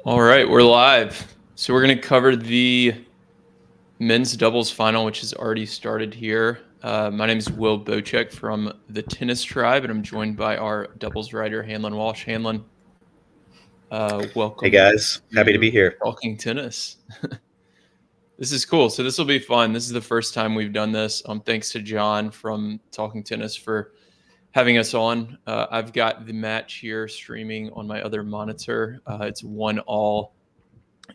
All right, we're live. So we're going to cover the men's doubles final, which has already started here. My name is Will Bocek from the Tennis Tribe, and I'm joined by our doubles writer, Hanlon Walsh. Hanlon, welcome. Hey guys, happy to be here. Talking tennis. This is cool. So this will be fun. This is the first time we've done this. Thanks to John from Talking Tennis for having us on. I've got the match here streaming on my other monitor. It's 1-1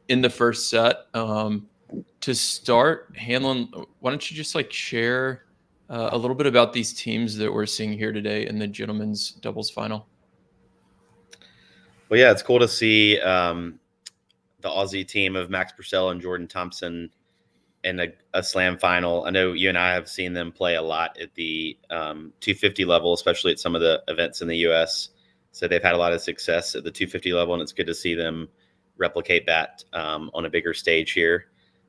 in the first set. To start, Hanlon, why don't you just share a little bit about these teams that we're seeing here today in the gentlemen's doubles final? Well, yeah, it's cool to see the Aussie team of Max Purcell and Jordan Thompson in a slam final. I know you and I have seen them play a lot at the 250 level, especially at some of the events in the U.S. So they've had a lot of success at the 250 level, and it's good to see them replicate that on a bigger stage here.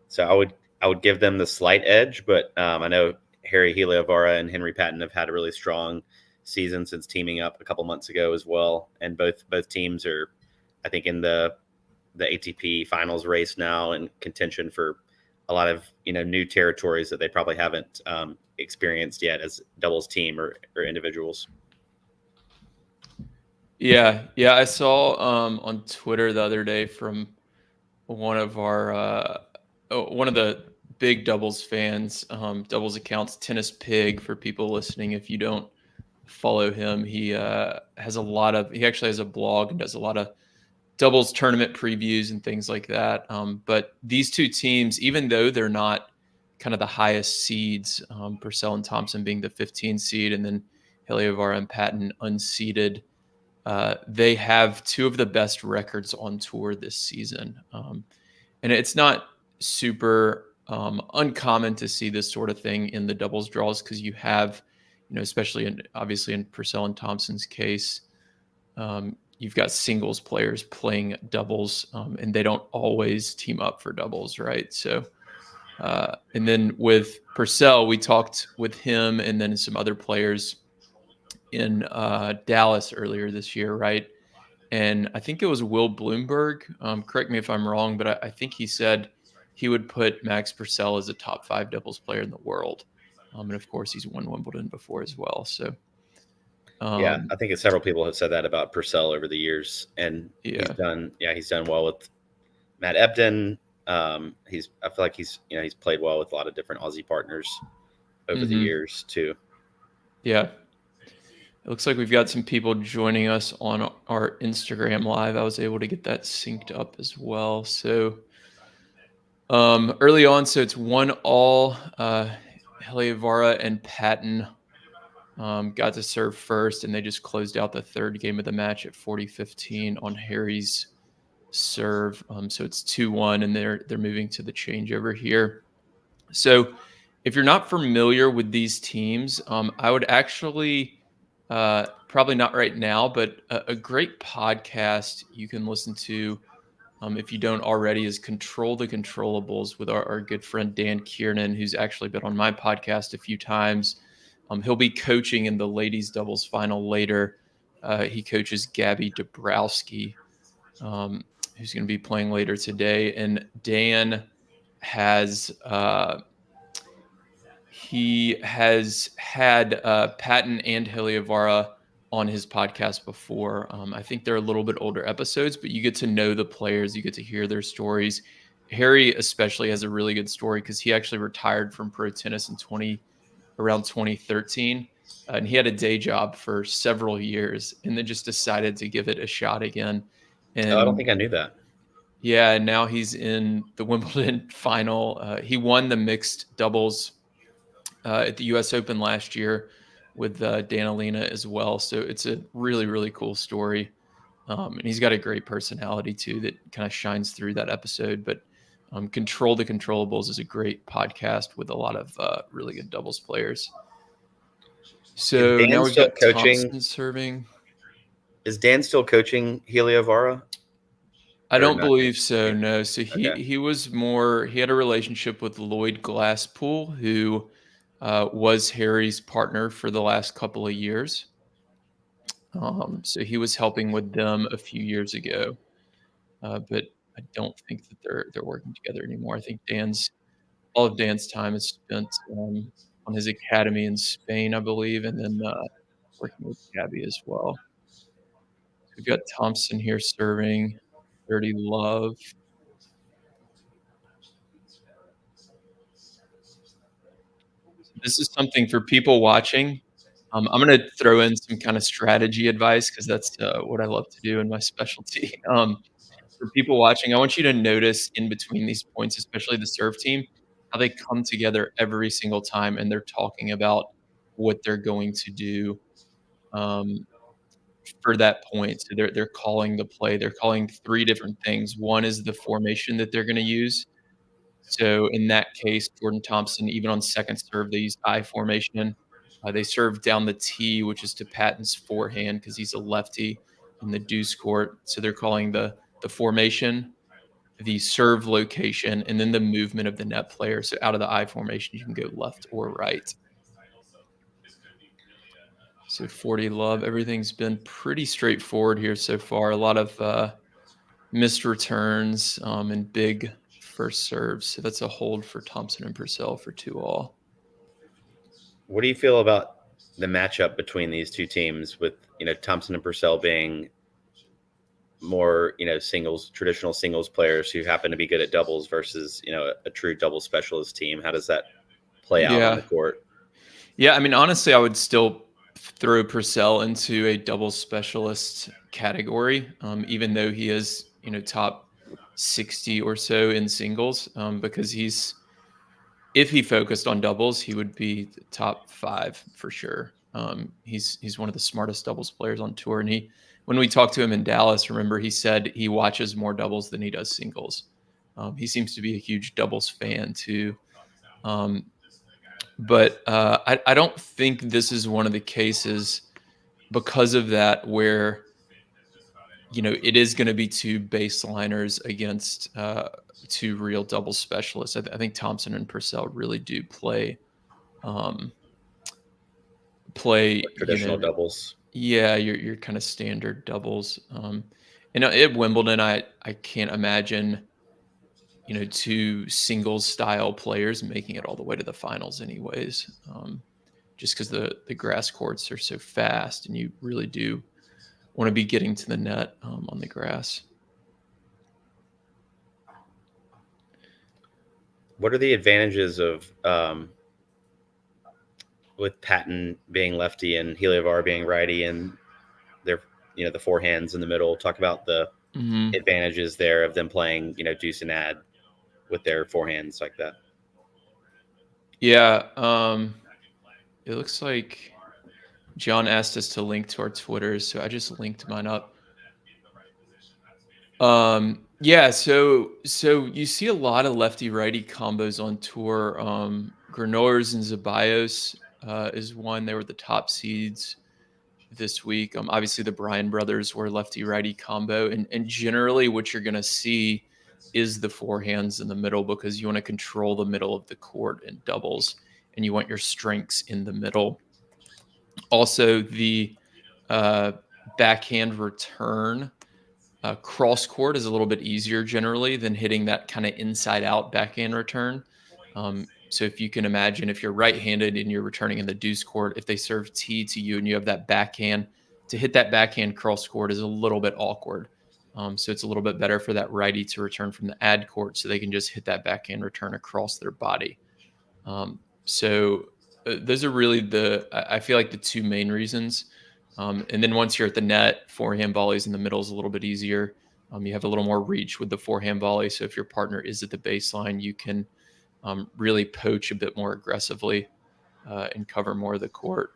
So I would give them the slight edge, but I know Heliövaara and Henry Patten have had a really strong season since teaming up a couple months ago as well, and both teams are, I think, in the ATP finals race now and contention for a lot of new territories that they probably haven't experienced yet as doubles team or individuals. Yeah, I saw on Twitter the other day from one of the big doubles fans, doubles accounts, Tennis Pig, for people listening. If you don't follow him, he actually has a blog and does a lot of doubles tournament previews and things like that. But these two teams, even though they're not kind of the highest seeds, Purcell and Thompson being the 15 seed, and then Heliövaara and Patten unseeded, they have two of the best records on tour this season. And it's not super uncommon to see this sort of thing in the doubles draws, because you have, especially obviously in Purcell and Thompson's case, you've got singles players playing doubles, and they don't always team up for doubles, right? So, and then with Purcell, we talked with him and then some other players in Dallas earlier this year, right? And I think it was Will Bloomberg. Correct me if I'm wrong, but I think he said he would put Max Purcell as a top 5 doubles player in the world. And of course, he's won Wimbledon before as well. So, yeah, I think several people have said that about Purcell over the years, and yeah, he's done well with Matt Ebden. I feel like he's played well with a lot of different Aussie partners over the years too. Yeah. It looks like we've got some people joining us on our Instagram live. I was able to get that synced up as well. So early on, so it's 1-1. Heliövaara and Patten got to serve first, and they just closed out the third game of the match at 40-15 on Harry's serve. So it's 2-1, and they're moving to the changeover here. So if you're not familiar with these teams, I would actually probably not right now, but a great podcast you can listen to, if you don't already, is Control the Controllables with our good friend Dan Kiernan, who's actually been on my podcast a few times. He'll be coaching in the ladies doubles final later. He coaches Gabby Dabrowski, who's going to be playing later today. And Dan has he has had Patten and Heliövaara on his podcast before. I think they're a little bit older episodes, but you get to know the players, you get to hear their stories. Harry especially has a really good story, because he actually retired from pro tennis in around 2013, and he had a day job for several years, and then just decided to give it a shot again. And I don't think I knew that. Yeah, and now he's in the Wimbledon final. He won the mixed doubles at the U.S. Open last year with Danilina as well. So it's a really, really cool story. And he's got a great personality too that kind of shines through that episode. But Control the Controllables is a great podcast with a lot of really good doubles players. So now we've got Thompson serving. Is Dan still coaching Heliövaara? I don't believe so, no. So he was more, he had a relationship with Lloyd Glasspool, who was Harry's partner for the last couple of years. So he was helping with them a few years ago. But I don't think that they're working together anymore. I think all of Dan's time is spent on his academy in Spain, I believe, and then working with Gabby as well. So we've got Thompson here serving, 30 love. This is something for people watching. I'm gonna throw in some kinda strategy advice because that's, what I love to do in my specialty. For people watching, I want you to notice in between these points, especially the serve team, how they come together every single time, and they're talking about what they're going to do, um, for that point. So they're calling the play. They're calling 3 different things. One is the formation that they're gonna use. So in that case, Jordan Thompson, even on second serve, they use I formation. They serve down the T, which is to Patten's forehand because he's a lefty in the deuce court. So they're calling the formation, the serve location, and then the movement of the net player. So out of the I formation, you can go left or right. So 40 love. Everything's been pretty straightforward here so far. A lot of missed returns and big first serves. So that's a hold for Thompson and Purcell for 2-all. What do you feel about the matchup between these two teams with, Thompson and Purcell being more, traditional singles players who happen to be good at doubles versus, a true double specialist team? How does that play out on Yeah. the court? Yeah. I mean, honestly, I would still throw Purcell into a double specialist category, even though he is, top 60 or so in singles, because if he focused on doubles, he would be the top 5 for sure. He's one of the smartest doubles players on tour, and when we talked to him in Dallas, remember he said he watches more doubles than he does singles. He seems to be a huge doubles fan too. Um, but I don't think this is one of the cases because of that where it is going to be 2 baseliners against 2 real double specialists. I think Thompson and Purcell really do um, play, Traditional doubles. yeah, your kind of standard doubles. At Wimbledon, I can't imagine 2 singles style players making it all the way to the finals, anyways. Just because the grass courts are so fast, and you really do want to be getting to the net on the grass. What are the advantages of with Patten being lefty and Heliövaara being righty, and their the forehands in the middle? Talk about the Mhm. advantages there of them playing deuce and ad with their forehands like that. Yeah, it looks like John asked us to link to our Twitters, so I just linked mine up. Yeah, so you see a lot of lefty righty combos on tour. Grenors and Zeballos is one. They were the top seeds this week. Obviously the Bryan brothers were lefty righty combo, and generally what you're gonna see is the forehands in the middle because you want to control the middle of the court in doubles, and you want your strengths in the middle. Also, the uh, backhand return cross court is a little bit easier generally than hitting that kind of inside out backhand return. So if you can imagine, if you're right-handed and you're returning in the deuce court, if they serve T to you and you have that backhand, to hit that backhand cross court is a little bit awkward. So it's a little bit better for that righty to return from the ad court so they can just hit that backhand return across their body. Those are really I feel like the 2 main reasons. And then once you're at the net, forehand volleys in the middle is a little bit easier. You have a little more reach with the forehand volley. So if your partner is at the baseline, you can really poach a bit more aggressively and cover more of the court.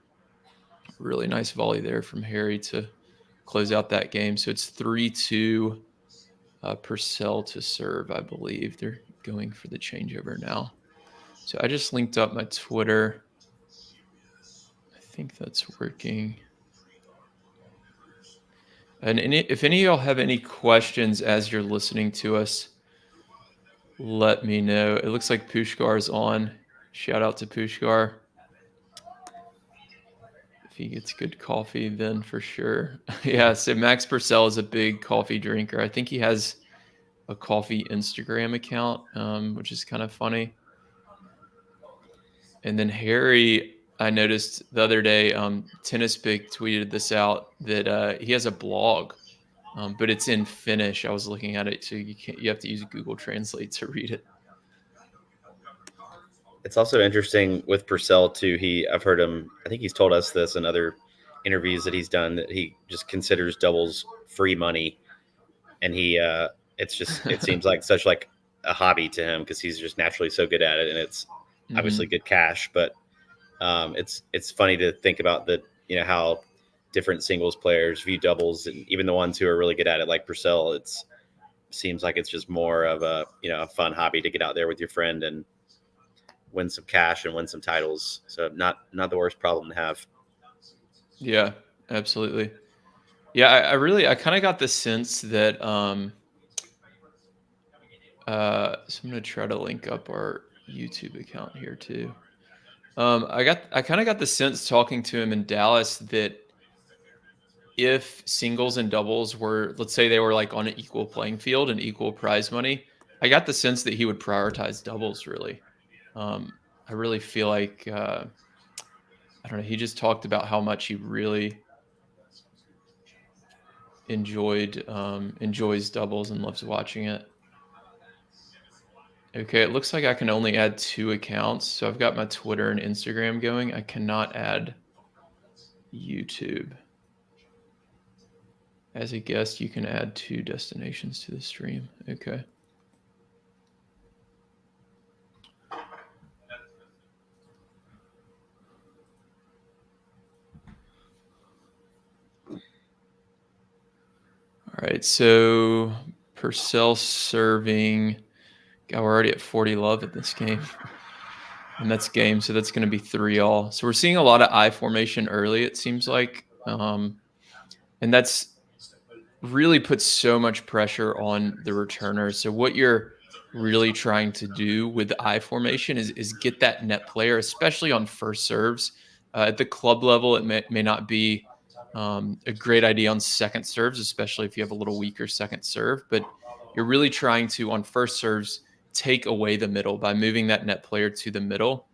Really nice volley there from Harry to close out that game. So it's 3-2 Purcell to serve, I believe. They're going for the changeover now. So I just linked up my Twitter. I think that's working. And if any of y'all have any questions as you're listening to us, let me know. It looks like Pushkar's on. Shout out to Pushkar. If he gets good coffee, then for sure. Yeah, so Max Purcell is a big coffee drinker. I think he has a coffee Instagram account, which is kind of funny. And then Harry, I noticed the other day, Tennis Pig tweeted this out that he has a blog, but it's in Finnish. I was looking at it, so you have to use Google Translate to read it. It's also interesting with Purcell too. I've heard him. I think he's told us this in other interviews that he's done, that he just considers doubles free money, and it seems like such like a hobby to him because he's just naturally so good at it, and it's obviously good cash. But it's funny to think about that. How different singles players view doubles, and even the ones who are really good at it, like Purcell. It seems like it's just more of a a fun hobby to get out there with your friend and win some cash and win some titles. So not the worst problem to have. Yeah, absolutely. Yeah, I kind of got the sense that so I'm gonna try to link up our YouTube account here too. I kind of got the sense talking to him in Dallas that if singles and doubles were, let's say they were like on an equal playing field and equal prize money, I got the sense that he would prioritize doubles really. I really feel like I don't know. He just talked about how much he really enjoys doubles and loves watching it. Okay, it looks like I can only add 2 accounts. So I've got my Twitter and Instagram going. I cannot add YouTube. As a guest, you can add 2 destinations to the stream. Okay. All right, so Purcell serving. God, we're already at 40 love at this game. And that's game, so that's going to be 3-all. So we're seeing a lot of I formation early, it seems like. And that's really puts so much pressure on the returner. So what you're really trying to do with the I formation is get that net player, especially on first serves. At the club level, it may not be a great idea on second serves, especially if you have a little weaker second serve. But you're really trying to, on first serves, take away the middle by moving that net player to the middle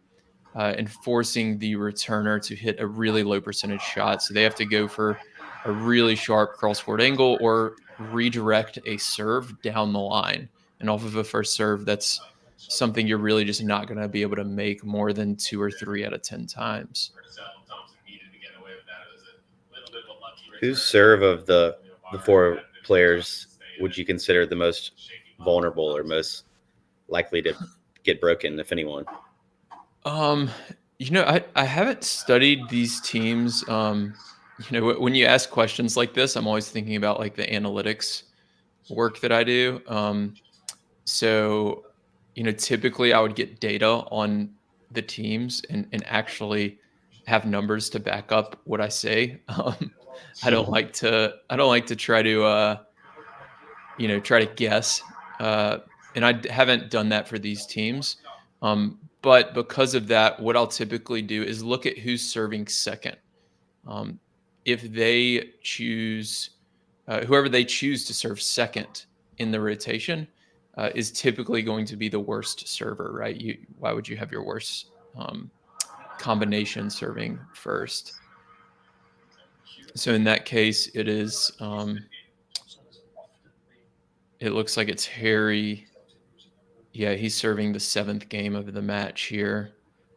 and forcing the returner to hit a really low percentage shot. So they have to go for a really sharp cross-court angle or redirect a serve down the line. And off of a first serve, that's something you're really just not going to be able to make more than 2 or 3 out of 10 times. Whose serve of the 4 players would you consider the most vulnerable or most likely to get broken, if anyone? I haven't studied these teams. When you ask questions like this, I'm always thinking about like the analytics work that I do. So, typically I would get data on the teams and actually have numbers to back up what I say. I don't like to try to try to guess. And I haven't done that for these teams. But because of that, what I'll typically do is look at who's serving second. If they choose, whoever they choose to serve second in the rotation is typically going to be the worst server, right? Why would you have your worst combination serving first? So in that case, it is, it looks like it's Harry. Yeah, he's serving the 7th game of the match here,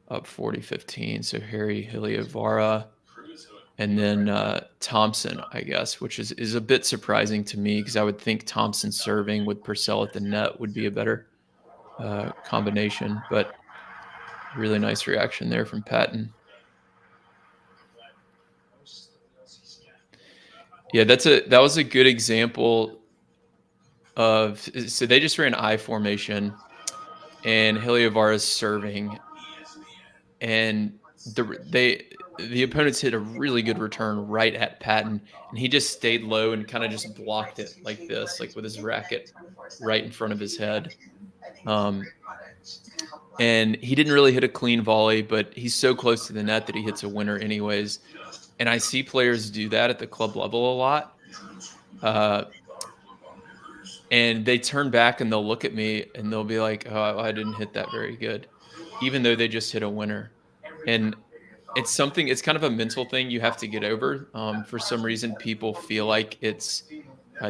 up 40-15. So Harry Heliövaara, and then Thompson, I guess, which is a bit surprising to me because I would think Thompson serving with Purcell at the net would be a better combination. But really nice reaction there from Patten. Yeah, that was a good example of, so they just ran I formation and Heliövaara is serving, and the opponents hit a really good return right at Patten, and he just stayed low and kind of just blocked it like this, like with his racket right in front of his head. And he didn't really hit a clean volley, but he's so close to the net that he hits a winner anyways. And I see players do that at the club level a lot. and they turn back and they'll look at me and they'll be like, "Oh, I didn't hit that very good," even though they just hit a winner. And it's kind of a mental thing you have to get over. For some reason, people feel like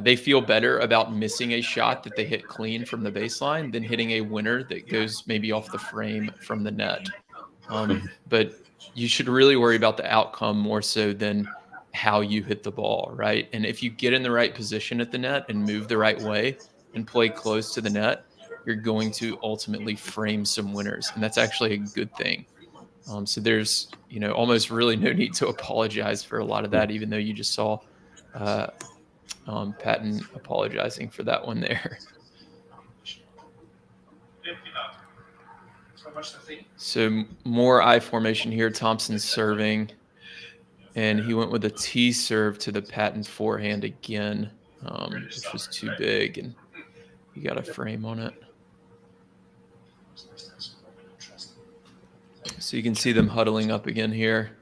they feel better about missing a shot that they hit clean from the baseline than hitting a winner that goes maybe off the frame from the net. But you should really worry about the outcome more so than how you hit the ball, right? And if you get in the right position at the net and move the right way and play close to the net, you're going to ultimately frame some winners, and that's actually a good thing. So there's, almost really no need to apologize for a lot of that, even though you just saw uh, Patten apologizing for that one there. So more I formation here. Thompson's serving, and he went with a T serve to the Patten forehand again, which was too big, and he got a frame on it. So you can see them huddling up again here.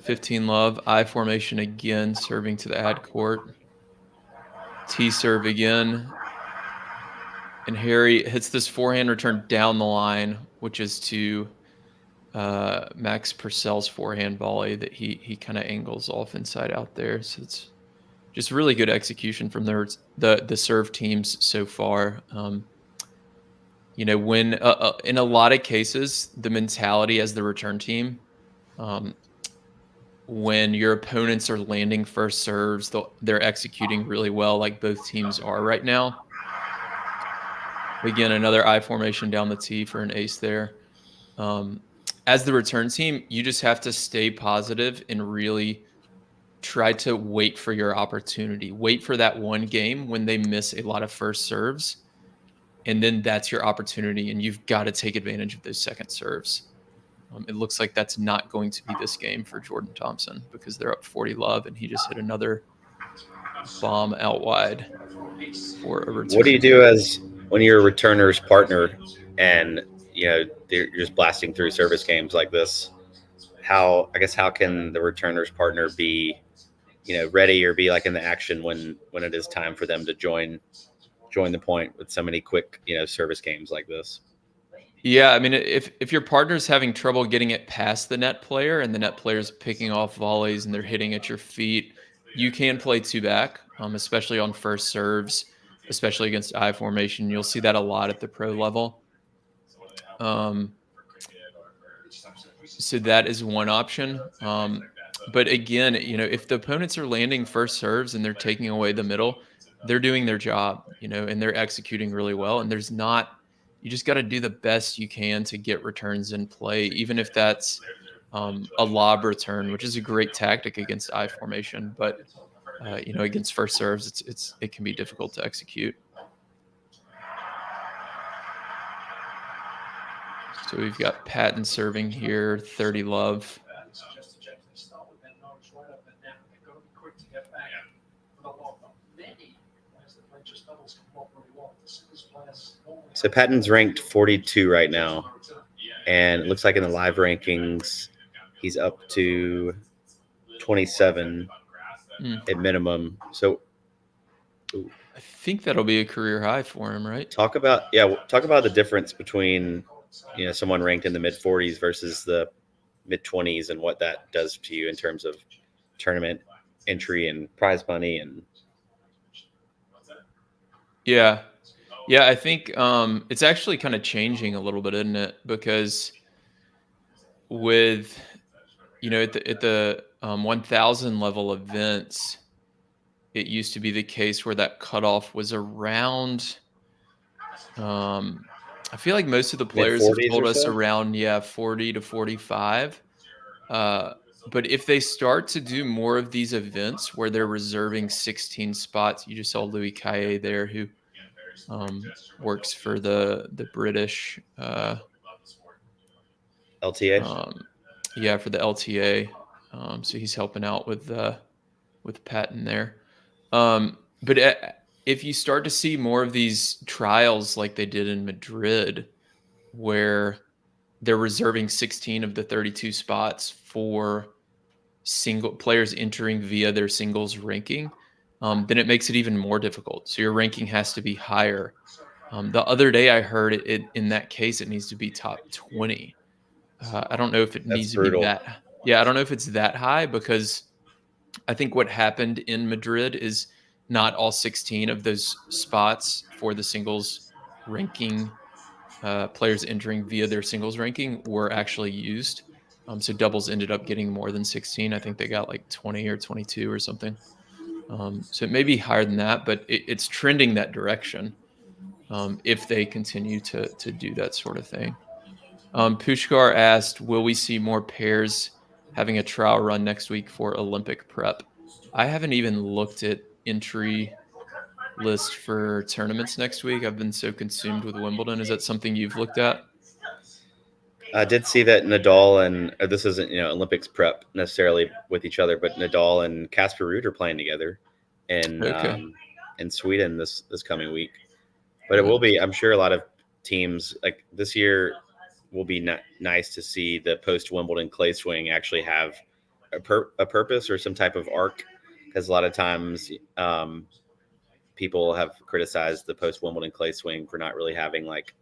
15 love, I formation again, serving to the ad court. T serve again. And Harry hits this forehand return down the line, which is to Max Purcell's forehand volley that he kind of angles off inside out there. So it's just really good execution from the serve teams so far. When in a lot of cases, the mentality as the return team, when your opponents are landing first serves, they're executing really well, like both teams are right now. Again, another I formation down the tee for an ace there. As the return team, you just have to stay positive and really try to wait for your opportunity. Wait for that one game when they miss a lot of first serves, and then that's your opportunity, and you've got to take advantage of those second serves. It looks like that's not going to be this game for Jordan Thompson because they're up 40 love, and he just hit another bomb out wide for a return. What do you do as when you're a returner's partner and you're just blasting through service games like this? How can the returner's partner be ready or be like in the action when it is time for them to join the point with so many quick service games like this? Yeah, I mean, if your partner's having trouble getting it past the net player and the net player's picking off volleys and they're hitting at your feet, you can play two back, especially on first serves, especially against I formation. You'll see that a lot at the pro level. So that is one option. But again, if the opponents are landing first serves and they're taking away the middle, they're doing their job, and they're executing really well. And you just got to do the best you can to get returns in play, even if that's a lob return, which is a great tactic against I formation. But against first serves, it can be difficult to execute. So we've got Patten serving here, 30 love. So Patten's ranked 42 right now, and it looks like in the live rankings, he's up to 27 at minimum. So I think that'll be a career high for him, right? Talk about the difference between someone ranked in the mid 40s versus the mid 20s and what that does to you in terms of tournament entry and prize money. And yeah, I think it's actually kind of changing a little bit, isn't it? Because with at the 1,000 level events, it used to be the case where that cutoff was around. I feel like most of the players have told us around 40 to 45. But if they start to do more of these events where they're reserving 16 spots, you just saw Louis Caillé there, who works for the British LTA. For the LTA. So he's helping out with Patten there. But if you start to see more of these trials like they did in Madrid, where they're reserving 16 of the 32 spots for single players entering via their singles ranking, then it makes it even more difficult. So your ranking has to be higher. The other day I heard it in that case, it needs to be top 20. I don't know if it That's needs to be brutal. that. Yeah, I don't know if it's that high because I think what happened in Madrid is not all 16 of those spots for the singles ranking players entering via their singles ranking were actually used. So doubles ended up getting more than 16. I think they got like 20 or 22 or something. So it may be higher than that, but it's trending that direction if they continue to do that sort of thing. Pushkar asked, will we see more pairs having a trial run next week for Olympic prep? I haven't even looked at entry list for tournaments next week. I've been so consumed with Wimbledon. Is that something you've looked at? I did see that Nadal and this isn't Olympics prep necessarily with each other, but Nadal and Casper Ruud are playing together Okay. in Sweden this coming week. But it Good. will be, I'm sure, a lot of teams like this year will be nice to see the post Wimbledon clay swing actually have a purpose or some type of arc, because a lot of times people have criticized the post Wimbledon clay swing for not really having like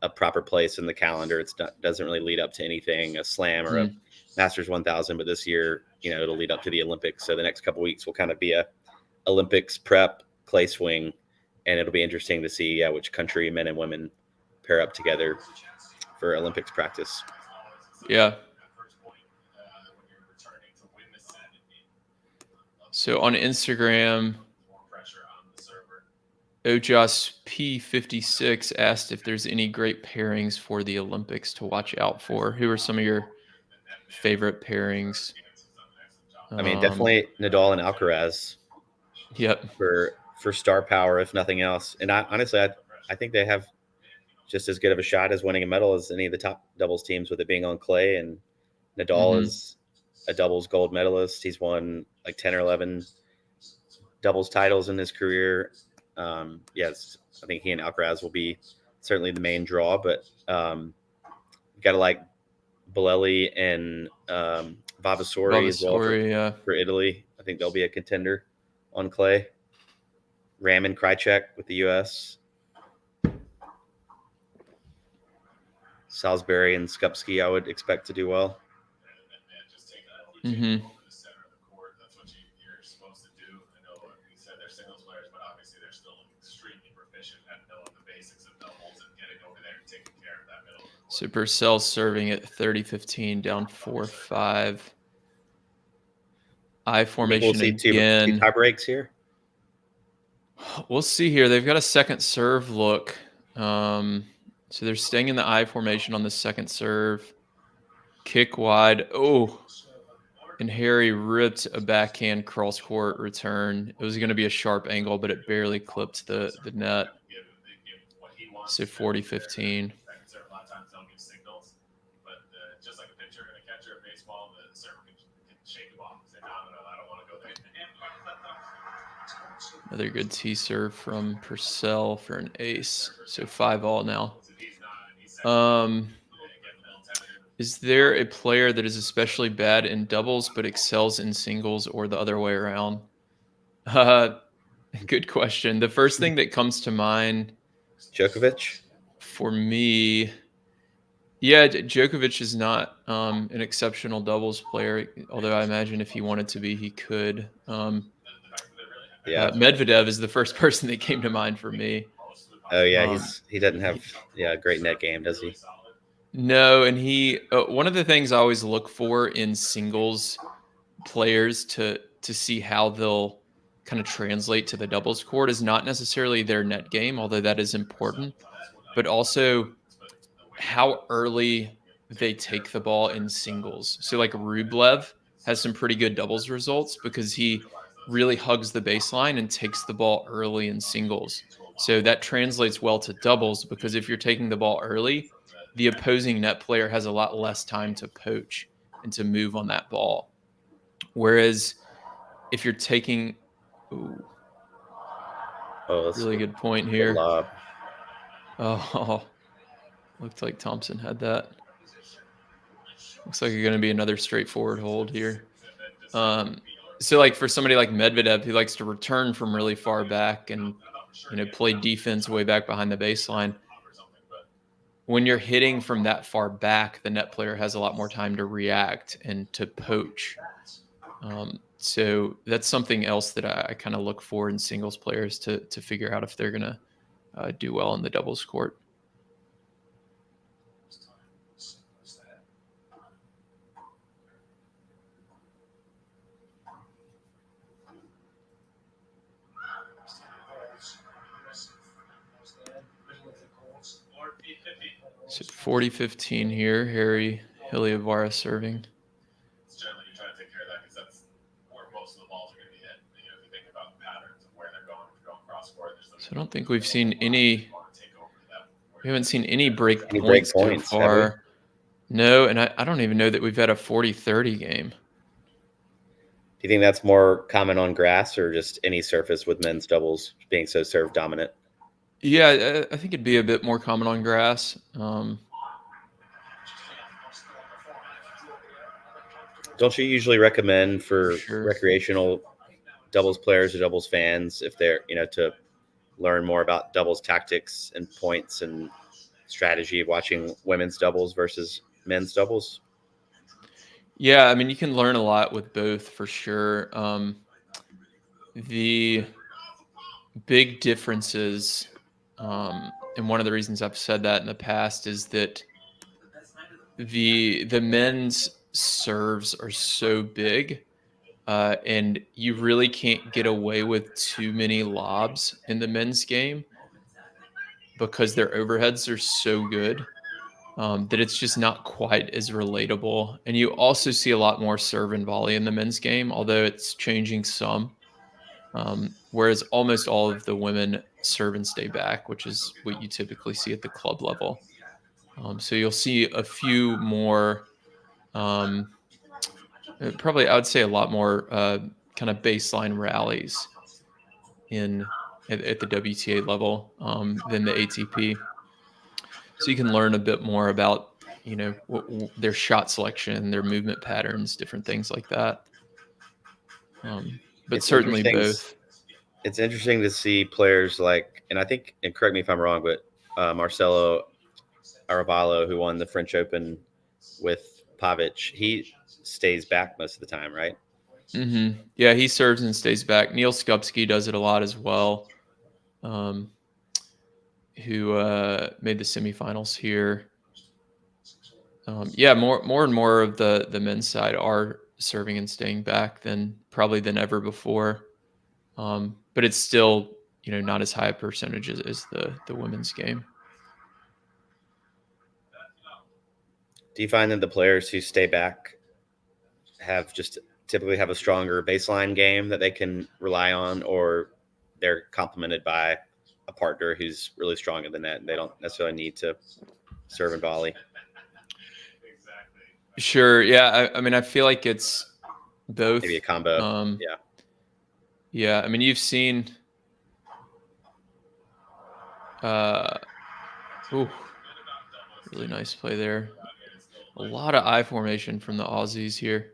a proper place in the calendar. Doesn't really lead up to anything, a slam or a Masters 1000. But this year, it'll lead up to the Olympics. So the next couple of weeks will kind of be a Olympics prep clay swing, and it'll be interesting to see which country men and women pair up together for Olympics practice. Yeah. So on Instagram, Ojas P56 asked if there's any great pairings for the Olympics to watch out for. Who are some of your favorite pairings? I mean, definitely Nadal and Alcaraz. Yep. For star power, if nothing else. And honestly, I think they have just as good of a shot as winning a medal as any of the top doubles teams, with it being on clay. And Nadal is a doubles gold medalist. He's won like 10 or 11 doubles titles in his career. Yes, I think he and Alcaraz will be certainly the main draw, but you got to like Bolelli and Vavasori as well for Italy. I think they'll be a contender on clay. Ram and Krajicek with the U.S. Salisbury and Skupski, I would expect to do well. Mm-hmm. So Purcell serving at 30-15, down 4-5. I formation we'll see again. Two tie breaks here. We'll see here. They've got a second serve look. So they're staying in the I formation on the second serve. Kick wide. Oh, and Harry ripped a backhand cross court return. It was going to be a sharp angle, but it barely clipped the net. So 40-15. Another good tee serve from Purcell for an ace. So 5-all now. Is there a player that is especially bad in doubles but excels in singles, or the other way around? Good question. The first thing that comes to mind, Djokovic. For me, yeah, Djokovic is not an exceptional doubles player, although I imagine if he wanted to be, he could. Medvedev is the first person that came to mind for me. Oh yeah, he doesn't have a great net game, does he? No, and he one of the things I always look for in singles players to see how they'll kind of translate to the doubles court is not necessarily their net game, although that is important, but also how early they take the ball in singles. So like Rublev has some pretty good doubles results because he really hugs the baseline and takes the ball early in singles. So that translates well to doubles, because if you're taking the ball early, the opposing net player has a lot less time to poach and to move on that ball. Whereas if you're taking, really good point here. Oh, looked like Thompson had that. Looks like it's going to be another straightforward hold here. So like for somebody like Medvedev who likes to return from really far back and play defense way back behind the baseline, when you're hitting from that far back, the net player has a lot more time to react and to poach. So that's something else that I kind of look for in singles players to figure out if they're gonna do well in the doubles court. So 40-15 here. Heliövaara serving. Generally, you try to take care of that because that's where most of the balls are going to be hit. If you think about the patterns of where they're going cross court. So I don't think we've seen any. We haven't seen any break Any points break points, so have we? far. No, and I don't even know that we've had a 40-30 game. Do you think that's more common on grass or just any surface with men's doubles being so serve dominant? Yeah, I think it'd be a bit more common on grass. Don't you usually recommend for Sure. recreational doubles players or doubles fans if they're to learn more about doubles tactics and points and strategy of watching women's doubles versus men's doubles? Yeah, I mean, you can learn a lot with both for sure. The big differences, and one of the reasons I've said that in the past is that the men's serves are so big, and you really can't get away with too many lobs in the men's game because their overheads are so good. That it's just not quite as relatable. And you also see a lot more serve and volley in the men's game, although it's changing some. Whereas almost all of the women serve and stay back, which is what you typically see at the club level. So you'll see a few more, probably I would say a lot more kind of baseline rallies at the WTA level than the ATP. So you can learn a bit more about their shot selection, their movement patterns, different things like that. But It's certainly interesting. both. It's interesting to see players like, and I think, and correct me if I'm wrong, but Marcelo Arevalo, who won the French Open with Pavic, he stays back most of the time, right? Mm-hmm. Yeah, he serves and stays back. Neil Skupski does it a lot as well. Who made the semifinals here. Yeah, more and more of the men's side are serving and staying back than ever before. But it's still, not as high a percentage as the women's game. Do you find that the players who stay back typically have a stronger baseline game that they can rely on, or they're complemented by a partner who's really strong in the net and they don't necessarily need to serve and volley? Sure. Yeah. I mean, I feel like it's both. Maybe a combo. Yeah. Yeah. I mean, you've seen. Really nice play there. A lot of I formation from the Aussies here.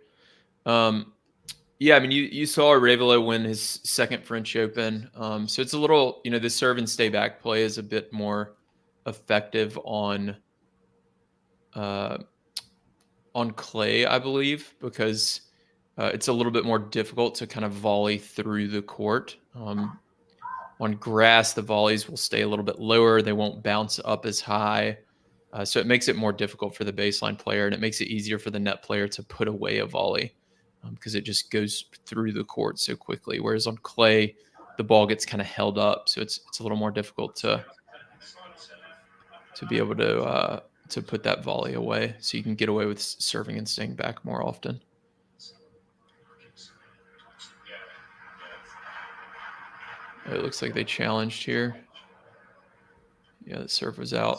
Yeah, I mean, you saw Arevalo win his second French Open. So it's a little, the serve and stay back play is a bit more effective on clay, I believe, because it's a little bit more difficult to kind of volley through the court. On grass, the volleys will stay a little bit lower. They won't bounce up as high. So it makes it more difficult for the baseline player, and it makes it easier for the net player to put away a volley because it just goes through the court so quickly. Whereas on clay, the ball gets kind of held up, so it's a little more difficult to be able to put that volley away. So you can get away with serving and staying back more often. It looks like they challenged here. Yeah, the serve was out.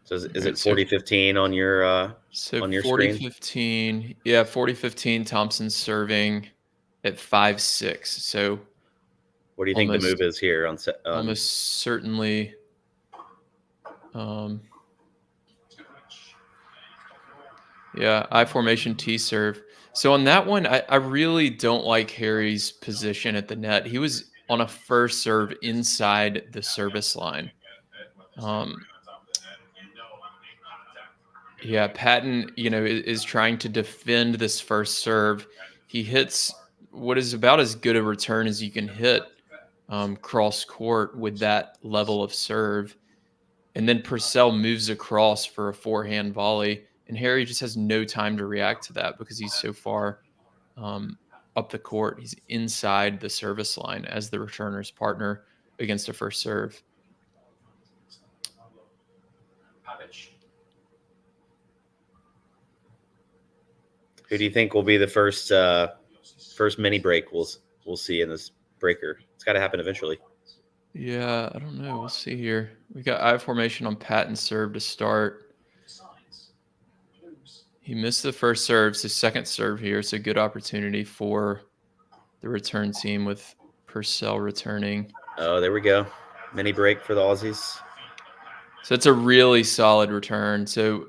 So is it 40-15 on your on your 40-15, screen? Yeah, 40-15. Thompson serving at 5-6. So what do you think the move is here on almost certainly Yeah, I formation T serve. So on that one, I really don't like Harry's position at the net. He was on a first serve inside the service line. Um, yeah, Patten, is trying to defend this first serve. He hits what is about as good a return as you can hit cross court with that level of serve. And then Purcell moves across for a forehand volley, and Harry just has no time to react to that because he's so far um, up the court. He's inside the service line as the returner's partner against a first serve. Who do you think will be the first mini break we'll see in this breaker? It's got to happen eventually. Yeah, I don't know. We'll see here. We got I formation on Patten serve to start. He missed the first serve, so second serve here. It's a good opportunity for the return team with Purcell returning. Oh, there we go. Mini break for the Aussies. So it's a really solid return. So,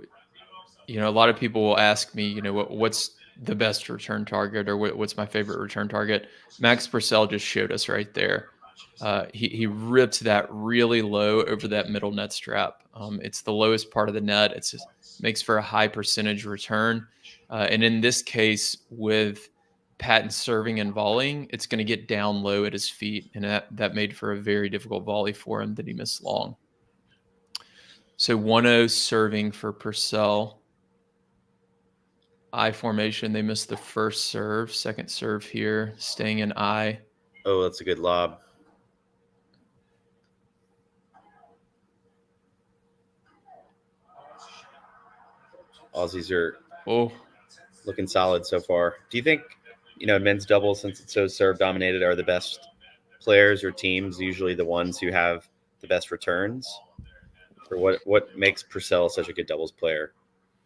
a lot of people will ask me, what's the best return target or what's my favorite return target? Max Purcell just showed us right there. He ripped that really low over that middle net strap. It's the lowest part of the net. It makes for a high percentage return. And in this case, with Patten serving and volleying, it's going to get down low at his feet. And that made for a very difficult volley for him that he missed long. So 1-0 serving for Purcell. I formation. They missed the first serve. Second serve here, staying in I. Oh, that's a good lob. Aussies are looking solid so far. Do you think, men's doubles, since it's so serve dominated, are the best players or teams usually the ones who have the best returns? Or what makes Purcell such a good doubles player,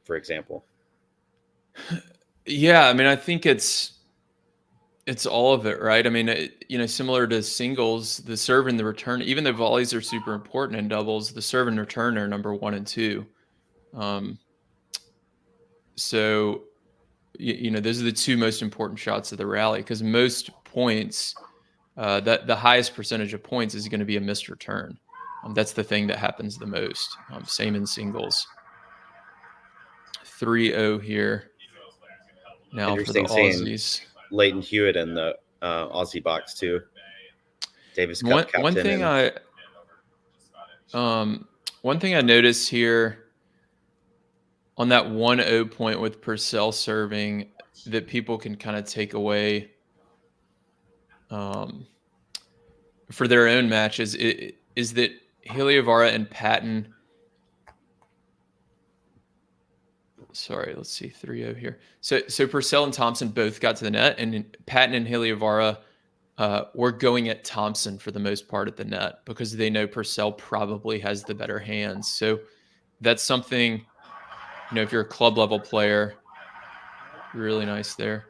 for example? Yeah, I think it's all of it, right? Similar to singles, the serve and the return, even though volleys are super important in doubles, the serve and return are number 1 and 2. So, those are the two most important shots of the rally because most points, that the highest percentage of points is going to be a missed return. That's the thing that happens the most. Same in singles. 3-0 here. Now for the Aussies. Leighton Hewitt in the Aussie box too. Davis Cup captain. One thing I noticed here on that 1-0 point with Purcell serving that people can kind of take away for their own matches is that Heliövaara and Patten. Sorry, let's see, 3-0 here. So Purcell and Thompson both got to the net, and Patten and Heliövaara were going at Thompson for the most part at the net because they know Purcell probably has the better hands. So that's something, if you're a club level player, really nice there.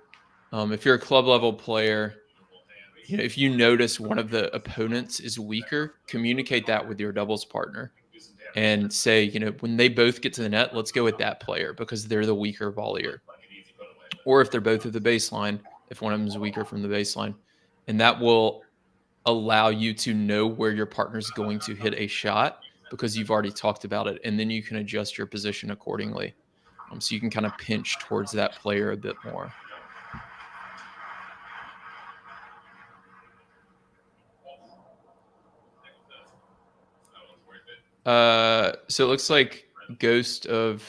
If you're a club level player, if you notice one of the opponents is weaker, communicate that with your doubles partner. And say, when they both get to the net, let's go with that player because they're the weaker volleyer. Or if they're both at the baseline, if one of them is weaker from the baseline. And that will allow you to know where your partner's going to hit a shot because you've already talked about it. And then you can adjust your position accordingly. So you can kind of pinch towards that player a bit more. So it looks like Ghost of,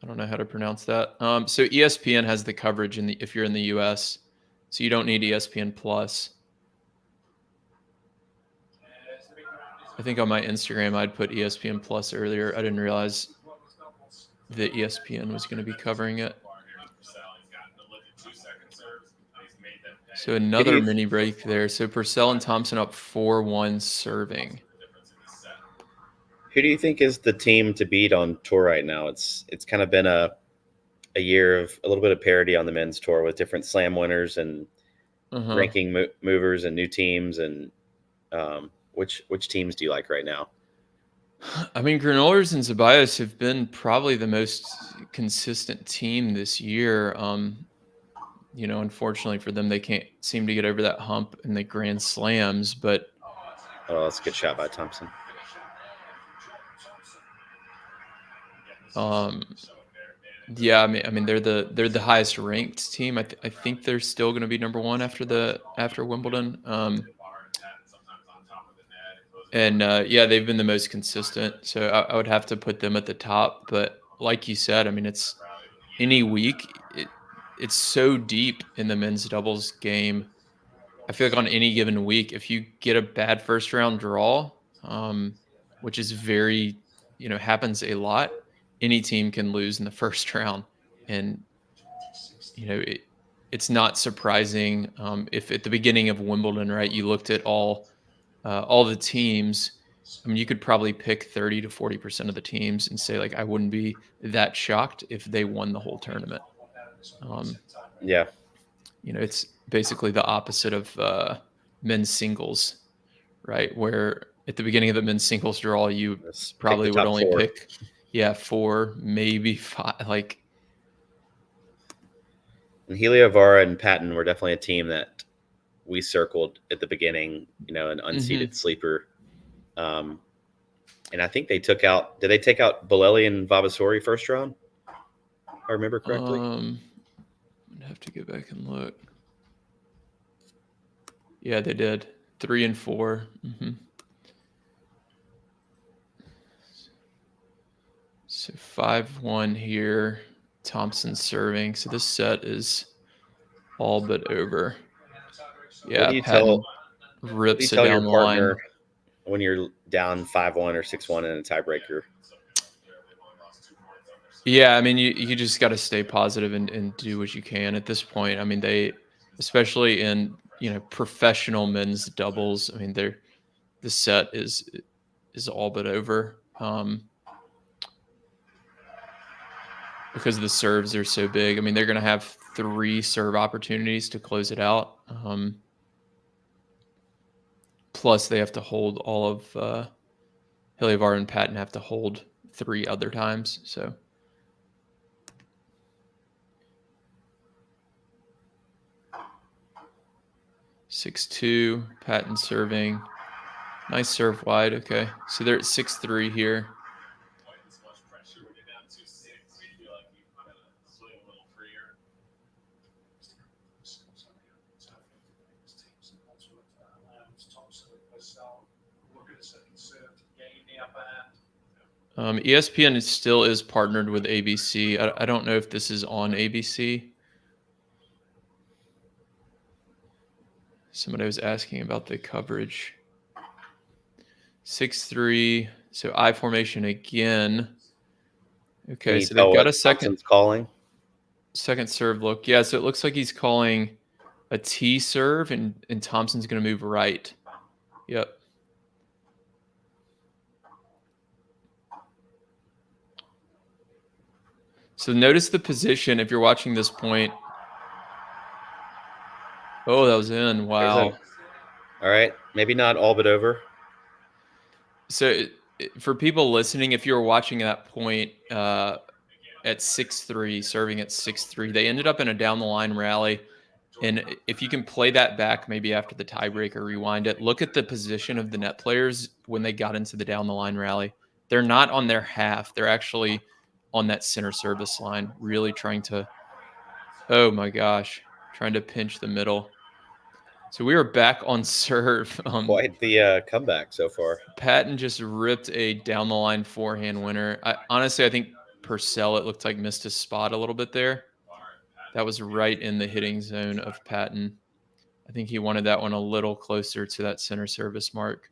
I don't know how to pronounce that. So ESPN has the coverage if you're in the US, so you don't need ESPN Plus. I think on my Instagram I'd put ESPN Plus earlier. I didn't realize that ESPN was going to be covering it. So another mini break there. So Purcell and Thompson up 4-1 serving. Who do you think is the team to beat on tour right now? It's kind of been a year of a little bit of parity on the men's tour with different slam winners and ranking movers and new teams. And which teams do you like right now? I mean, Granollers and Ceballos have been probably the most consistent team this year. Unfortunately for them, they can't seem to get over that hump in the Grand Slams. But Oh, that's a good shot by Thompson. yeah, I mean, they're the highest ranked team. I think they're still going to be number one after Wimbledon. And yeah, they've been the most consistent. So I would have to put them at the top. But like you said, I mean, it's any week. It's so deep in the men's doubles game. I feel like on any given week, if you get a bad first round draw, which is very, happens a lot, any team can lose in the first round. And, it's not surprising if at the beginning of Wimbledon, right, you looked at all the teams. I mean, you could probably pick 30 to 40% of the teams and say, like, I wouldn't be that shocked if they won the whole tournament. Yeah. It's basically the opposite of men's singles, right? Where at the beginning of the men's singles draw, you Let's pick probably the would top only four. pick, 4, maybe 5. Like, And Heliövaara and Patten were definitely a team that we circled at the beginning, an unseeded sleeper. And I think they took out, did they take out Bolelli and Vavasori first round? If I remember correctly. I'd have to go back and look. Yeah, they did 3 and 4. So 5-1 here. Thompson serving. So this set is all but over. Yeah, What do you Patten tell rips it your down the partner line. when you're down 5-1 or 6-1 in a tiebreaker? Yeah, I mean, you just got to stay positive and do what you can at this point. I mean, they, especially in professional men's doubles. I mean, the set is all but over because the serves are so big. I mean, they're going to have 3 serve opportunities to close it out. Plus, they have to hold all of Heliövaara and Patten have to hold 3 other times. So. (6-2), Patten serving. Nice serve wide. Okay. So they're at 6-3 here. ESPN still is partnered with ABC. I don't know if this is on ABC. Somebody was asking about the coverage. 6-3. So I formation again. Okay, so they've got a second serve look. Yeah, so it looks like he's calling a T serve, and Thompson's going to move right. Yep. So notice the position if you're watching this point. Oh, that was in. Wow. All right. Maybe not all but over. So for people listening, if you were watching that point at 6-3, serving at 6-3, they ended up in a down the line rally. And if you can play that back, maybe after the tiebreaker, rewind it, look at the position of the net players when they got into the down the line rally. They're not on their half. They're actually on that center service line, really trying to, oh my gosh, trying to pinch the middle. So we are back on serve. Quite the comeback so far. Patten just ripped a down the line forehand winner. Honestly, I think Purcell, it looked like, missed his spot a little bit there. That was right in the hitting zone of Patten. I think he wanted that one a little closer to that center service mark.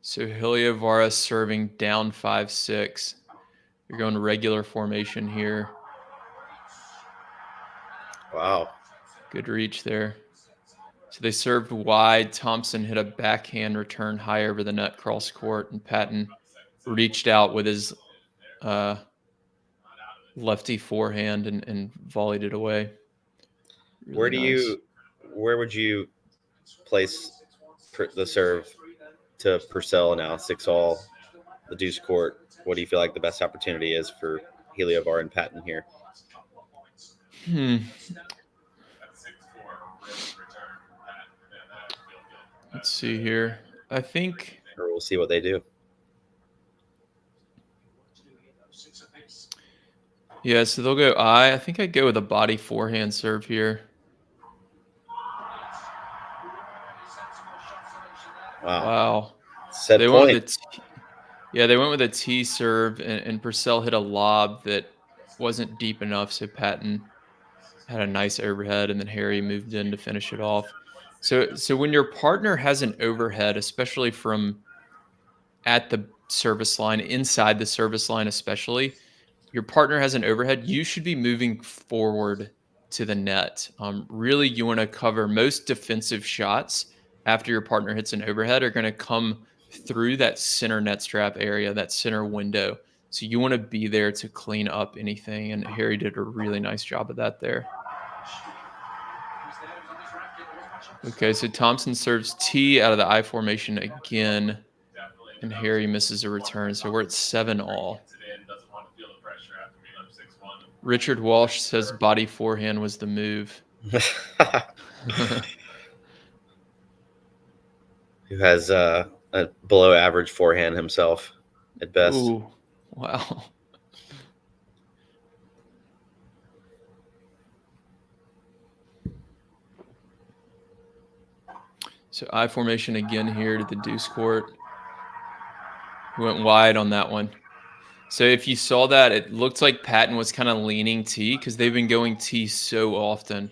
So Heliövaara serving down 5-6. You're going regular formation here. Wow. Good reach there. So they served wide. Thompson hit a backhand return high over the net cross court, and Patten reached out with his lefty forehand and volleyed it away. Really Where would you place the serve to Purcell now, 6-all, the deuce court. What do you feel like the best opportunity is for Heliövaara and Patten here? Let's see here. I think, Or we'll see what they do. yeah, so they'll go I think I'd go with a body forehand serve here. Wow. Set They point. went with they went with a T serve, and Purcell hit a lob that wasn't deep enough, so Patten had a nice overhead, and then Harry moved in to finish it off. So when your partner has an overhead, especially from at the service line, inside the service line especially, your partner has an overhead, you should be moving forward to the net. Really, you want to cover most defensive shots after your partner hits an overhead are going to come through that center net strap area, that center window. So you want to be there to clean up anything, and Harry did a really nice job of that there. Okay, so Thompson serves T out of the I formation again, and Harry misses a return. So we're at 7-all. Richard Walsh says body forehand was the move. Who has a below average forehand himself at best. Ooh, wow. So I formation again here to the deuce court. He went wide on that one. So if you saw that, it looked like Patten was kind of leaning T because they've been going T so often.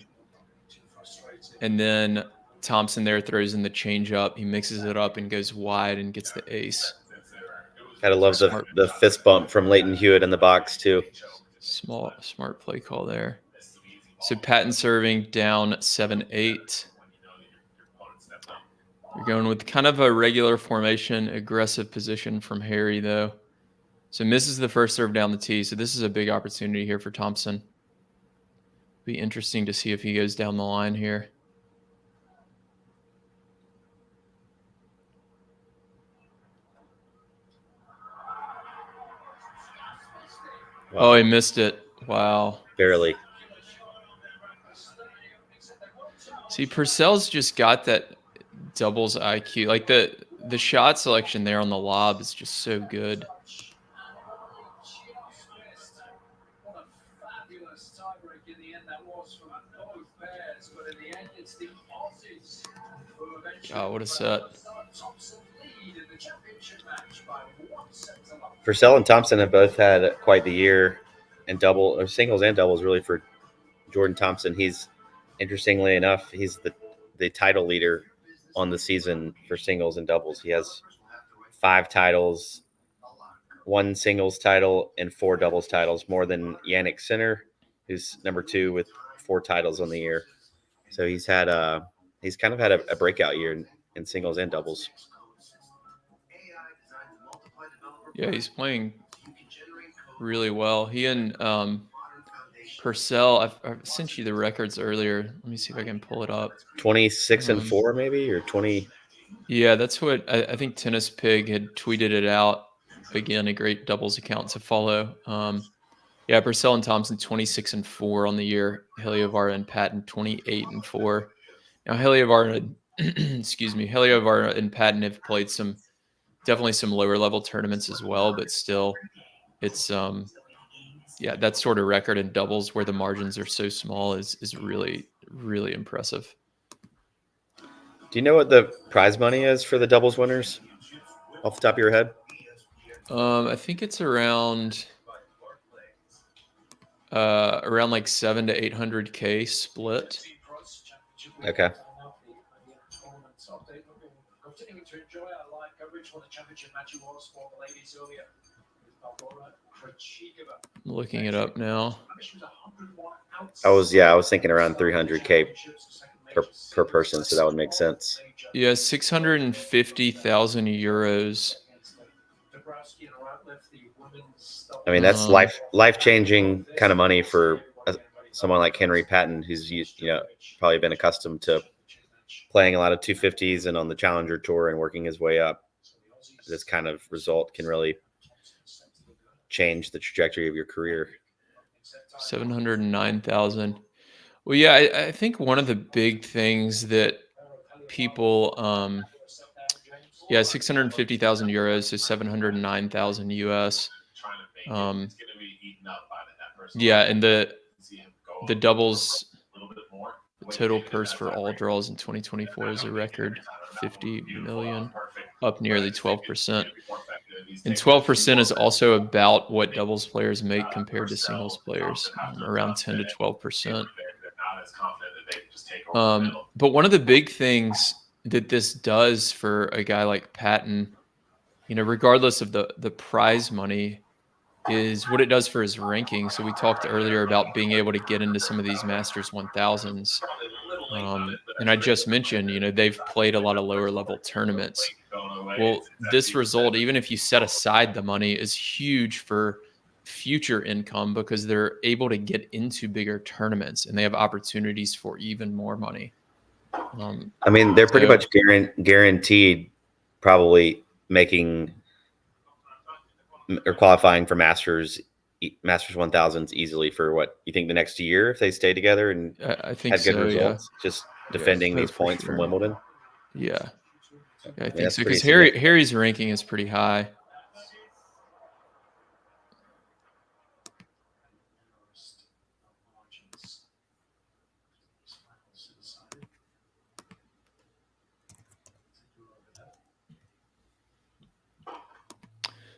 And then Thompson there throws in the change up. He mixes it up and goes wide and gets the ace. Gotta love the fist bump from Leighton Hewitt in the box too. Smart play call there. So Patten serving down 7-8. You're going with kind of a regular formation, aggressive position from Harry, though. So misses the first serve down the tee. So this is a big opportunity here for Thompson. Be interesting to see if he goes down the line here. Wow. Oh, he missed it. Wow. Barely. See, Purcell's just got that doubles IQ. Like the shot selection there on the lob is just so good. God, what a set. Purcell and Thompson have both had quite the year in singles and doubles, really, for Jordan Thompson. He's, interestingly enough, he's the title leader on the season for singles and doubles. He has 5 titles, 1 singles title, and 4 doubles titles, more than Yannick Sinner, who's number 2 with 4 titles on the year. So he's kind of had a breakout year in singles and doubles. Yeah, he's playing really well. He and Purcell, I've sent you the records earlier. Let me see if I can pull it up. 26-4 maybe, or 20. Yeah, that's what I think Tennis Pig had tweeted it out. Again, a great doubles account to follow. Yeah, Purcell and Thompson 26-4 on the year. Heliövaara and Patten 28-4. Now Heliövaara, Heliövaara and Patten have played definitely some lower level tournaments as well, but still, it's that sort of record in doubles where the margins are so small is really, really impressive. Do you know what the prize money is for the doubles winners off the top of your head? I think it's around like 700 to 800K split. Okay. I'm looking it up now. I was thinking around 300K per person, so that would make sense. Yeah, 650,000 euros. I mean, that's life-changing kind of money for someone like Henry Patten, who's probably been accustomed to playing a lot of 250s and on the Challenger Tour and working his way up, this kind of result can really change the trajectory of your career. 709,000. Well, yeah, I think one of the big things that people, 650,000 euros, so 709,000 US. Yeah, and the doubles, the total purse for all draws in 2024 is a record 50 million, up nearly 12%. And 12% is also about what doubles players make compared to singles players, around 10 to 12%. But one of the big things that this does for a guy like Patten, regardless of the prize money, is what it does for his ranking. So we talked earlier about being able to get into some of these Masters 1000s. And I just mentioned, they've played a lot of lower level tournaments. Well, this result, even if you set aside the money, is huge for future income because they're able to get into bigger tournaments and they have opportunities for even more money. I mean, they're pretty much guaranteed probably making or qualifying for Masters 1000s easily for what you think the next year if they stay together and I think had good so, results, just defending these points sure. from Wimbledon. Yeah, I think so because because Harry's ranking is pretty high.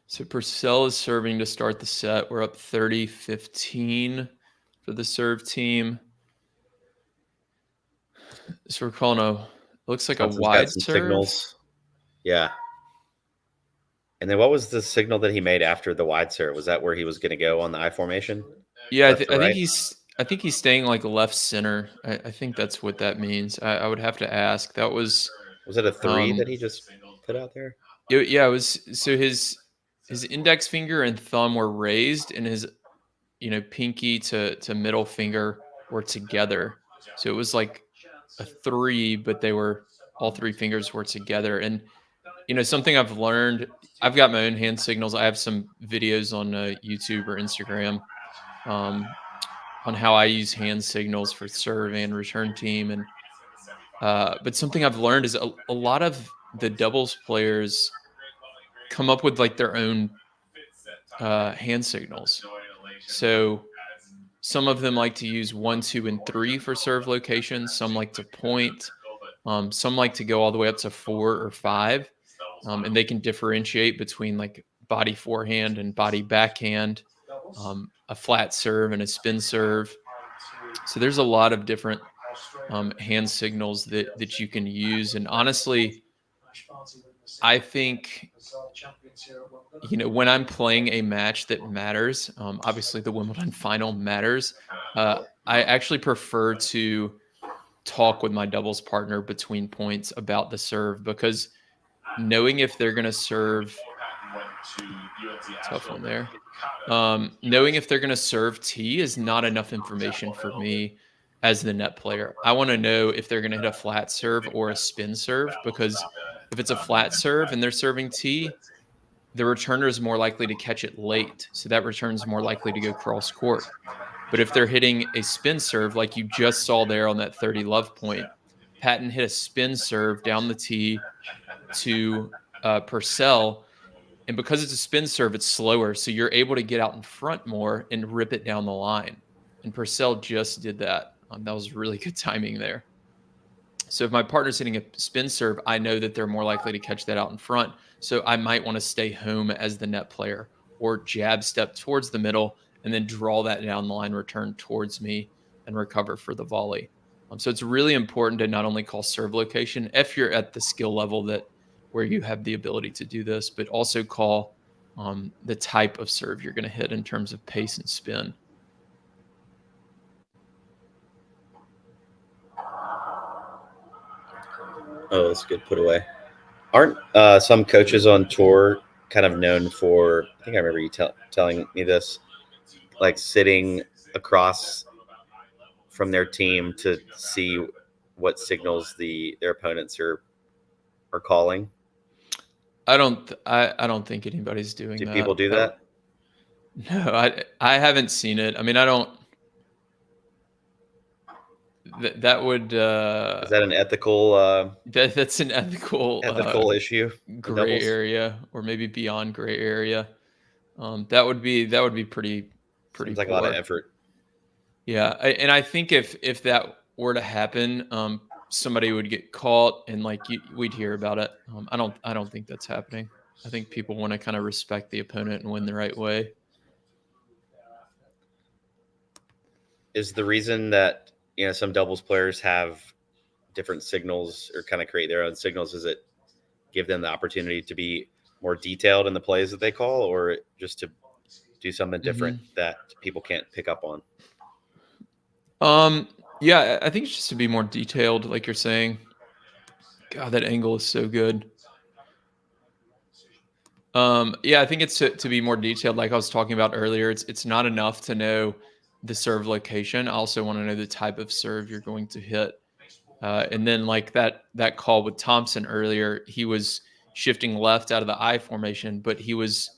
So Purcell is serving to start the set. We're up 30-15 for the serve team. So we're calling looks like Thompson's a wide got some serve. Signals. Yeah. And then what was the signal that he made after the wide serve? Was that where he was going to go on the I formation? Yeah, I think he's staying like left center. I think that's what that means. I would have to ask. That was it a 3 that he just put out there? It was. So his index finger and thumb were raised, and his pinky to middle finger were together. So it was like a 3, but all 3 fingers were together. And something I've learned, I've got my own hand signals. I have some videos on YouTube or Instagram on how I use hand signals for serve and return team. And but something I've learned is a lot of the doubles players come up with like their own hand signals. So some of them like to use 1, 2, and 3 for serve locations. Some like to point. Some like to go all the way up to 4 or 5. And they can differentiate between like body forehand and body backhand, a flat serve and a spin serve. So there's a lot of different hand signals that you can use. And honestly, I think, when I'm playing a match that matters, obviously the Wimbledon final matters. I actually prefer to talk with my doubles partner between points about the serve because knowing if they're going to serve, tough one there. Knowing if they're going to serve T is not enough information for me as the net player. I want to know if they're going to hit a flat serve or a spin serve, because if it's a flat serve and they're serving T, the returner is more likely to catch it late. So that return is more likely to go cross court. But if they're hitting a spin serve, like you just saw there on that 30 love point, Patten hit a spin serve down the tee to Purcell. And because it's a spin serve, it's slower. So you're able to get out in front more and rip it down the line. And Purcell just did that. That was really good timing there. So if my partner's hitting a spin serve, I know that they're more likely to catch that out in front. So I might want to stay home as the net player or jab step towards the middle and then draw that down the line return towards me and recover for the volley. So it's really important to not only call serve location if you're at the skill level where you have the ability to do this, but also call the type of serve you're going to hit in terms of pace and spin. Oh, that's good. Put away. Aren't some coaches on tour kind of known for, I think I remember you telling me this, like sitting across from their team to see what signals their opponents are calling? I don't think anybody's doing Do that. people do that? No, I haven't seen it. I mean, I don't. That would Is that an ethical that's an ethical issue? gray doubles? area, or maybe beyond gray area. That would be pretty Seems like a lot of poor. effort. Yeah, and I think if that were to happen, somebody would get caught, and like we'd hear about it. I don't think that's happening. I think people want to kind of respect the opponent and win the right way. Is the reason that some doubles players have different signals or kind of create their own signals, is it give them the opportunity to be more detailed in the plays that they call, or just to do something different that people can't pick up on? Yeah, I think it's just to be more detailed, like you're saying. God, that angle is so good. Yeah, I think it's to be more detailed. Like I was talking about earlier, it's not enough to know the serve location. I also want to know the type of serve you're going to hit. And then like that call with Thompson earlier, he was shifting left out of the I formation, but he was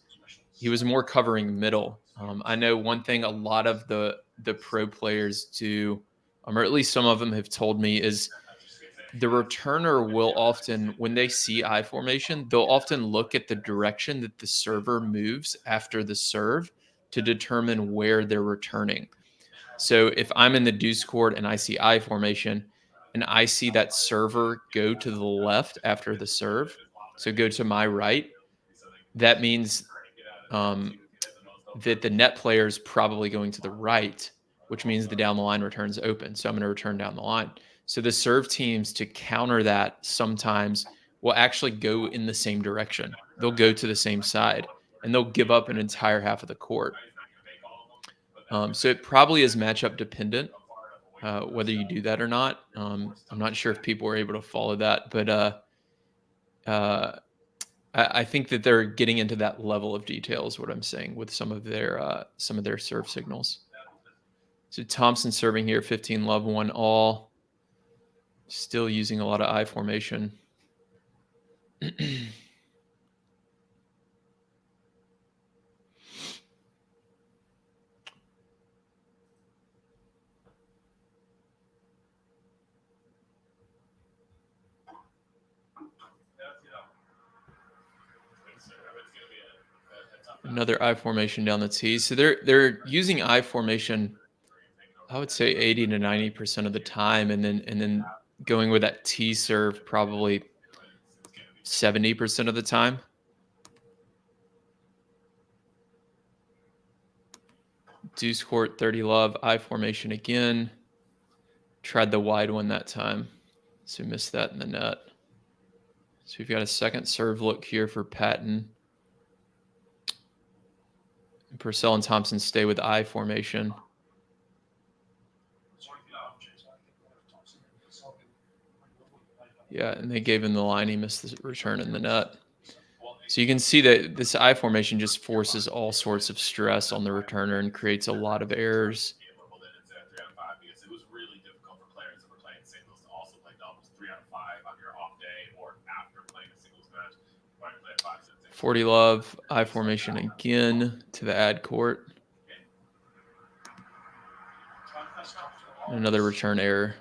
more covering middle. I know one thing a lot of the pro players do, or at least some of them have told me, is the returner will often, when they see I formation, they'll often look at the direction that the server moves after the serve to determine where they're returning. So if I'm in the deuce court and I see I formation and I see that server go to the left after the serve, so go to my right, that means that the net player is probably going to the right, which means the down the line return's open. So I'm going to return down the line. So the serve teams, to counter that, sometimes will actually go in the same direction. They'll go to the same side, and they'll give up an entire half of the court. So it probably is matchup dependent, whether you do that or not. I'm not sure if people are able to follow that, but I think that they're getting into that level of detail is what I'm saying with some of their serve signals. So Thompson serving here, 15 love, 1 all. Still using a lot of I formation. Another I formation down the tee. So they're using I formation, I would say 80 to 90% of the time, and then going with that T serve probably 70% of the time. Deuce court, 30 love, I formation again. Tried the wide one that time, so missed that in the net. So we've got a second serve look here for Patten. Purcell and Thompson stay with I formation. Yeah, and they gave him the line. He missed the return in the net. So you can see that this I formation just forces all sorts of stress on the returner and creates a lot of errors. It was really difficult for players that were playing singles to also play doubles 3 out of 5 on your off day or after playing a singles match. 40 love, I formation again to the ad court. Another return error.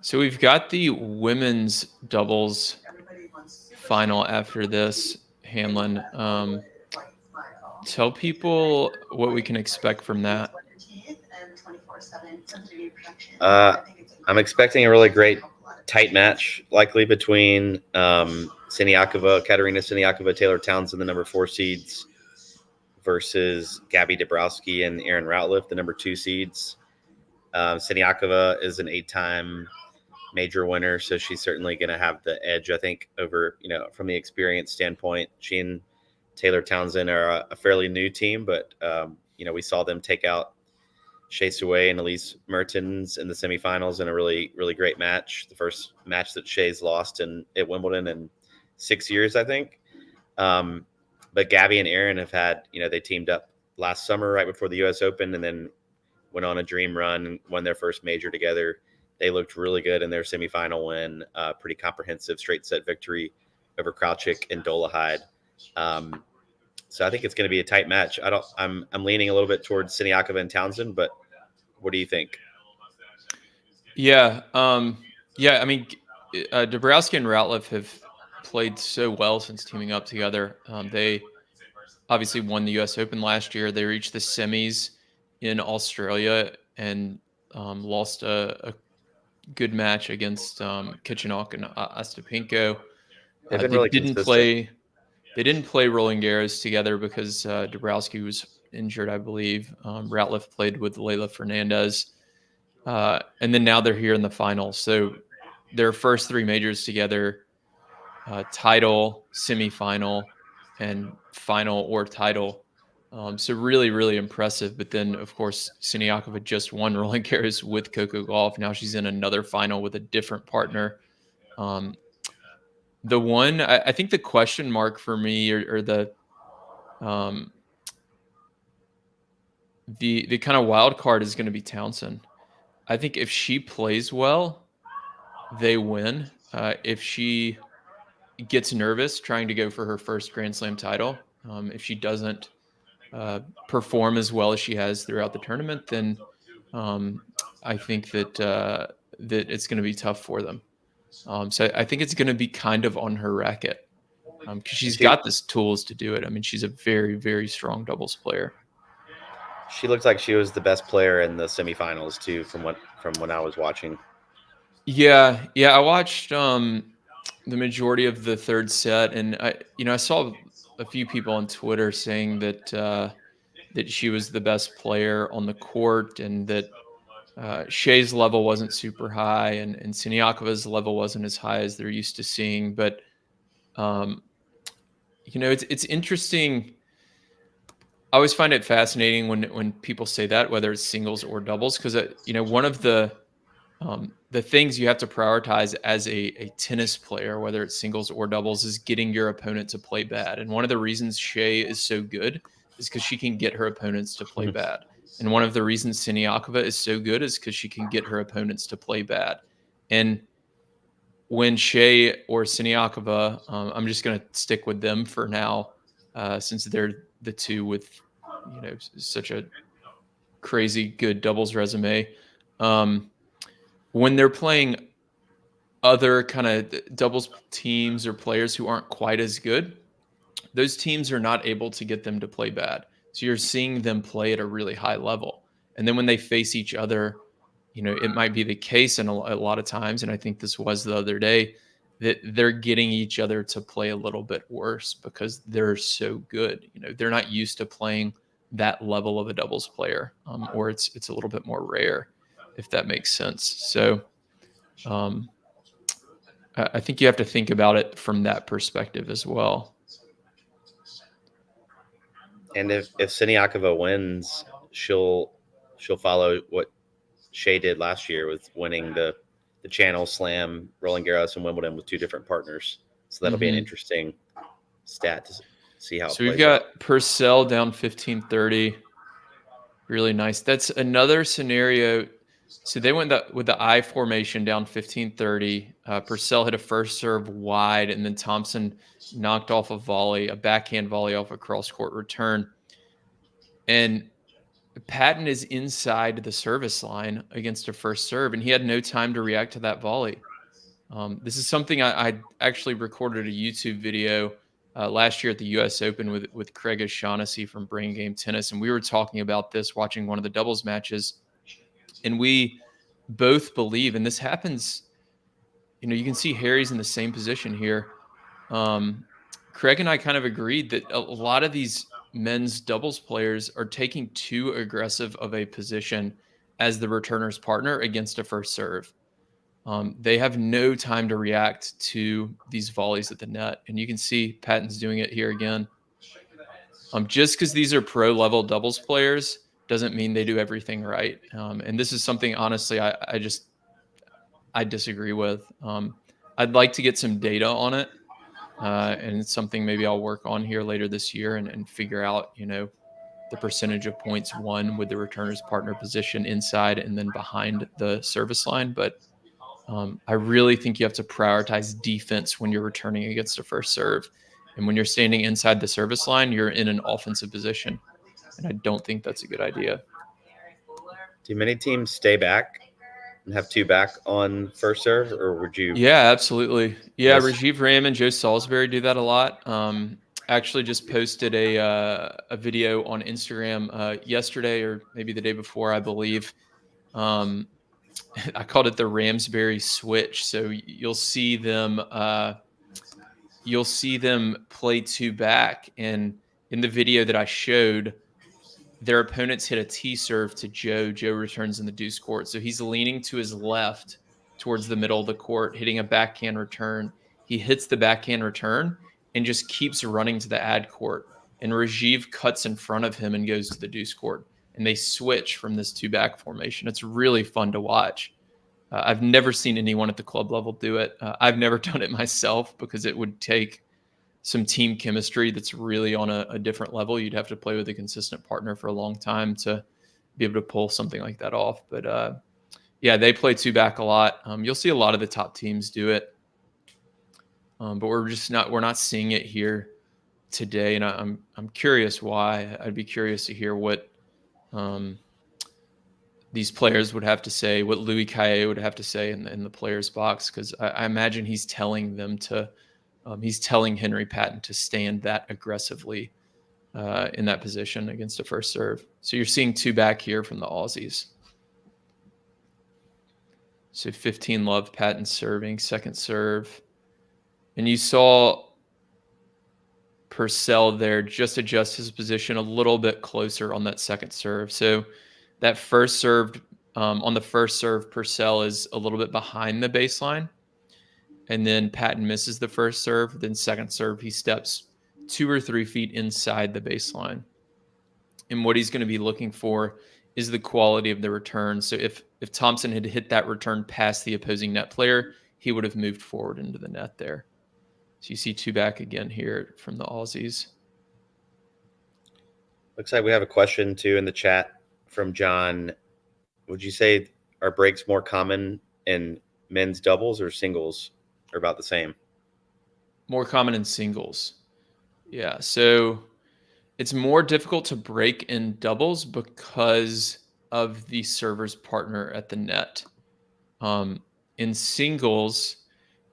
So we've got the women's doubles final after this, Hanlon. Tell people what we can expect from that. I'm expecting a really great tight match, likely between Katerina Siniakova, Taylor Townsend, the number 4 seeds, versus Gabby Dabrowski and Erin Routliffe, the number 2 seeds. Siniakova is an 8-time major winner, so she's certainly going to have the edge, I think, over, from the experience standpoint. She and Taylor Townsend are a fairly new team, but, we saw them take out Shea Suway and Elise Mertens in the semifinals in a really, really great match. The first match that Shea's lost at Wimbledon in 6 years, I think. But Gabby and Erin have had, they teamed up last summer, right before the U.S. Open, and then went on a dream run and won their first major together. They looked really good in their semifinal win, pretty comprehensive straight set victory over Krauchik and Dolehide. So I think it's going to be a tight match. I'm leaning a little bit towards Siniakova and Townsend, but what do you think? Yeah. I mean, Dabrowski and Ratliff have played so well since teaming up together. They obviously won the U.S. Open last year. They reached the semis in Australia and lost a good match against Kichenok and Ostapenko. They've been They really didn't consistent. play. They didn't play Roland Garros together because Dabrowski was injured, I believe. Ratliff played with Leila Fernandez. And then now they're here in the finals. So their first 3 majors together, title, semifinal, and final or title. So really, really impressive. But then, of course, Siniakova just won Roland Garros with Coco Gauff. Now she's in another final with a different partner. I think the question mark for me or the kind of wild card is going to be Townsend. I think if she plays well, they win. If she gets nervous trying to go for her first Grand Slam title, if she doesn't perform as well as she has throughout the tournament, then I think that that it's going to be tough for them. So I think it's going to be kind of on her racket because she's got the tools to do it. I mean, she's a very, very strong doubles player. She looked like she was the best player in the semifinals too, from when I was watching. Yeah, I watched the majority of the third set, and I saw a few people on Twitter saying that that she was the best player on the court, and that Shea's level wasn't super high, and Siniakova's level wasn't as high as they're used to seeing. But it's interesting. I always find it fascinating when people say that, whether it's singles or doubles, because one of the things you have to prioritize as a tennis player, whether it's singles or doubles, is getting your opponent to play bad. And one of the reasons Shea is so good is because she can get her opponents to play bad. And one of the reasons Siniakova is so good is because she can get her opponents to play bad. And when Shea or Siniakova, I'm just going to stick with them for now, since they're the two with such a crazy good doubles resume. When they're playing other kind of doubles teams or players who aren't quite as good, those teams are not able to get them to play bad. So you're seeing them play at a really high level. And then when they face each other, it might be the case in a lot of times, and I think this was the other day, that they're getting each other to play a little bit worse because they're so good. They're not used to playing that level of a doubles player, or it's a little bit more rare, if that makes sense. So I think you have to think about it from that perspective as well. And if Siniakova wins, she'll follow what Shea did last year with winning the Channel Slam, Roland Garros, and Wimbledon with 2 different partners. So that'll be an interesting stat to see how. So we've got Purcell down 15-30. Really nice. That's another scenario. So they went with the I formation down 15-30. Purcell hit a first serve wide, and then Thompson knocked off a backhand volley off a cross-court return. And Patten is inside the service line against a first serve, and he had no time to react to that volley. This is something I actually recorded a YouTube video last year at the U.S. Open with Craig O'Shaughnessy from Brain Game Tennis, and we were talking about this watching one of the doubles matches, and we both believe, and this happens, you can see Harry's in the same position here. Craig and I kind of agreed that a lot of these men's doubles players are taking too aggressive of a position as the returner's partner against a first serve. They have no time to react to these volleys at the net. And you can see Patten's doing it here again. Just because these are pro level doubles players doesn't mean they do everything right. And this is something, honestly, I disagree with. I'd like to get some data on it. And it's something maybe I'll work on here later this year and figure out, the percentage of points won with the returner's partner position inside and then behind the service line. But I really think you have to prioritize defense when you're returning against a first serve. And when you're standing inside the service line, you're in an offensive position. And I don't think that's a good idea. Do many teams stay back and have two back on first serve, or would you? Yeah, absolutely. Yeah, Yes. Rajiv Ram and Joe Salisbury do that a lot. Actually just posted a video on Instagram yesterday or maybe the day before, I believe. I called it the Ramsbury switch. So you'll see them play two back, and in the video that I showed, their opponents hit a tee serve to Joe. Joe returns in the deuce court. So he's leaning to his left towards the middle of the court, hitting a backhand return. He hits the backhand return and just keeps running to the ad court. And Rajiv cuts in front of him and goes to the deuce court. And they switch from this two back formation. It's really fun to watch. I've never seen anyone at the club level do it. I've never done it myself because it would take some team chemistry that's really on a different level. You'd have to play with a consistent partner for a long time to be able to pull something like that off. But yeah, they play two back a lot. You'll see a lot of the top teams do it, but we're not seeing it here today. And I'm curious why. I'd be curious to hear what these players would have to say, what Louis Caillé would have to say in the players box, because I imagine he's telling them to. He's telling Henry Patten to stand that aggressively in that position against a first serve. So you're seeing two back here from the Aussies. So 15 love, Patten serving, second serve. And you saw Purcell there just adjust his position a little bit closer on that second serve. So that first serve, on the first serve, Purcell is a little bit behind the baseline. And then Patten misses the first serve. Then second serve, he steps 2 or 3 feet inside the baseline. And what he's going to be looking for is the quality of the return. So if Thompson had hit that return past the opposing net player, he would have moved forward into the net there. So you see two back again here from the Aussies. Looks like we have a question too in the chat from John. Would you say are breaks more common in men's doubles or singles? Are about the same? More common in singles. Yeah. So it's more difficult to break in doubles because of the server's partner at the net. In singles,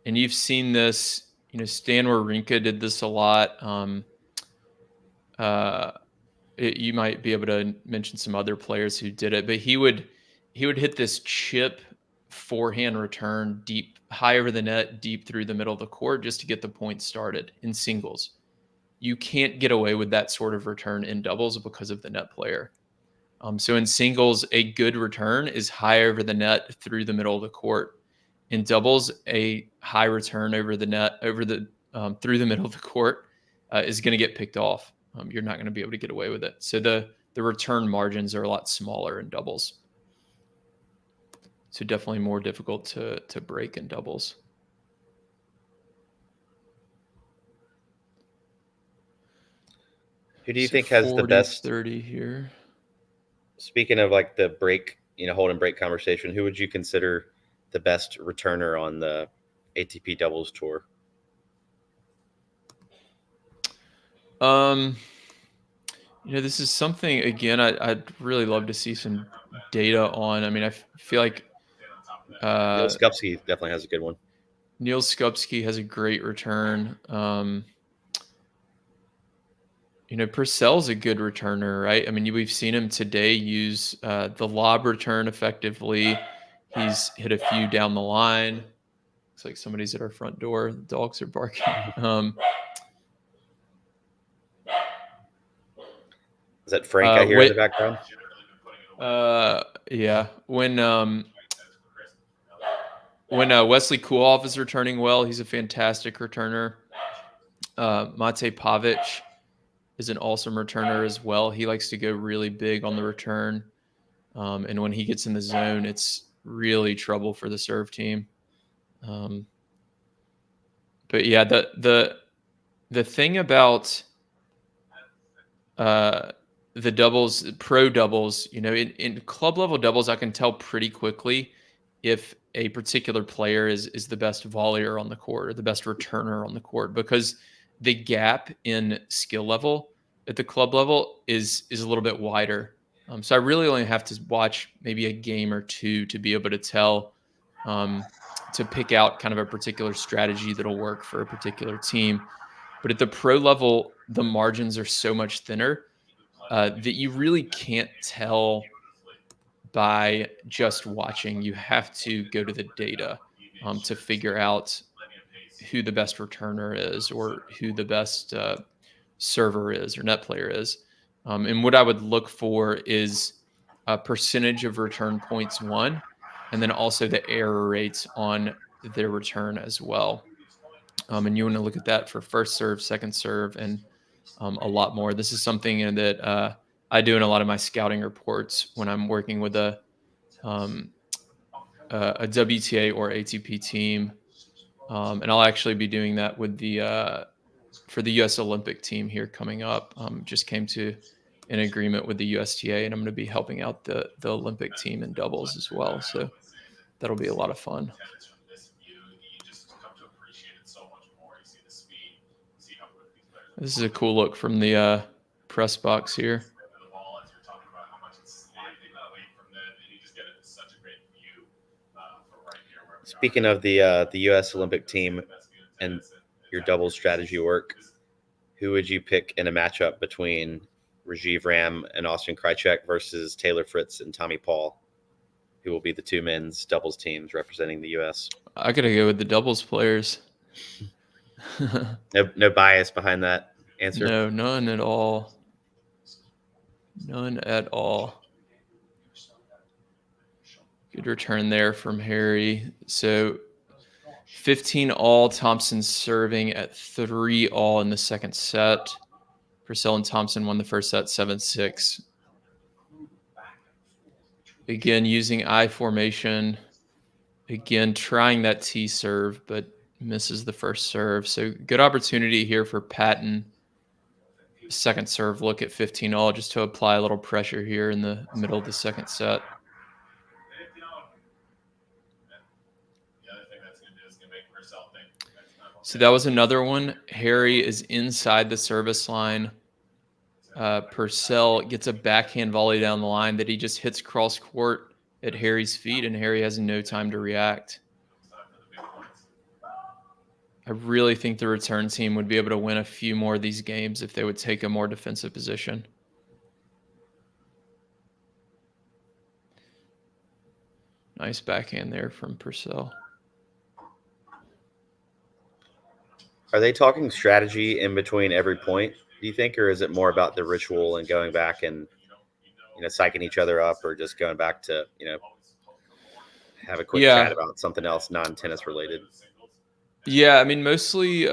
and you've seen this, Stan Wawrinka did this a lot. You might be able to mention some other players who did it, but he would hit this chip forehand return deep, high over the net, deep through the middle of the court just to get the point started in singles. You can't get away with that sort of return in doubles because of the net player. So in singles, a good return is high over the net through the middle of the court. In doubles, a high return over the net, through the middle of the court is going to get picked off. You're not going to be able to get away with it. So the return margins are a lot smaller in doubles. So definitely more difficult to break in doubles. Who do you think has the best 30 here? Speaking of like the break, hold and break conversation, who would you consider the best returner on the ATP doubles tour? This is something, again, I'd really love to see some data on. I mean, I feel like Neil Skupski definitely has a good one. Neil Skupski has a great return. Purcell's a good returner, right? I mean, we've seen him today use the lob return effectively. He's hit a few down the line. Looks like somebody's at our front door. The dogs are barking. Is that Frank I hear in the background? Yeah. When Wesley Kuloff is returning well, he's a fantastic returner. Mate Pavic is an awesome returner as well. He likes to go really big on the return. And when he gets in the zone, it's really trouble for the serve team. But yeah, the thing about the doubles, pro doubles, in club level doubles, I can tell pretty quickly if a particular player is the best volleyer on the court or the best returner on the court, because the gap in skill level at the club level is a little bit wider. So I really only have to watch maybe a game or two to be able to tell, to pick out kind of a particular strategy that'll work for a particular team. But at the pro level, the margins are so much thinner that you really can't tell by just watching. You have to go to the data to figure out who the best returner is, or who the best server is, or net player is. And what I would look for is a percentage of return points won, and then also the error rates on their return as well. And you want to look at that for first serve, second serve, and a lot more. This is something that I do in a lot of my scouting reports when I'm working with a WTA or ATP team. And I'll actually be doing that with for the U.S. Olympic team here coming up. Just came to an agreement with the USTA, and I'm going to be helping out the Olympic team in doubles as well. So that'll be a lot of fun. This is a cool look from the press box here. Speaking of the U.S. Olympic team and your doubles strategy work, who would you pick in a matchup between Rajiv Ram and Austin Krajicek versus Taylor Fritz and Tommy Paul, who will be the two men's doubles teams representing the U.S.? I gotta go with the doubles players. No bias behind that answer? No, none at all. None at all. Good return there from Harry. So 15 all, Thompson serving at 3 all in the second set. Purcell and Thompson won the first set 7-6. Again, using I formation. Again, trying that T serve, but misses the first serve. So good opportunity here for Patten. Second serve look at 15 all, just to apply a little pressure here in the middle of the second set. So that was another one. Harry is inside the service line. Purcell gets a backhand volley down the line that he just hits cross court at Harry's feet, and Harry has no time to react. I really think the return team would be able to win a few more of these games if they would take a more defensive position. Nice backhand there from Purcell. Are they talking strategy in between every point, do you think, or is it more about the ritual and going back and, psyching each other up, or just going back to, have a quick chat about something else non-tennis related? Yeah, I mean, mostly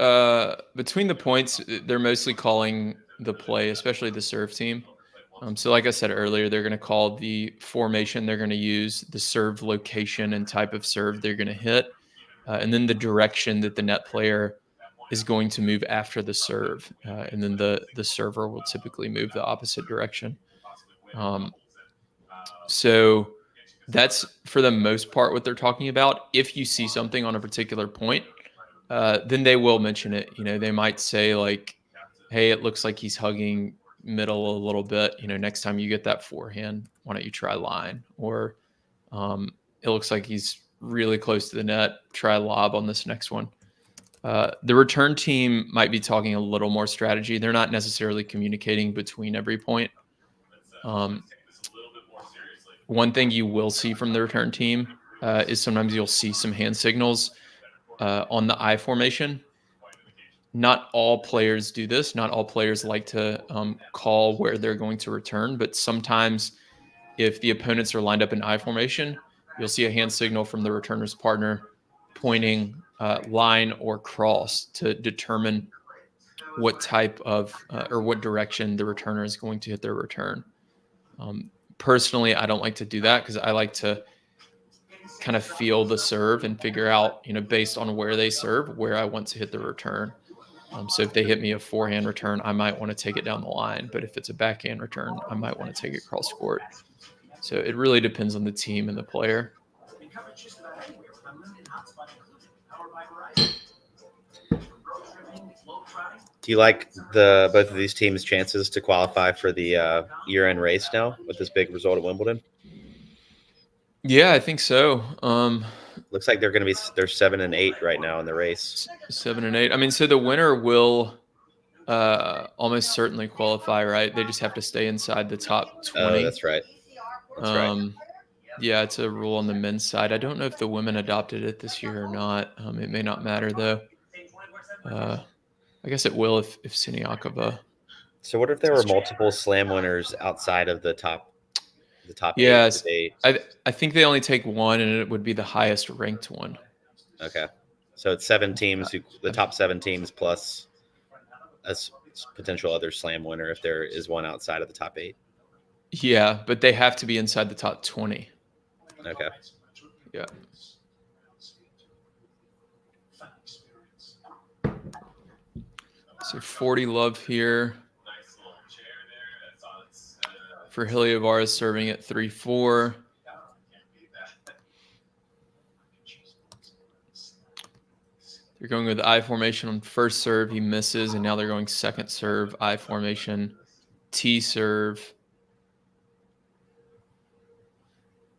between the points, they're mostly calling the play, especially the serve team. So like I said earlier, they're going to call the formation they're going to use, the serve location and type of serve they're going to hit, and then the direction that the net player is going to move after the serve. And then the server will typically move the opposite direction. So that's, for the most part, what they're talking about. If you see something on a particular point, then they will mention it. They might say, like, hey, it looks like he's hugging middle a little bit. Next time you get that forehand, why don't you try line? Or it looks like he's really close to the net. Try lob on this next one. The return team might be talking a little more strategy. They're not necessarily communicating between every point. One thing you will see from the return team is sometimes you'll see some hand signals on the I formation. Not all players do this. Not all players like to call where they're going to return, but sometimes if the opponents are lined up in I formation, you'll see a hand signal from the returner's partner pointing line or cross to determine what type of or what direction the returner is going to hit their return. Personally, I don't like to do that because I like to kind of feel the serve and figure out, based on where they serve, where I want to hit the return. So if they hit me a forehand return, I might want to take it down the line. But if it's a backhand return, I might want to take it cross court. So it really depends on the team and the player. Do you like both of these teams' chances to qualify for the year-end race now with this big result at Wimbledon? Yeah, I think so. Looks like they're 7 and 8 right now in the race. 7 and 8. I mean, so the winner will almost certainly qualify, right? They just have to stay inside the top 20. Oh, that's right. That's right. Yeah, it's a rule on the men's side. I don't know if the women adopted it this year or not. It may not matter though. I guess it will if Siniakova. So what if there were multiple slam winners outside of the top Yes, 8? I think they only take one, and it would be the highest ranked one. Okay, so it's 7 teams, the top 7 teams plus a potential other slam winner if there is one outside of the top 8. Yeah, but they have to be inside the top 20. Okay. Yeah. So 40 love here for Heliövaara, serving at 3-4. They're going with I formation on first serve. He misses, and now they're going second serve, I formation, T serve.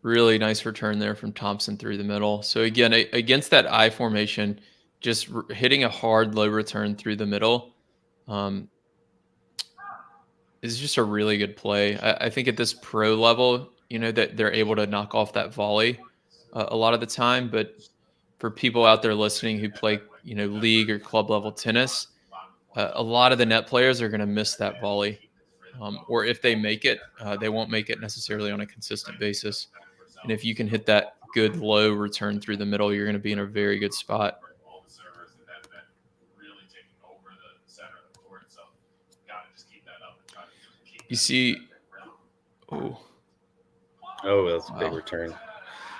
Really nice return there from Thompson through the middle. So again, against that I formation, just hitting a hard low return through the middle is just a really good play. I think at this pro level, that they're able to knock off that volley a lot of the time. But for people out there listening who play, league or club level tennis, a lot of the net players are going to miss that volley. Or if they make it, they won't make it necessarily on a consistent basis. And if you can hit that good low return through the middle, you're going to be in a very good spot. You see, oh, that's a big return.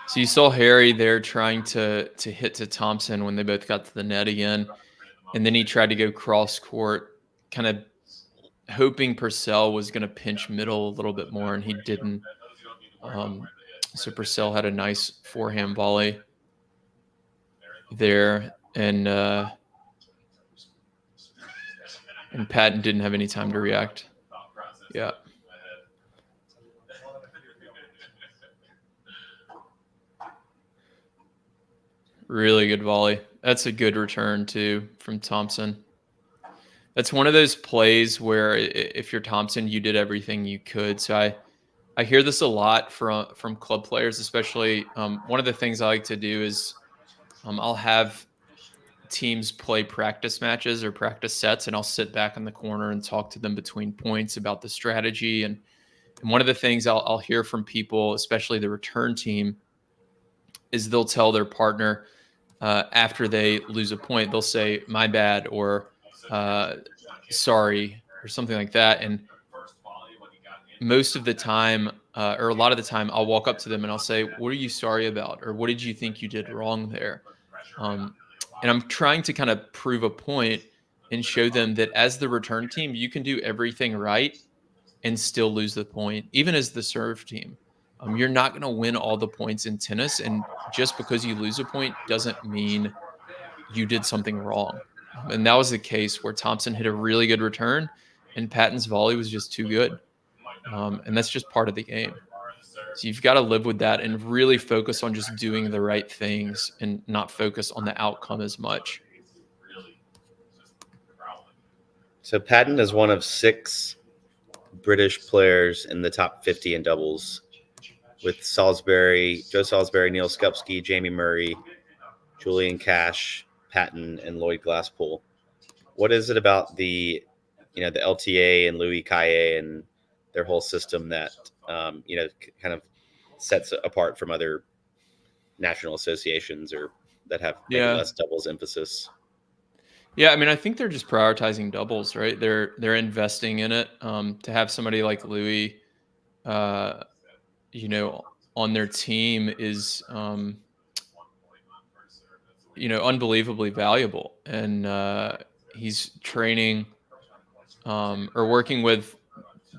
So you saw Harry there trying to hit to Thompson when they both got to the net again. And then he tried to go cross court, kind of hoping Purcell was going to pinch middle a little bit more, and he didn't. So Purcell had a nice forehand volley there, and Patten didn't have any time to react. Yeah. Really good volley. That's a good return too from Thompson. That's one of those plays where if you're Thompson, you did everything you could. So I hear this a lot from club players, especially. One of the things I like to do is I'll have teams play practice matches or practice sets, and I'll sit back in the corner and talk to them between points about the strategy. And one of the things I'll hear from people, especially the return team, is they'll tell their partner after they lose a point, they'll say, "My bad," or "Sorry," or something like that. And most of the time, or a lot of the time, I'll walk up to them and I'll say, "What are you sorry about?" Or "What did you think you did wrong there?" And I'm trying to kind of prove a point and show them that as the return team, you can do everything right and still lose the point, even as the serve team. You're not going to win all the points in tennis, and just because you lose a point doesn't mean you did something wrong. And that was the case where Thompson hit a really good return, and Patten's volley was just too good. And that's just part of the game. So you've got to live with that and really focus on just doing the right things and not focus on the outcome as much. So Patten is one of 6 British players in the top 50 in doubles, with Joe Salisbury, Neil Skupski, Jamie Murray, Julian Cash, Patten, and Lloyd Glasspool. What is it about the LTA and Louis Caillé and their whole system that kind of sets apart from other national associations or that have maybe less doubles emphasis? Yeah, I mean, I think they're just prioritizing doubles, right? They're investing in it. To have somebody like Louis, on their team is, unbelievably valuable. And he's training or working with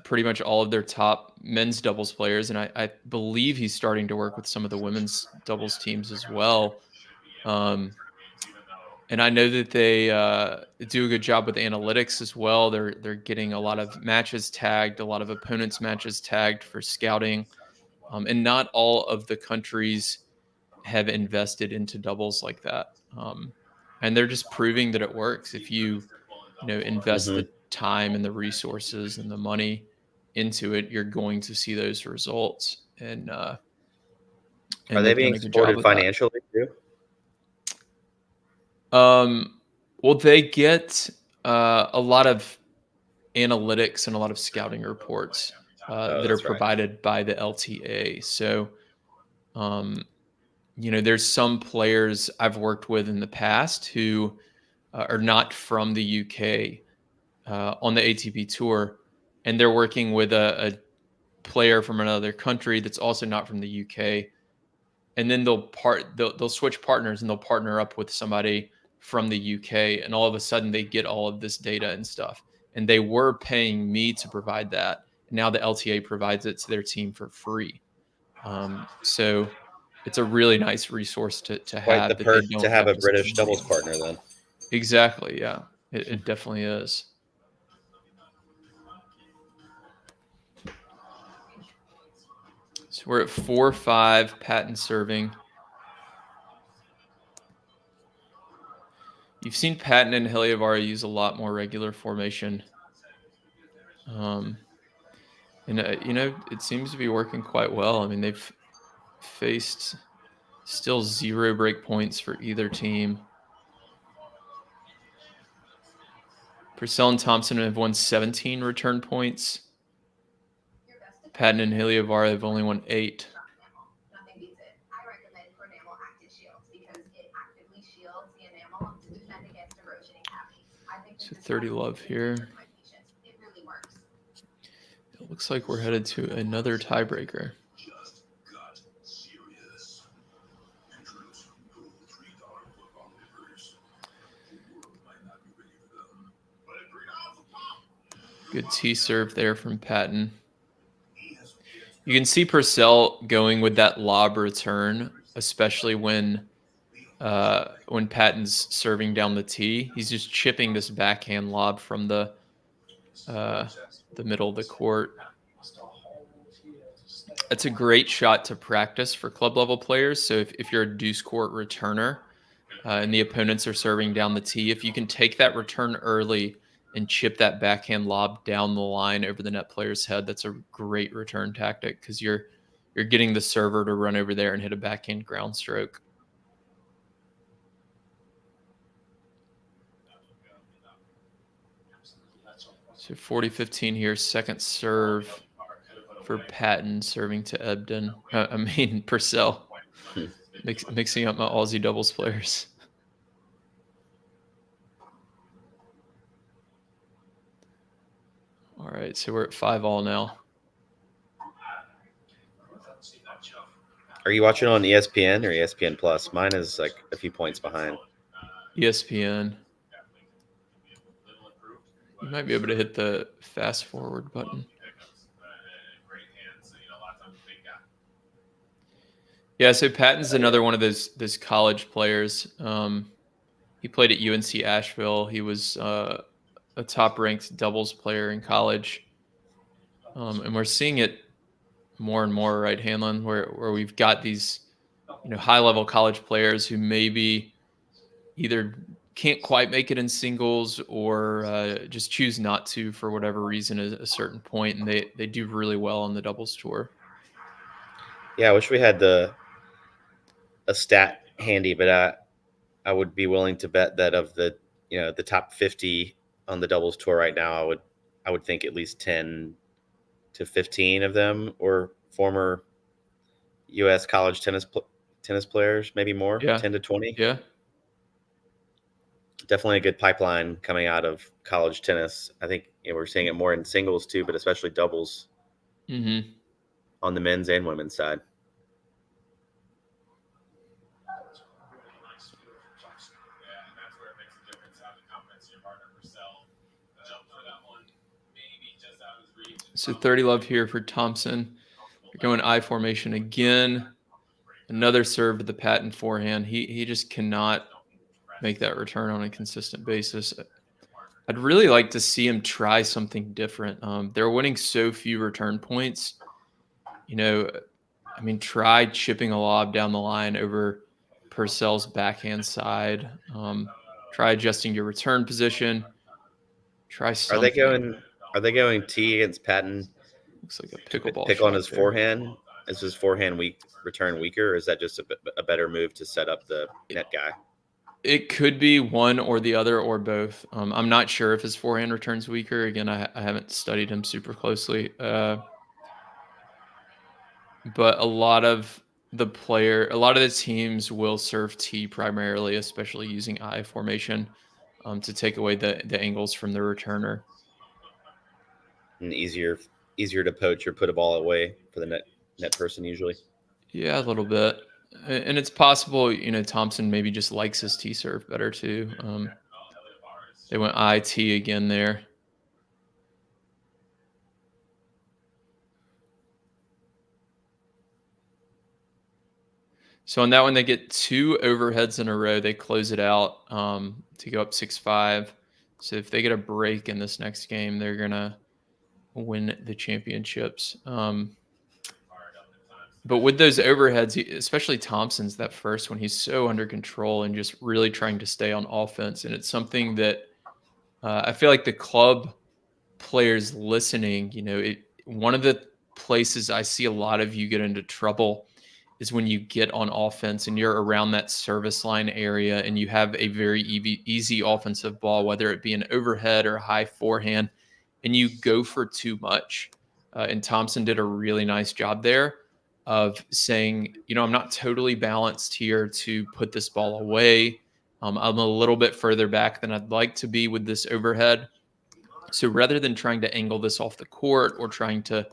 pretty much all of their top men's doubles players, and I believe he's starting to work with some of the women's doubles teams as well. And I know that they do a good job with analytics as well. They're getting a lot of matches tagged, a lot of opponents' matches tagged for scouting, and not all of the countries have invested into doubles like that. And they're just proving that it works if you invest the time and the resources and the money into it. You're going to see those results, and Are they they've being done a good job supported with that. financially too? Well, they get a lot of analytics and a lot of scouting reports that are That's right. provided by the LTA. So, um, there's some players I've worked with in the past who are not from the UK on the ATP tour, and they're working with a player from another country that's also not from the UK, and then they'll switch partners and they'll partner up with somebody from the UK, and all of a sudden they get all of this data and stuff. And they were paying me to provide that. And now the LTA provides it to their team for free. So it's a really nice resource to Quite the have that they perk to don't have have a to British spend money doubles on. partner then. Exactly. Yeah, it definitely is. So we're at 4-5, Patten serving. You've seen Patten and Heliövaara use a lot more regular formation. And, it seems to be working quite well. I mean, they've faced still 0 break points for either team. Purcell and Thompson have won 17 return points. Patten and Heliövaara have only won 8. Nothing beats it. I recommend Pronamel Active Shields because it actively shields the enamel to defend against erosion and cavities. I think So 30 love here. It really works. It looks like we're headed to another tiebreaker. Just got serious. Introduce cool $3 football nippers. Might not be ready for them, but at $3 a pop. Good tee serve there from Patten. You can see Purcell going with that lob return, especially when Patten's serving down the tee. He's just chipping this backhand lob from the middle of the court. That's a great shot to practice for club level players. So if you're a deuce court returner and the opponents are serving down the tee, if you can take that return early and chip that backhand lob down the line over the net player's head, that's a great return tactic because you're getting the server to run over there and hit a backhand ground stroke. So 40-15 here, second serve for Patten, serving to Ebden. Purcell. Mixing up my Aussie doubles players. All right, so we're at 5-all now. Are you watching on ESPN or ESPN Plus? Mine is like a few points behind. ESPN. You might be able to hit the fast forward button. Yeah, so Patten's another one of those college players. He played at UNC Asheville. He was a top-ranked doubles player in college. And we're seeing it more and more, right, Hanlon, where we've got these high-level college players who maybe either can't quite make it in singles or just choose not to for whatever reason at a certain point, and they do really well on the doubles tour. Yeah, I wish we had a stat handy, but I would be willing to bet that of the top 50 on the doubles tour right now, I would think at least 10 to 15 of them were former U.S. college tennis players, maybe more, Yeah. 10 to 20. Yeah. Definitely a good pipeline coming out of college tennis. I think we're seeing it more in singles too, but especially doubles on the men's and women's side. And that's where it makes a difference having confidence in your partner. So 30 love here for Thompson. They're going I formation again. Another serve to the Patten forehand. He just cannot make that return on a consistent basis. I'd really like to see him try something different. They're winning so few return points. You know, I mean, try chipping a lob down the line over Purcell's backhand side. Try adjusting your return position. Try Are something. they going T against Patten? Looks like a To pickleball pick shot on his there. forehand? Is his forehand return weaker, or is that just a better move to set up the net guy? It could be one or the other or both. I'm not sure if his forehand returns weaker. Again, I haven't studied him super closely. But a lot of the teams will serve T primarily, especially using I formation to take away the angles from the returner. And easier to poach or put a ball away for the net person usually. Yeah, a little bit. And it's possible, Thompson maybe just likes his T serve better too. They went IT again there. So on that one, they get 2 overheads in a row. They close it out to go up 6-5. So if they get a break in this next game, they're going to win the championships. But with those overheads, especially Thompson's that first one, he's so under control and just really trying to stay on offense. And it's something that I feel like the club players listening, one of the places I see a lot of you get into trouble is when you get on offense and you're around that service line area and you have a very easy offensive ball, whether it be an overhead or a high forehand, and you go for too much. And Thompson did a really nice job there of saying, I'm not totally balanced here to put this ball away. I'm a little bit further back than I'd like to be with this overhead. So rather than trying to angle this off the court or trying to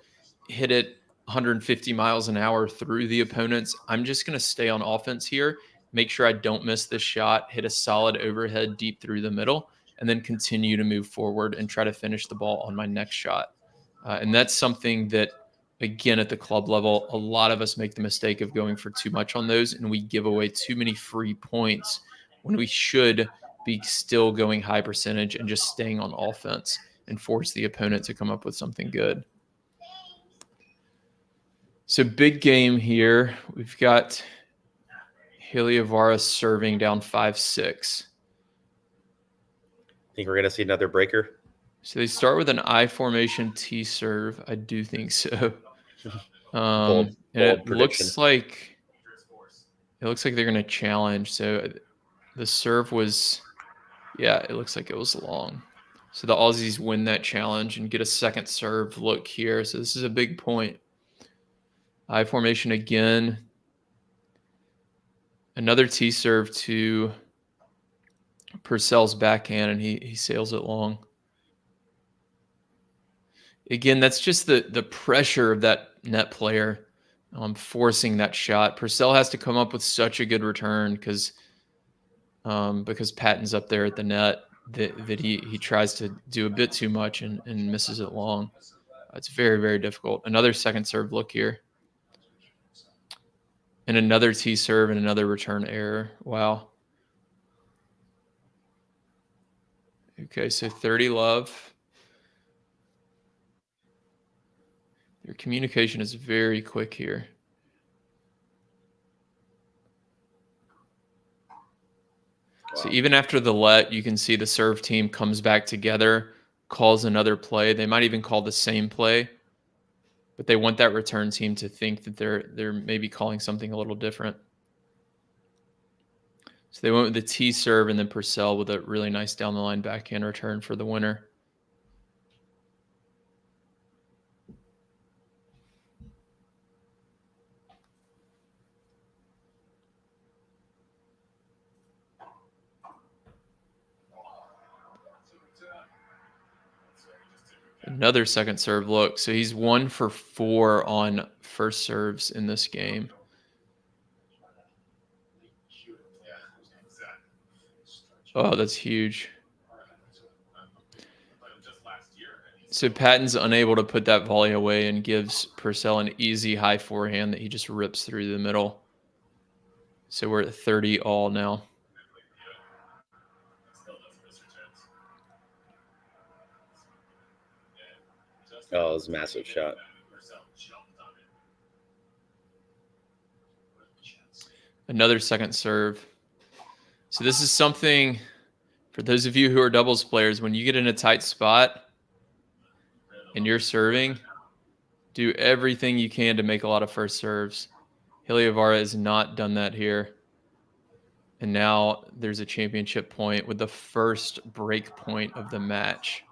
hit it 150 miles an hour through the opponents, I'm just going to stay on offense here, make sure I don't miss this shot, hit a solid overhead deep through the middle, and then continue to move forward and try to finish the ball on my next shot. And that's something that, again, at the club level, a lot of us make the mistake of going for too much on those, and we give away too many free points when we should be still going high percentage and just staying on offense and force the opponent to come up with something good. So big game here. We've got Heliövaara serving down 5-6. Think we're going to see another breaker? So they start with an I formation T serve. I do think so. Bold it prediction. looks like they're going to challenge. So the serve was, it looks like it was long. So the Aussies win that challenge and get a second serve look here. So this is a big point. I formation again. Another T serve to Purcell's backhand, and he sails it long. Again, that's just the pressure of that net player forcing that shot. Purcell has to come up with such a good return because Patten's up there at the net that he tries to do a bit too much and misses it long. It's very, very difficult. Another second serve look here. And another T serve and another return error. Wow. Okay, so 30 love. Your communication is very quick here. Wow. So even after the let, you can see the serve team comes back together, calls another play. They might even call the same play, but they want that return team to think that they're maybe calling something a little different. So they went with the T serve and then Purcell with a really nice down the line backhand return for the winner. Another second serve look. So he's 1 for 4 on first serves in this game. Oh, that's huge. So Patton's unable to put that volley away and gives Purcell an easy high forehand that he just rips through the middle. So we're at 30 all now. Oh, it was a massive shot. Another second serve. So this is something for those of you who are doubles players, when you get in a tight spot and you're serving, do everything you can to make a lot of first serves. Heliövaara has not done that here. And now there's a championship point with the first break point of the match.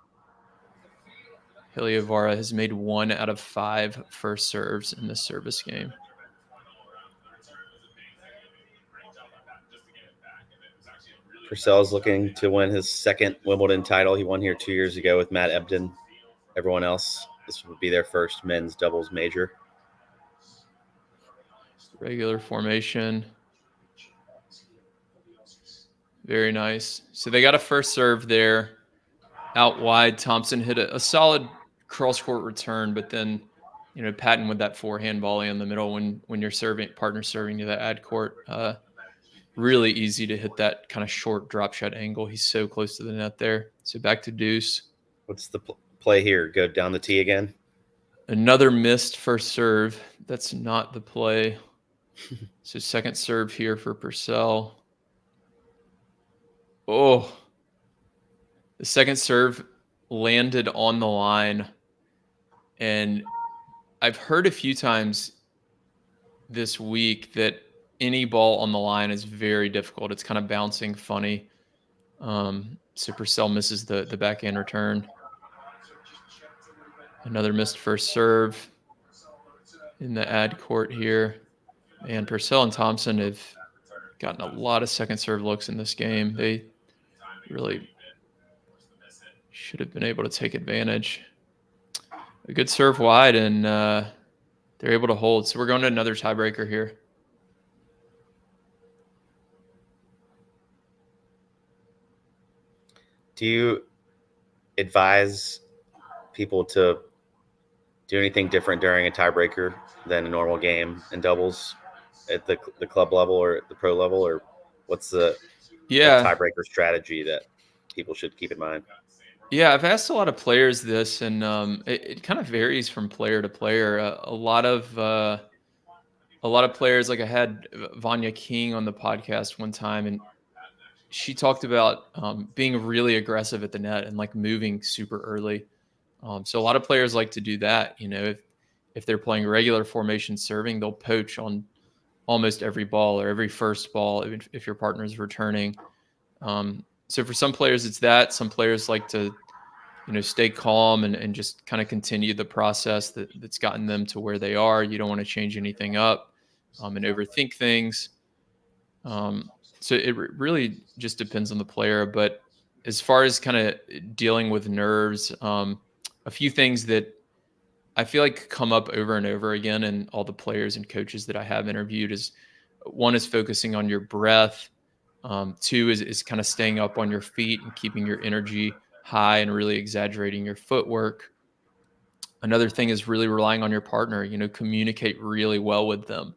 Heliövaara has made 1 out of 5 first serves in this service game. Purcell is looking to win his second Wimbledon title. He won here 2 years ago with Matt Ebden. Everyone else, this would be their first men's doubles major. Regular formation. Very nice. So they got a first serve there. Out wide, Thompson hit a solid cross-court return, but then, Patten with that forehand volley in the middle when you're serving, partner serving to the ad court. Really easy to hit that kind of short drop shot angle. He's so close to the net there. So back to deuce. What's the play here? Go down the tee again? Another missed first serve. That's not the play. So second serve here for Purcell. Oh, the second serve landed on the line. And I've heard a few times this week that any ball on the line is very difficult. It's kind of bouncing funny. So Purcell misses the backhand return. Another missed first serve in the ad court here. And Purcell and Thompson have gotten a lot of second serve looks in this game. They really should have been able to take advantage. A good serve wide, and they're able to hold. So we're going to another tiebreaker here. Do you advise people to do anything different during a tiebreaker than a normal game in doubles at the club level or at the pro level? Or what's the tiebreaker strategy that people should keep in mind? Yeah, I've asked a lot of players this, and it kind of varies from player to player. A lot of players, like I had Vanya King on the podcast one time, and she talked about being really aggressive at the net and like moving super early. So a lot of players like to do that. If they're playing regular formation serving, they'll poach on almost every ball or every first ball if your partner's returning. So for some players, it's that. Some players like to, stay calm and just kind of continue the process that's gotten them to where they are. You don't want to change anything up and overthink things. So it really just depends on the player. But as far as kind of dealing with nerves, a few things that I feel like come up over and over again in all the players and coaches that I have interviewed is, one is focusing on your breath. Two is kind of staying up on your feet and keeping your energy high and really exaggerating your footwork. Another thing is really relying on your partner, communicate really well with them.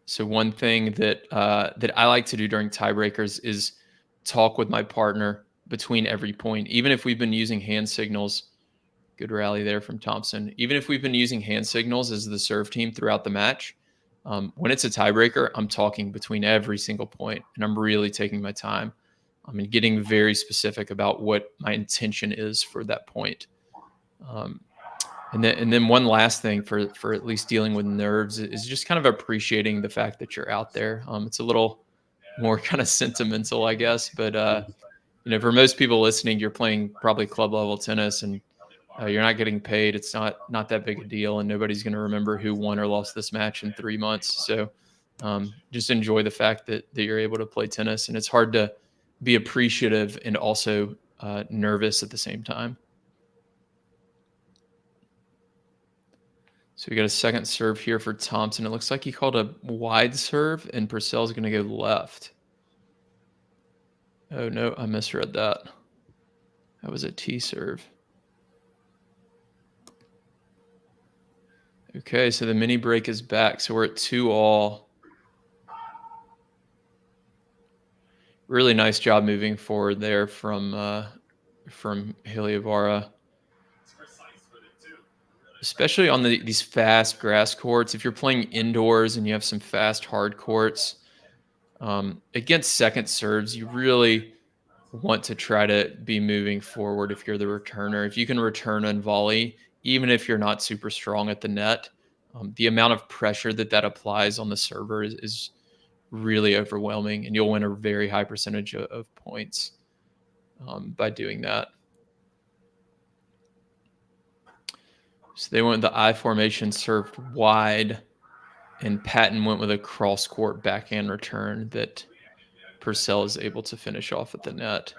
So one thing that I like to do during tiebreakers is talk with my partner between every point. Even if we've been using hand signals, good rally there from Thompson. Even if we've been using hand signals as the serve team throughout the match, when it's a tiebreaker, I'm talking between every single point, and I'm really taking my time. I'm getting very specific about what my intention is for that point. And then one last thing for at least dealing with nerves is just kind of appreciating the fact that you're out there. It's a little more kind of sentimental, I guess, but for most people listening, you're playing probably club level tennis, and you're not getting paid. It's not that big a deal, and nobody's going to remember who won or lost this match in 3 months. So just enjoy the fact that you're able to play tennis, and it's hard to be appreciative and also nervous at the same time. So we got a second serve here for Thompson. It looks like he called a wide serve, and Purcell's going to go left. Oh, no, I misread that. That was a T serve. Okay, so the mini break is back. So we're at 2-all. Really nice job moving forward there from Heliövaara. Especially on these fast grass courts. If you're playing indoors and you have some fast hard courts, against second serves, you really want to try to be moving forward if you're the returner. If you can return and volley, even if you're not super strong at the net, the amount of pressure that applies on the server is really overwhelming, and you'll win a very high percentage of points by doing that. So they went with the I formation, served wide, and Patten went with a cross-court backhand return that Purcell is able to finish off at the net.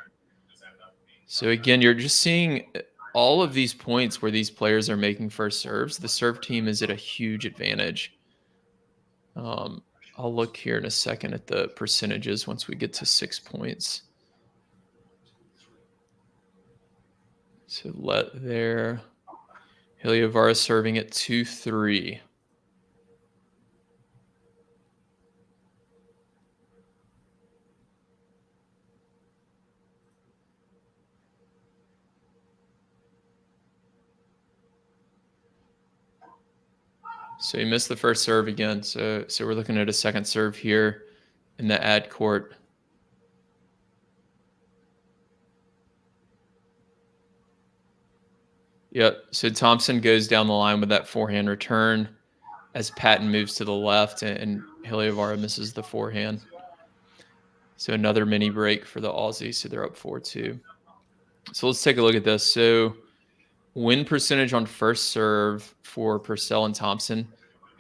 So again, you're just seeing all of these points where these players are making first serves. The serve team is at a huge advantage. I'll look here in a second at the percentages once we get to 6 points. So let there. Heliövaara serving at 2-3. So he missed the first serve again. So we're looking at a second serve here in the ad court. Yep. So Thompson goes down the line with that forehand return as Patten moves to the left, and Heliövaara misses the forehand. So another mini break for the Aussies. So they're up 4-2. So let's take a look at this. So win percentage on first serve for Purcell and Thompson,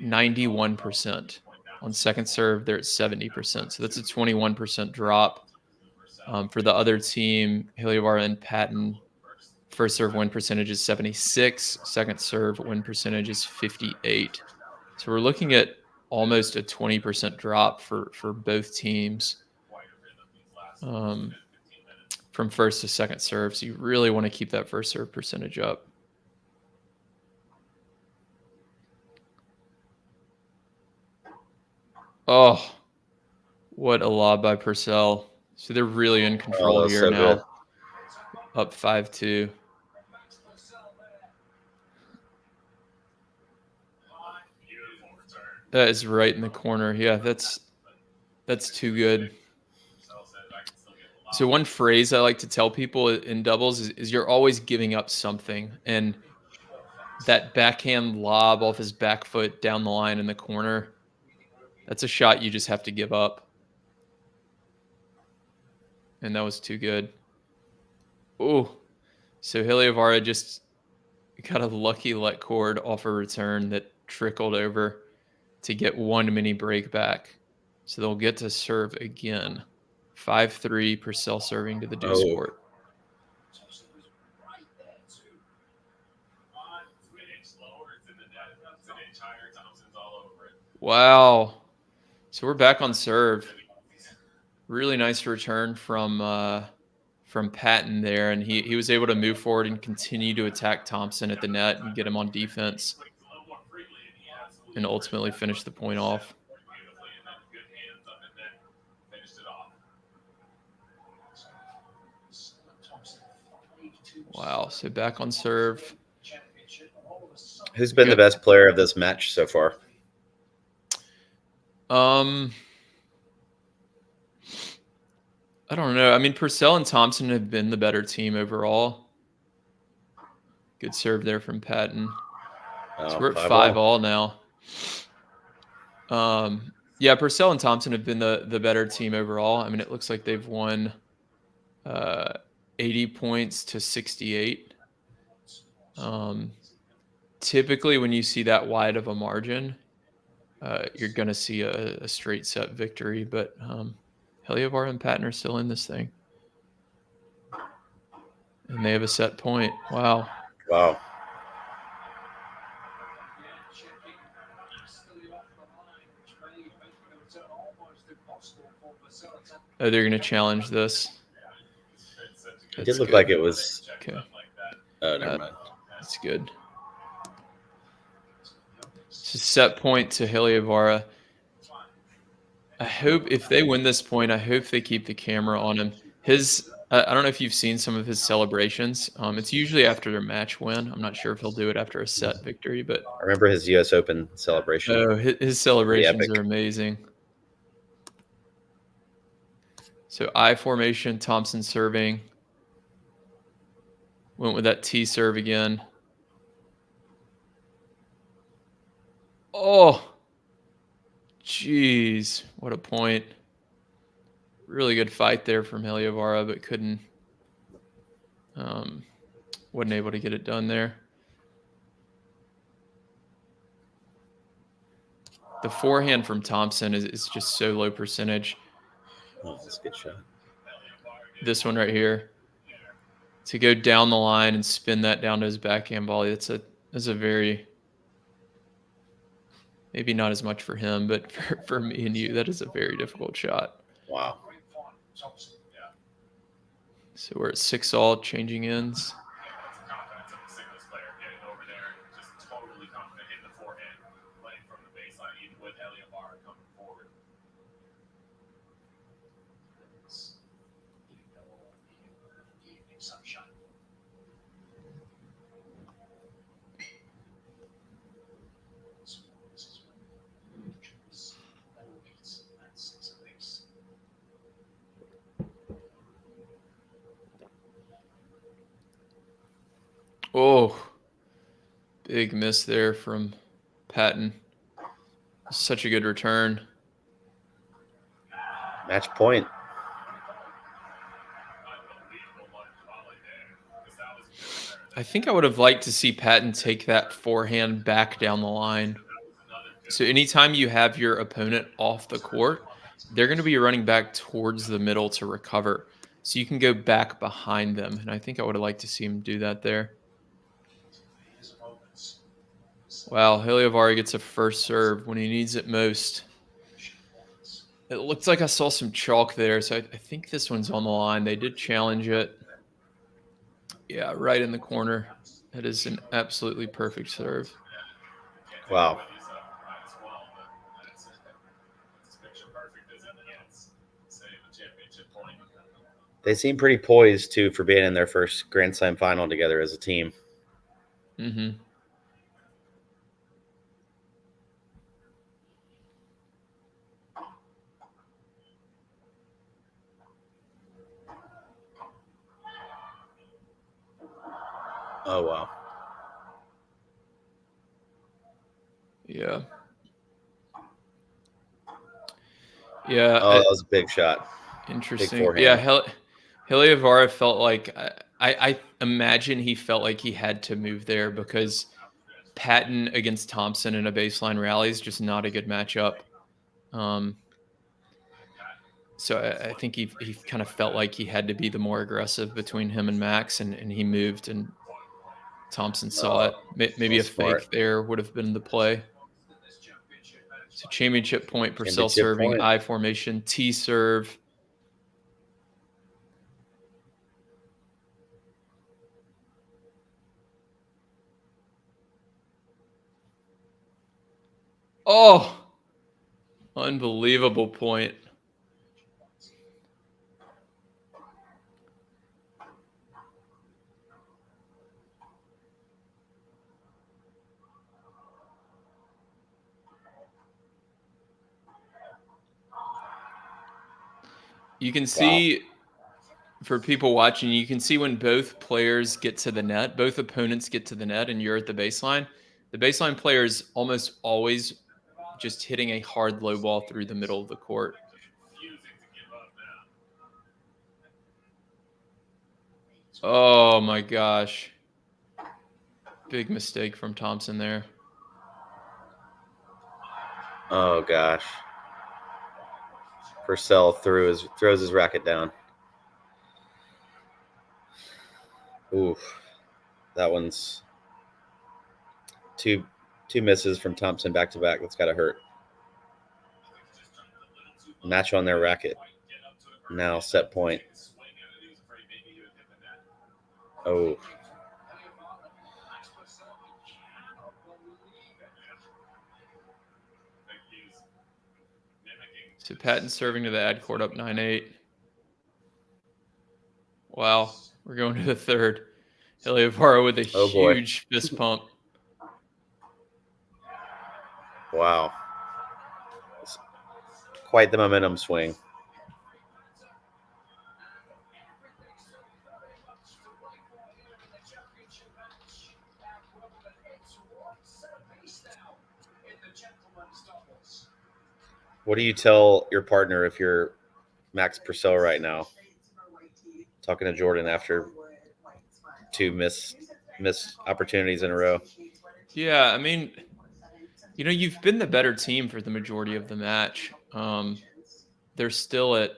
91%. On second serve, they're at 70%. So that's a 21% drop. For the other team, Heliövaara and Patten, first serve win percentage is 76. Second serve win percentage is 58. So we're looking at almost a 20% drop for both teams from first to second serve. So you really want to keep that first serve percentage up. Oh, what a lob by Purcell. So they're really in control here so now. good. Up 5-2. That is right in the corner. Yeah, that's too good. So one phrase I like to tell people in doubles is you're always giving up something. And that backhand lob off his back foot down the line in the corner, that's a shot you just have to give up. And that was too good. Oh, so Heliövaara just got a lucky let cord off a return that trickled over to get one mini break back. So they'll get to serve again. 5-3, Purcell serving to the deuce court. Wow. So we're back on serve. Really nice return from Patten there, and he was able to move forward and continue to attack Thompson at the net and get him on defense and ultimately finish the point off. Wow, so back on serve. Who's been the best player of this match so far? I don't know. I mean, Purcell and Thompson have been the better team overall. Good serve there from Patten. So we're at 5-5 now. Yeah, Purcell and Thompson have been the better team overall. I mean, it looks like they've won 80 points to 68. Typically, when you see that wide of a margin, you're going to see a straight set victory. But Heliövaara and Patten are still in this thing. And they have a set point. Wow. Wow. Oh, they're going to challenge this. It did look like it was. Okay. Oh, never mind. That's good. It's a set point to Heliövaara. I hope if they win this point, I hope they keep the camera on him. I don't know if you've seen some of his celebrations. It's usually after their match win. I'm not sure if he'll do it after a set victory, but I remember his U.S. Open celebration. oh, his celebrations epic. are amazing. So I formation, Thompson serving. Went with that T serve again. Oh, jeez, what a point. Really good fight there from Heliövaara, but wasn't able to get it done there. The forehand from Thompson is just so low percentage. Oh, that's a good shot. This one right here. To go down the line and spin that down to his backhand volley, that's a very, maybe not as much for him, but for me and you, that is a very difficult shot. Wow. So we're at 6-all, changing ends. Oh, big miss there from Patten. Such a good return. Match point. I think I would have liked to see Patten take that forehand back down the line. So anytime you have your opponent off the court, they're going to be running back towards the middle to recover. So you can go back behind them. And I think I would have liked to see him do that there. Wow, Heliövaara gets a first serve when he needs it most. It looks like I saw some chalk there, so I think this one's on the line. They did challenge it. Yeah, right in the corner. That is an absolutely perfect serve. Wow. They seem pretty poised, too, for being in their first Grand Slam final together as a team. Mm-hmm. Oh, wow. Yeah. Yeah. Oh, that was a big shot. Interesting. Big forehand. Yeah, Heliövaara felt like I imagine he felt like he had to move there because Patten against Thompson in a baseline rally is just not a good matchup. So I think he kind of felt like he had to be the more aggressive between him and Max, and he moved, and Thompson saw it. Maybe a smart. fake there would have been the play. So championship point, Purcell Championship serving, point. I formation, T serve. Oh, unbelievable point. You can see, for people watching, you can see when both players get to the net, both opponents get to the net, and you're at the baseline player is almost always just hitting a hard low ball through the middle of the court. Oh my gosh. Big mistake from Thompson there. Oh, gosh. Purcell throws his racket down. Oof. That one's two misses from Thompson back to back. That's got to hurt. Match on their racket. Now set point. Oh. So Patten serving to the ad court up 9-8. Wow, we're going to the third. Heliövaara with a Oh, boy. huge fist pump. Wow. It's quite the momentum swing. What do you tell your partner if you're Max Purcell right now? Talking to Jordan after 2 missed opportunities in a row. Yeah, I mean, you've been the better team for the majority of the match. They're still at,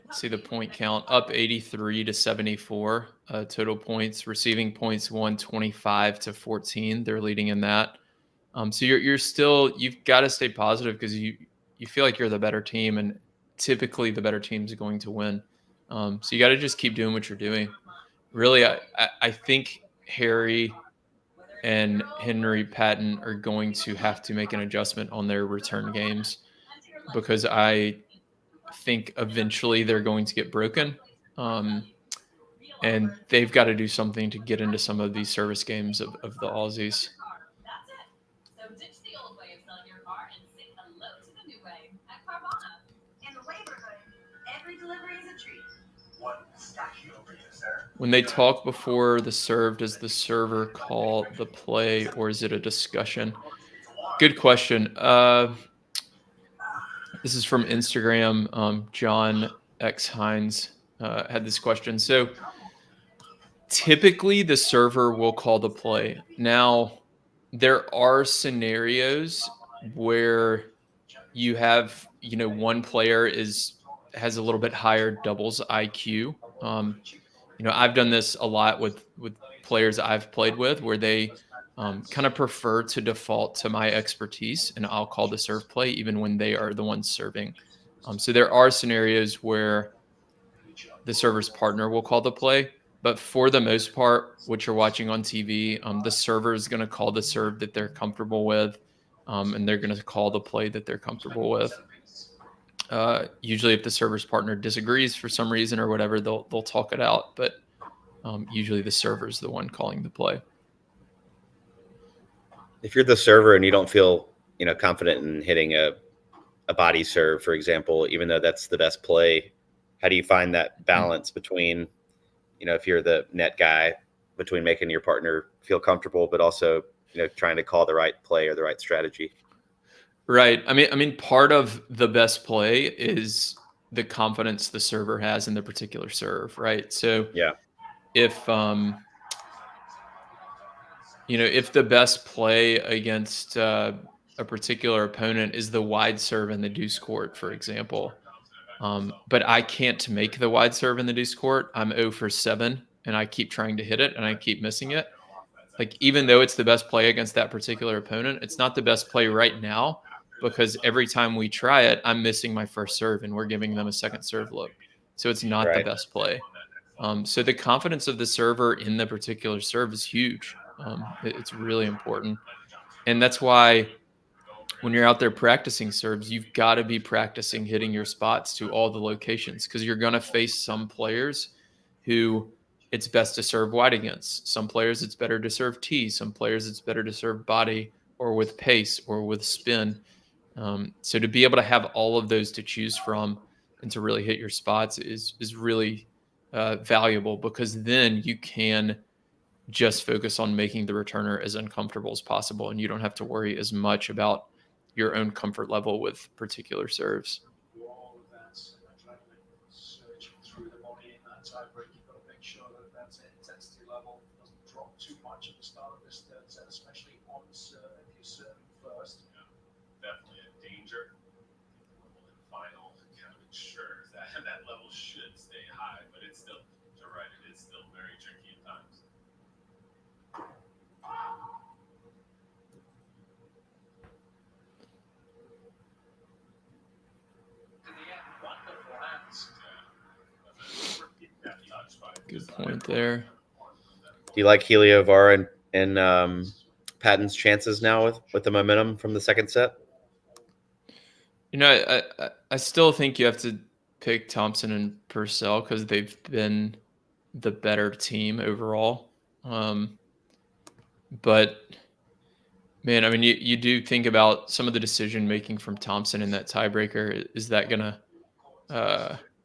let's see the point count, up 83 to 74 total points, receiving points 125 to 14. They're leading in that. So you've got to stay positive because you feel like you're the better team, and typically the better team is going to win. So you got to just keep doing what you're doing. Really, I think Harry and Henry Patten are going to have to make an adjustment on their return games because I think eventually they're going to get broken. And they've got to do something to get into some of these service games of the Aussies. So ditch the old way of selling your car and say hello to the new way at Carvana. In the neighborhood, every delivery is a treat. What stacking over you, sir? When they talk before the serve, does the server call the play or is it a discussion? Good question. This is from Instagram. John X Hines had this question. So typically the server will call the play. Now, there are scenarios where you have, one player has a little bit higher doubles IQ. I've done this a lot with players I've played with where they kind of prefer to default to my expertise and I'll call the serve play even when they are the ones serving. So there are scenarios where the server's partner will call the play, but for the most part, what you're watching on TV, the server is going to call the serve that they're comfortable with, and they're going to call the play that they're comfortable with. Usually if the server's partner disagrees for some reason or whatever, they'll talk it out, but usually the server's the one calling the play. If you're the server and you don't feel, confident in hitting a body serve, for example, even though that's the best play, how do you find that balance between, if you're the net guy, between making your partner feel comfortable, but also, trying to call the right play or the right strategy? Right. I mean, part of the best play is the confidence the server has in the particular serve, right? So Yeah. if if the best play against a particular opponent is the wide serve in the deuce court, for example, but I can't make the wide serve in the deuce court, I'm 0 for 7, and I keep trying to hit it and I keep missing it. Like, even though it's the best play against that particular opponent, it's not the best play right now because every time we try it, I'm missing my first serve and we're giving them a second serve look. So it's not the Right. best play. So the confidence of the server in the particular serve is huge. It's really important. And that's why when you're out there practicing serves, you've got to be practicing hitting your spots to all the locations because you're going to face some players who it's best to serve wide against. Some players it's better to serve T. Some players it's better to serve body or with pace or with spin. So to be able to have all of those to choose from and to really hit your spots is really valuable because then you can just focus on making the returner as uncomfortable as possible and you don't have to worry as much about your own comfort level with particular serves. All of that adrenaline surging through the body in that tiebreak. You've got to make sure that intensity level doesn't drop too much at the start of this third set, especially on serve if you're serving first. Yeah, definitely a danger. In the final, kind of ensures that that level should stay high, but it's still, you're right, it is still very tricky at times. Good point there. Do you like Heliövaara and Patten's chances now with the momentum from the second set? I still think you have to pick Thompson and Purcell because they've been the better team overall. But man, I mean, you do think about some of the decision making from Thompson in that tiebreaker. Is that gonna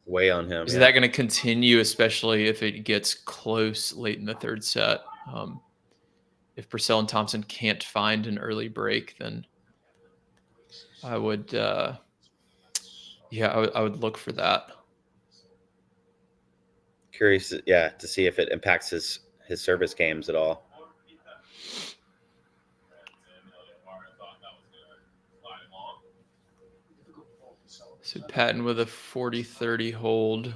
Way on him. is Yeah. that gonna continue, especially if it gets close late in the third set? If Purcell and Thompson can't find an early break, then I would, I would look for that. Curious, yeah, to see if it impacts his service games at all. So Patten with a 40-30 hold,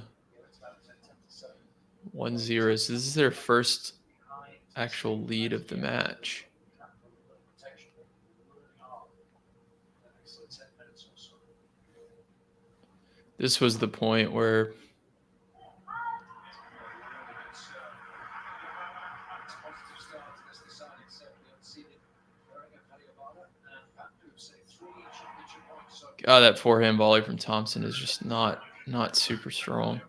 1-0. So this is their first actual lead of the match. This was the point where that forehand volley from Thompson is just not super strong.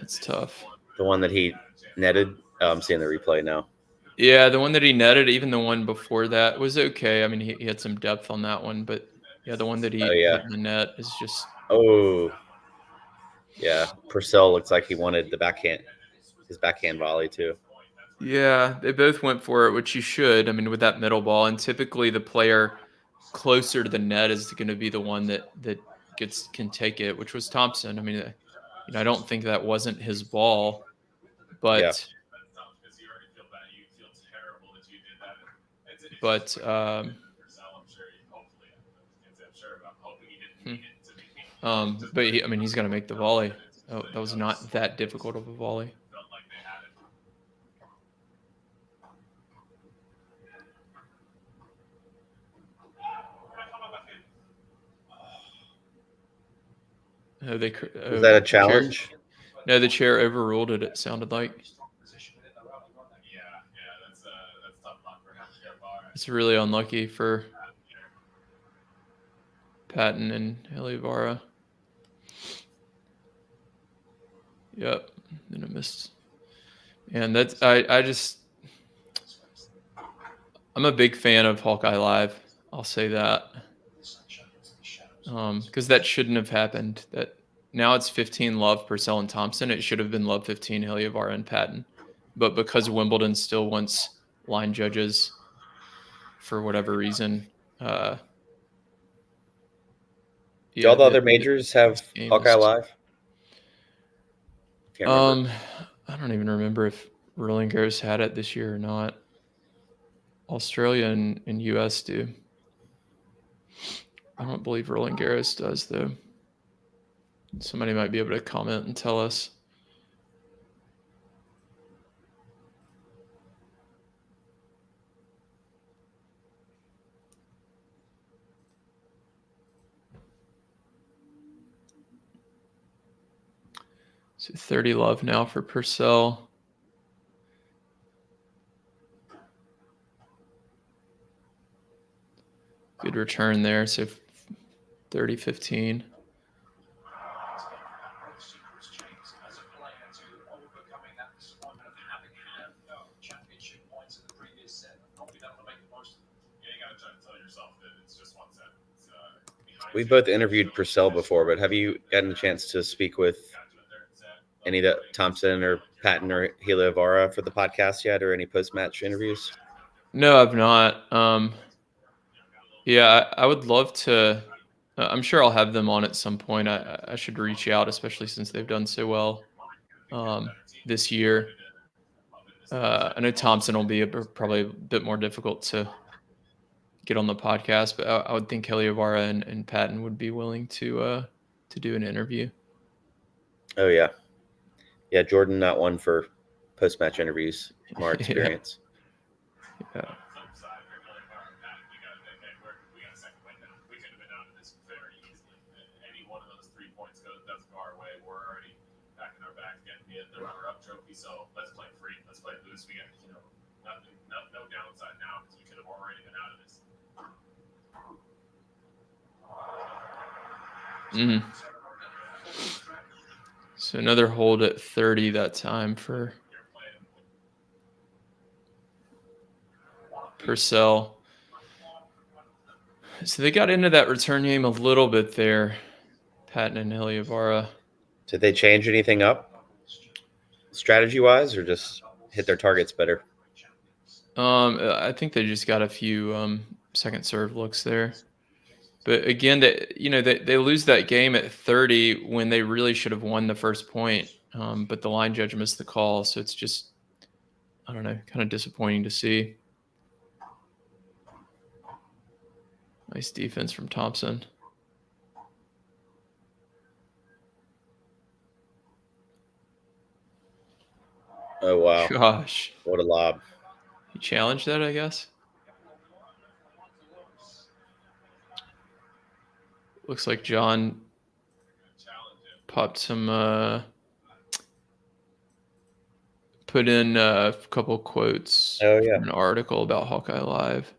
It's tough. The one that he netted, I'm seeing the replay now. Yeah, the one that he netted, even the one before that was okay. I mean, he had some depth on that one, but yeah, the one that he hit in the net is just. Oh, yeah. Purcell looks like he wanted his backhand volley too. Yeah, they both went for it, which you should. I mean, with that middle ball, and typically the player closer to the net is going to be the one that can take it, which was Thompson. I mean, I don't think that wasn't his ball, but Yeah. but I mean, he's going to make the volley. Oh, that was not that difficult of a volley. Oh, Was that a challenge? No, the chair overruled it. It sounded like. It's really unlucky for Patten and Heliövaara. Yep, then it missed. And that's I'm a big fan of Hawkeye Live. I'll say that. Because that shouldn't have happened. That now it's 15 love Purcell and Thompson. It should have been love 15 Heliövaara and Patten. But because Wimbledon still wants line judges for whatever reason, Do all the other majors have Hawkeye Live? Can't remember. I don't even remember if Roland Garros had it this year or not. Australia and US do. I don't believe Roland Garros does, though. Somebody might be able to comment and tell us. So 30 love now for Purcell. Good return there. So 30-15. We both interviewed Purcell before, but have you gotten a chance to speak with any of the Thompson or Patten or Heliövaara for the podcast yet, or any post-match interviews? No, I've not. Yeah, I would love to. I'm sure I'll have them on at some point. I should reach out, especially since they've done so well this year. I know Thompson will be probably a bit more difficult to get on the podcast, but I would think Heliövaara and Patten would be willing to do an interview. Oh yeah, Jordan not one for post-match interviews, from our experience. Yeah. So let's play free. Let's play loose. We got, no downside now because we could have already been out of this. Mhm. So another hold at 30 that time for Purcell. So they got into that return game a little bit there, Patten and Heliövaara. Did they change anything up strategy-wise, or just hit their targets better? I think they just got a few second serve looks there. But again, they lose that game at 30 when they really should have won the first point. But the line judge missed the call, so it's just, I don't know, kind of disappointing to see. Nice defense from Thompson. Oh, wow. Gosh, What a lob. he challenged that, I guess. Looks like John popped some, put in a couple quotes Oh, yeah. from an article about Hawkeye Live.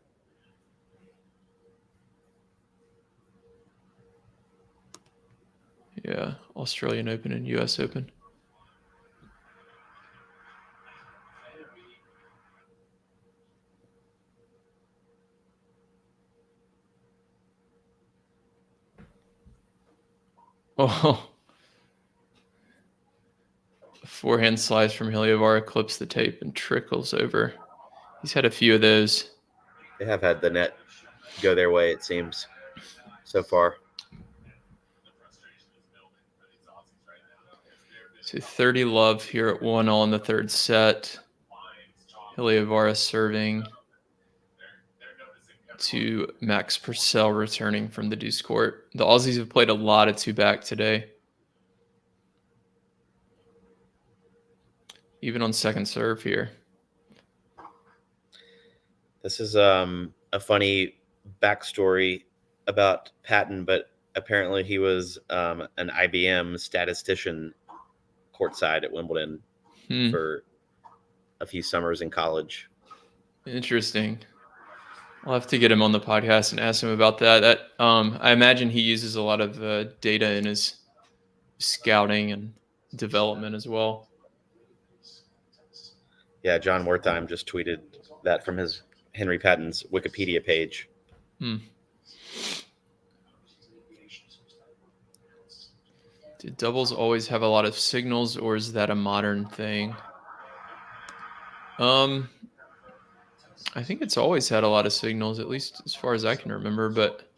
Yeah, Australian Open and US Open. Oh, a forehand slice from Heliövaara clips the tape and trickles over. He's had a few of those. They have had the net go their way, it seems, so far. So 30 love here at 1-all in the third set. Heliövaara serving to Max Purcell returning from the deuce court. The Aussies have played a lot of two-back today. Even on second serve here. This is a funny backstory about Patten, but apparently he was an IBM statistician courtside at Wimbledon for a few summers in college. Interesting. I'll have to get him on the podcast and ask him about that. I imagine he uses a lot of data in his scouting and development as well. Yeah, John Wertheim just tweeted that from his Henry Patten's Wikipedia page. Did doubles always have a lot of signals, or is that a modern thing? I think it's always had a lot of signals, at least as far as I can remember, but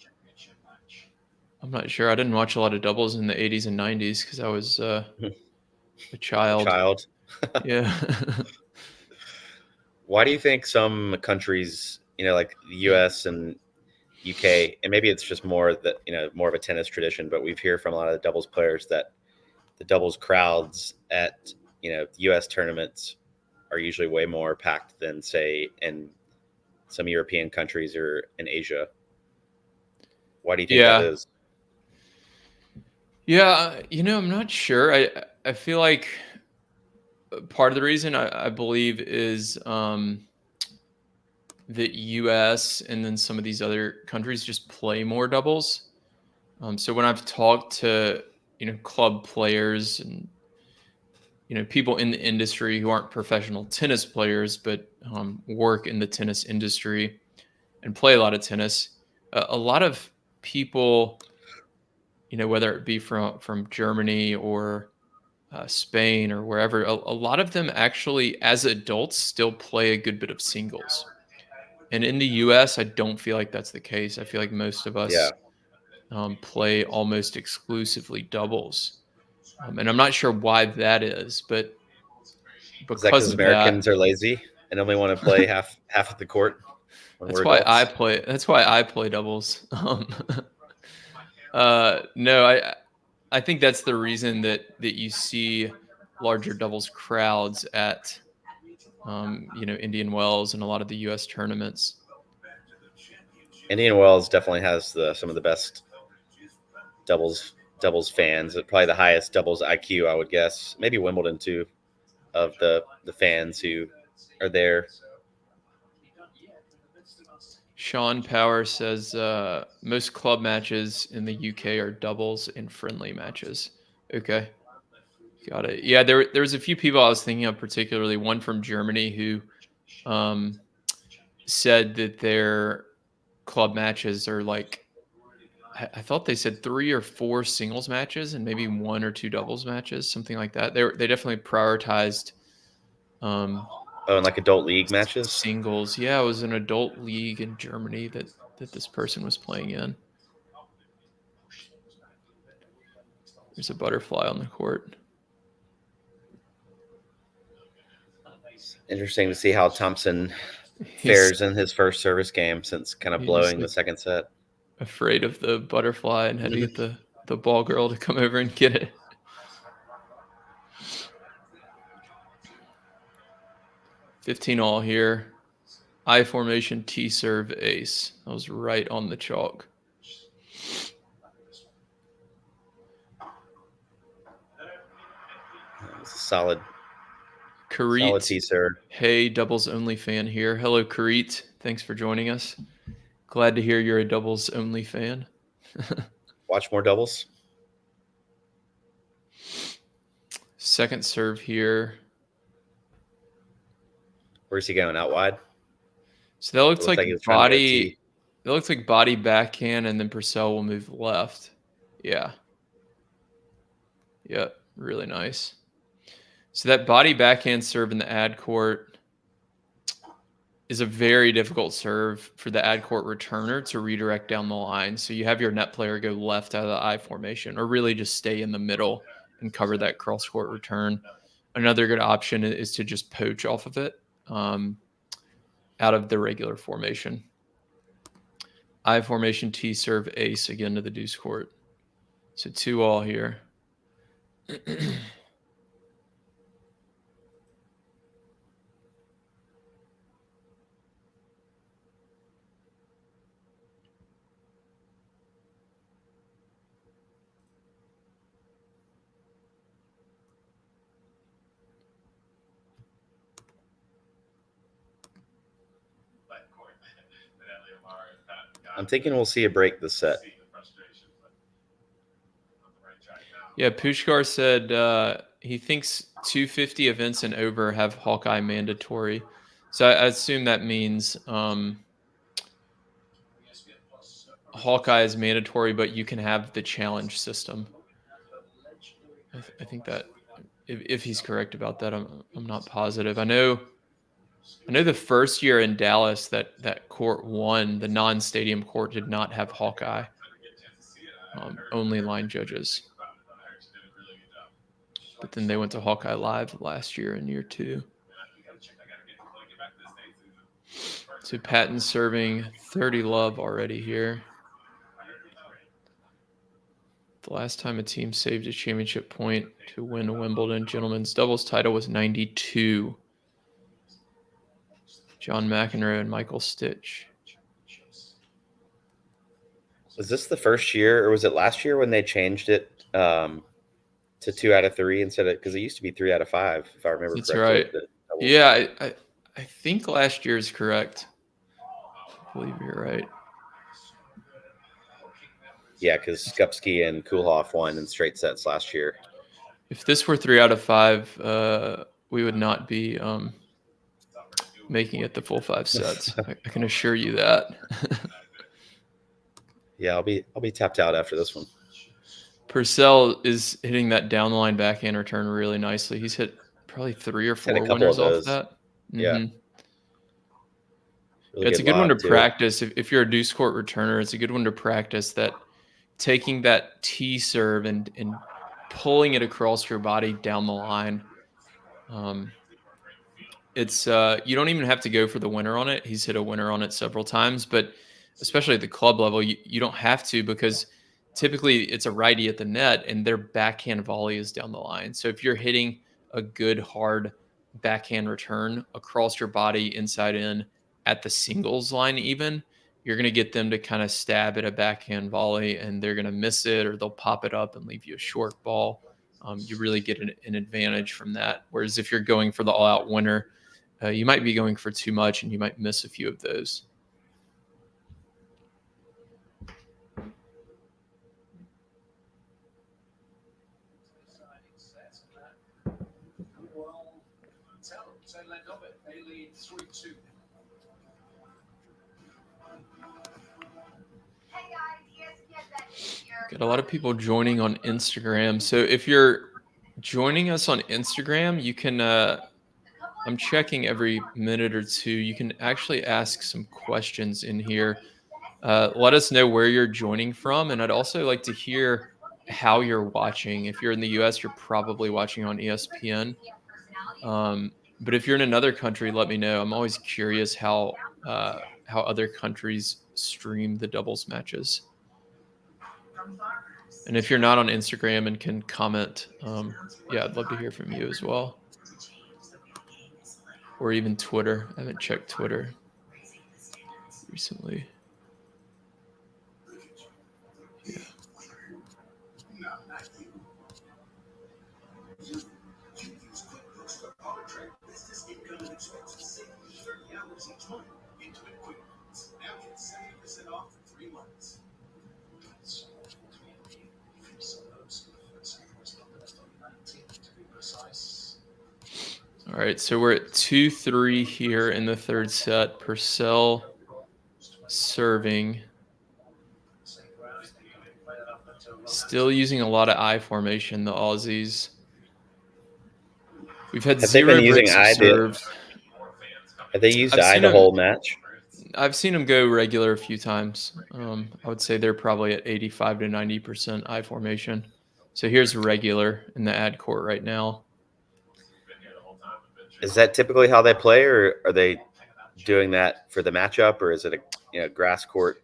I'm not sure. I didn't watch a lot of doubles in the 80s and 90s because I was a child. Yeah. Why do you think some countries, like the US and UK, and maybe it's just more that, more of a tennis tradition, but we've heard from a lot of the doubles players that the doubles crowds at, US tournaments are usually way more packed than, say, in some European countries or in Asia. Why do you think that is? Yeah, I'm not sure. I feel like part of the reason I believe is the US and then some of these other countries just play more doubles. So when I've talked to, club players and, people in the industry who aren't professional tennis players, but work in the tennis industry and play a lot of tennis, a lot of people, whether it be from Germany or Spain or wherever, a lot of them actually, as adults, still play a good bit of singles. And in the US, I don't feel like that's the case. I feel like most of us play almost exclusively doubles. And I'm not sure why that is, but because of Americans that, are lazy and only want to play half of the court. That's why I play doubles. No, I think that's the reason that you see larger doubles crowds at Indian Wells and a lot of the US tournaments. Indian Wells definitely has some of the best doubles fans. Probably the highest doubles IQ, I would guess. Maybe Wimbledon too, of the fans who are there. Sean Power says most club matches in the UK are doubles and friendly matches. Okay. Got it. Yeah, there was a few people I was thinking of, particularly one from Germany who said that their club matches are like, I thought they said 3 or 4 singles matches and maybe 1 or 2 doubles matches, something like that. They definitely prioritized Oh, and like adult league matches. singles. Yeah, it was an adult league in Germany that this person was playing in. There's a butterfly on the court. Interesting to see how Thompson He's fares in his first service game since kind of He's blowing the like- second set. afraid of the butterfly and had to get the ball girl to come over and get it. $15 here. I formation, T serve, ace. I was right on the chalk. It's a solid Kareet, teaser. hey, doubles only fan here. Hello, Kareet. Thanks for joining us. Glad to hear you're a doubles only fan. Watch more doubles. Second serve here. Where's he going? Out wide? So that looks like he was trying to go body. T. That looks like body backhand, and then Purcell will move left. Yeah. Yep. Really nice. So that body backhand serve in the ad court is a very difficult serve for the ad court returner to redirect down the line. So you have your net player go left out of the I formation, or really just stay in the middle and cover that cross court return. Another good option is to just poach off of it out of the regular formation. I formation, T serve, ace again to the deuce court. So 2-all here. I'm thinking we'll see a break this set. Yeah, Pushkar said he thinks 250 events and over have Hawkeye mandatory. So I assume that means Hawkeye is mandatory, but you can have the challenge system. I think that if he's correct about that, I'm not positive. I know the first year in Dallas that court won, the non-stadium court did not have Hawkeye. Only line judges. But then they went to Hawkeye Live last year in year 2. So Patten serving 30 love already here. The last time a team saved a championship point to win a Wimbledon gentlemen's doubles title was 92. John McEnroe and Michael Stitch. Was this the first year, or was it last year when they changed it to 2 out of 3 instead of, because it used to be 3 out of 5, if I remember That's correctly. right. Yeah, I think last year is correct. I believe you're right. Yeah, because Skupski and Kulhoff won in straight sets last year. If this were 3 out of 5, we would not be making it the full 5 sets. I can assure you that. Yeah, I'll be tapped out after this one. Purcell is hitting that down the line backhand return really nicely. He's hit probably 3 or 4 winners off that. Yeah. Mm-hmm. Really It's a good one to too. practice. If you're a deuce court returner, it's a good one to practice that taking that T serve and pulling it across your body down the line. It's you don't even have to go for the winner on it. He's hit a winner on it several times, but especially at the club level, you don't have to, because typically it's a righty at the net and their backhand volley is down the line. So if you're hitting a good hard backhand return across your body inside in at the singles line, even, you're going to get them to kind of stab at a backhand volley and they're going to miss it, or they'll pop it up and leave you a short ball. You really get an advantage from that. Whereas if you're going for the all-out winner, you might be going for too much and you might miss a few of those. Got a lot of people joining on Instagram. So if you're joining us on Instagram, you can I'm checking every minute or two. You can actually ask some questions in here. Let us know where you're joining from, and I'd also like to hear how you're watching. If you're in the US, you're probably watching on ESPN. But if you're in another country, let me know. I'm always curious how other countries stream the doubles matches. And if you're not on Instagram and can comment, yeah, I'd love to hear from you as well. Or even Twitter. I haven't checked Twitter recently. Yeah. All right, so we're at 2-3 here in the third set. Purcell serving. Still using a lot of I formation, the Aussies. We've had Have they zero been using breaks of I? serve. Have they used I've I seen the them- whole match? I've seen them go regular a few times. I would say they're probably at 85 to 90% I formation. So here's regular in the ad court right now. Is that typically how they play, or are they doing that for the matchup, or is it a grass court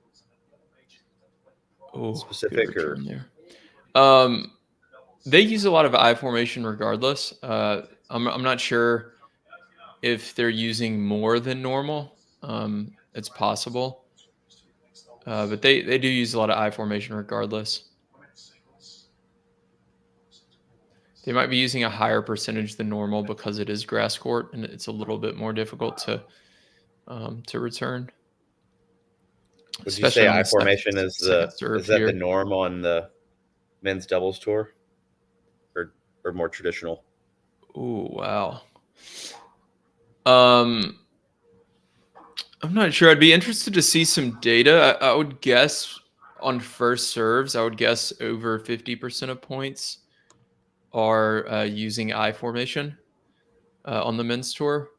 Oh, specific? good Or return there. They use a lot of I formation regardless. I'm not sure if they're using more than normal. It's possible. But they do use a lot of I formation regardless. They might be using a higher percentage than normal because it is grass court and it's a little bit more difficult to return. would you say on I the formation is second serve that here. the norm on the men's doubles tour, or more traditional? Oh, wow. I'm not sure. I'd be interested to see some data. I would guess on first serves, I would guess over 50% of points are using I formation on the men's tour.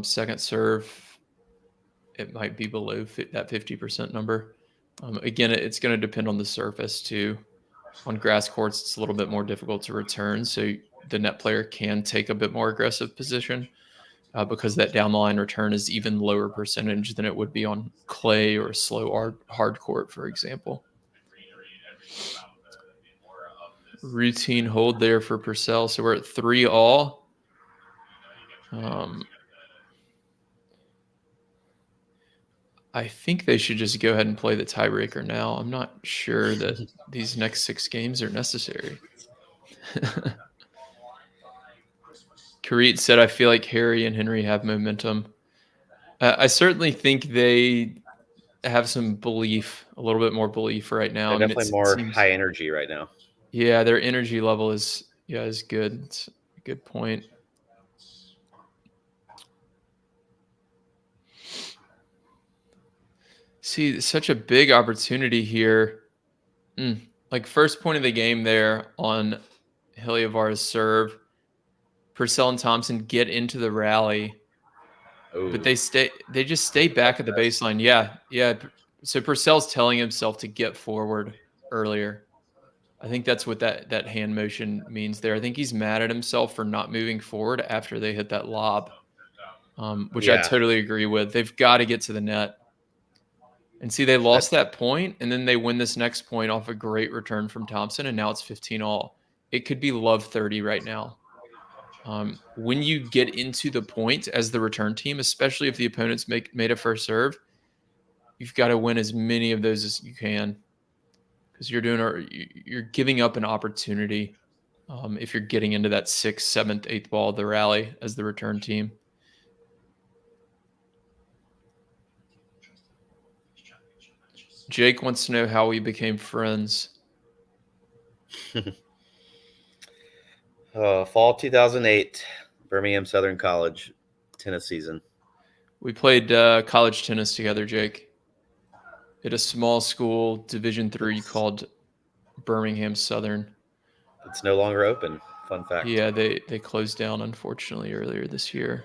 Second serve, it might be below that 50% number. Again, it's going to depend on the surface too. On grass courts, it's a little bit more difficult to return, so the net player can take a bit more aggressive position because that down the line return is even lower percentage than it would be on clay or slow hard court, for example. Routine hold there for Purcell, so we're at 3-all. I think they should just go ahead and play the tiebreaker now. I'm not sure that these next 6 games are necessary. Karit said, I feel like Harry and Henry have momentum. I certainly think they have some belief, a little bit more belief right now. They're definitely more high energy right now. Yeah, their energy level is good. It's a good point. See, such a big opportunity here. Like first point of the game there on Heliövaara's serve. Purcell and Thompson get into the rally, but they just stay back at the baseline. Yeah. So Purcell's telling himself to get forward earlier. I think that's what that hand motion means there. I think he's mad at himself for not moving forward after they hit that lob, which I totally agree with. They've got to get to the net. And see, they lost that point, and then they win this next point off a great return from Thompson, and now it's 15-all. It could be love 30 right now. When you get into the point as the return team, especially if the opponents made a first serve, you've got to win as many of those as you can, because you're giving up an opportunity if you're getting into that 6th, 7th, 8th ball of the rally as the return team. Jake wants to know how we became friends. Fall 2008, Birmingham Southern College tennis season. We played college tennis together, Jake, at a small school, Division III, called Birmingham Southern. It's no longer open. Fun fact. Yeah, they closed down, unfortunately, earlier this year.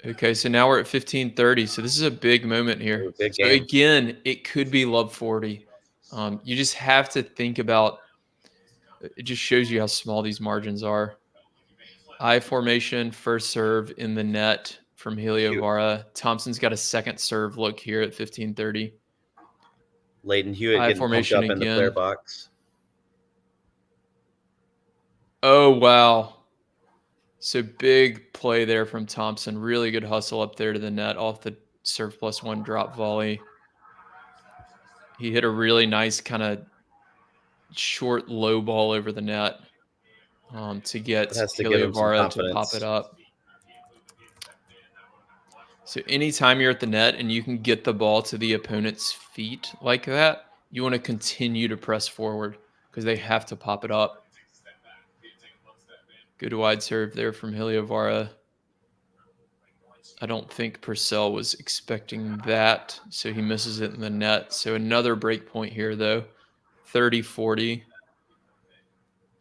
Okay, so now we're at 15:30. So this is a big moment here. Ooh, big So game. again, it could be love 40. You just have to think about. It just shows you how small these margins are. I formation, first serve in the net from Heliövaara. Thompson's got a second serve look here at 15:30. Leighton Hewitt I getting pumped formation up in the player again. box. Oh, wow. So big play there from Thompson. Really good hustle up there to the net off the serve +1 drop volley. He hit a really nice kind of short low ball over the net to get That has to give him some Heliövaara to pop confidence. it up. So anytime you're at the net and you can get the ball to the opponent's feet like that, you want to continue to press forward because they have to pop it up. Good wide serve there from Heliövaara. I don't think Purcell was expecting that, so he misses it in the net. So another break point here, though. 30-40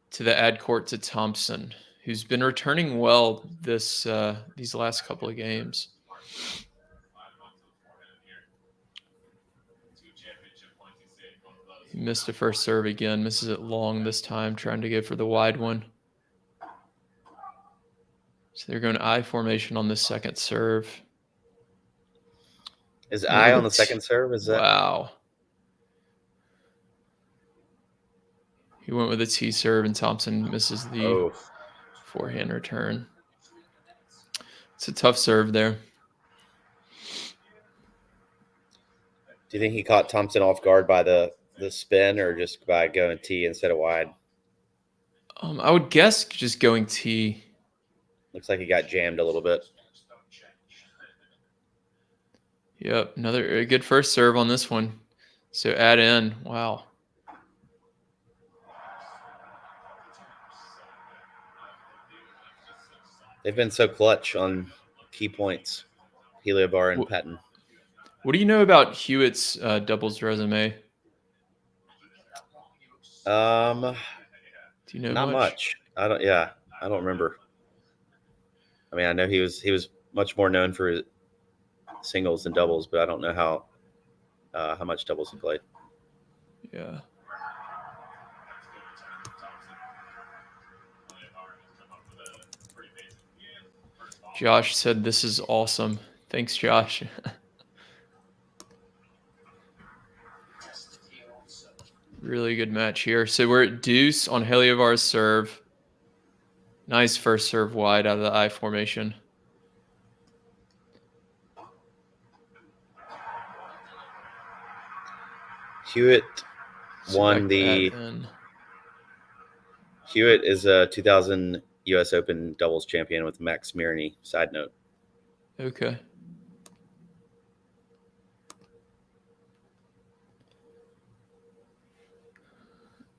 to the ad court to Thompson, who's been returning well these last couple of games. He missed a first serve again, misses it long this time, trying to go for the wide one. So they're going I formation on the second serve. Is I on the second serve? Is that? Wow. He went with a T serve, and Thompson misses the forehand return. It's a tough serve there. Do you think he caught Thompson off guard by the spin or just by going T instead of wide? I would guess just going T. Looks like he got jammed a little bit. Yep, a good first serve on this one. So add in. Wow. They've been so clutch on key points, Heliövaara and Patten. What do you know about Hewitt's doubles resume? Do you know not much? I don't. Yeah, I don't remember. I mean, I know he was much more known for his singles than doubles, but I don't know how much doubles he played. Yeah. Josh said this is awesome. Thanks, Josh. Really good match here. So we're at deuce on Heliövaara's serve. Nice first serve wide out of the I formation. Hewitt won the. Hewitt is a 2000 U.S. Open doubles champion with Max Mirny. Side note. Okay.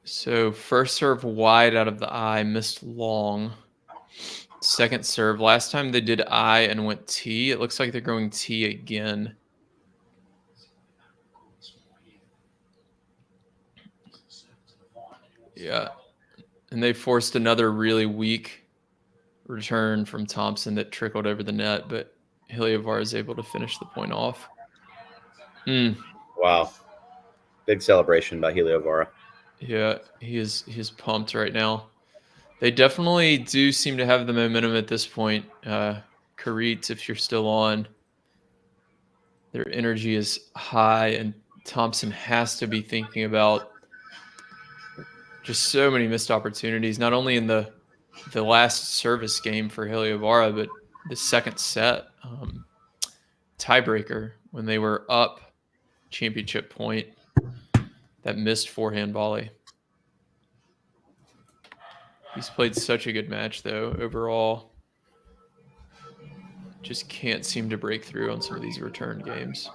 So first serve wide out of the I, missed long. Second serve. Last time they did I and went T. It looks like they're going T again. Yeah. And they forced another really weak return from Thompson that trickled over the net, but Heliövaara is able to finish the point off. Wow. Big celebration by Heliövaara. Yeah, he's pumped right now. They definitely do seem to have the momentum at this point. Karit, if you're still on, their energy is high, and Thompson has to be thinking about just so many missed opportunities, not only in the last service game for Heliövaara, but the second set tiebreaker when they were up championship point, that missed forehand volley. He's played such a good match, though, overall. Just can't seem to break through on some of these return games.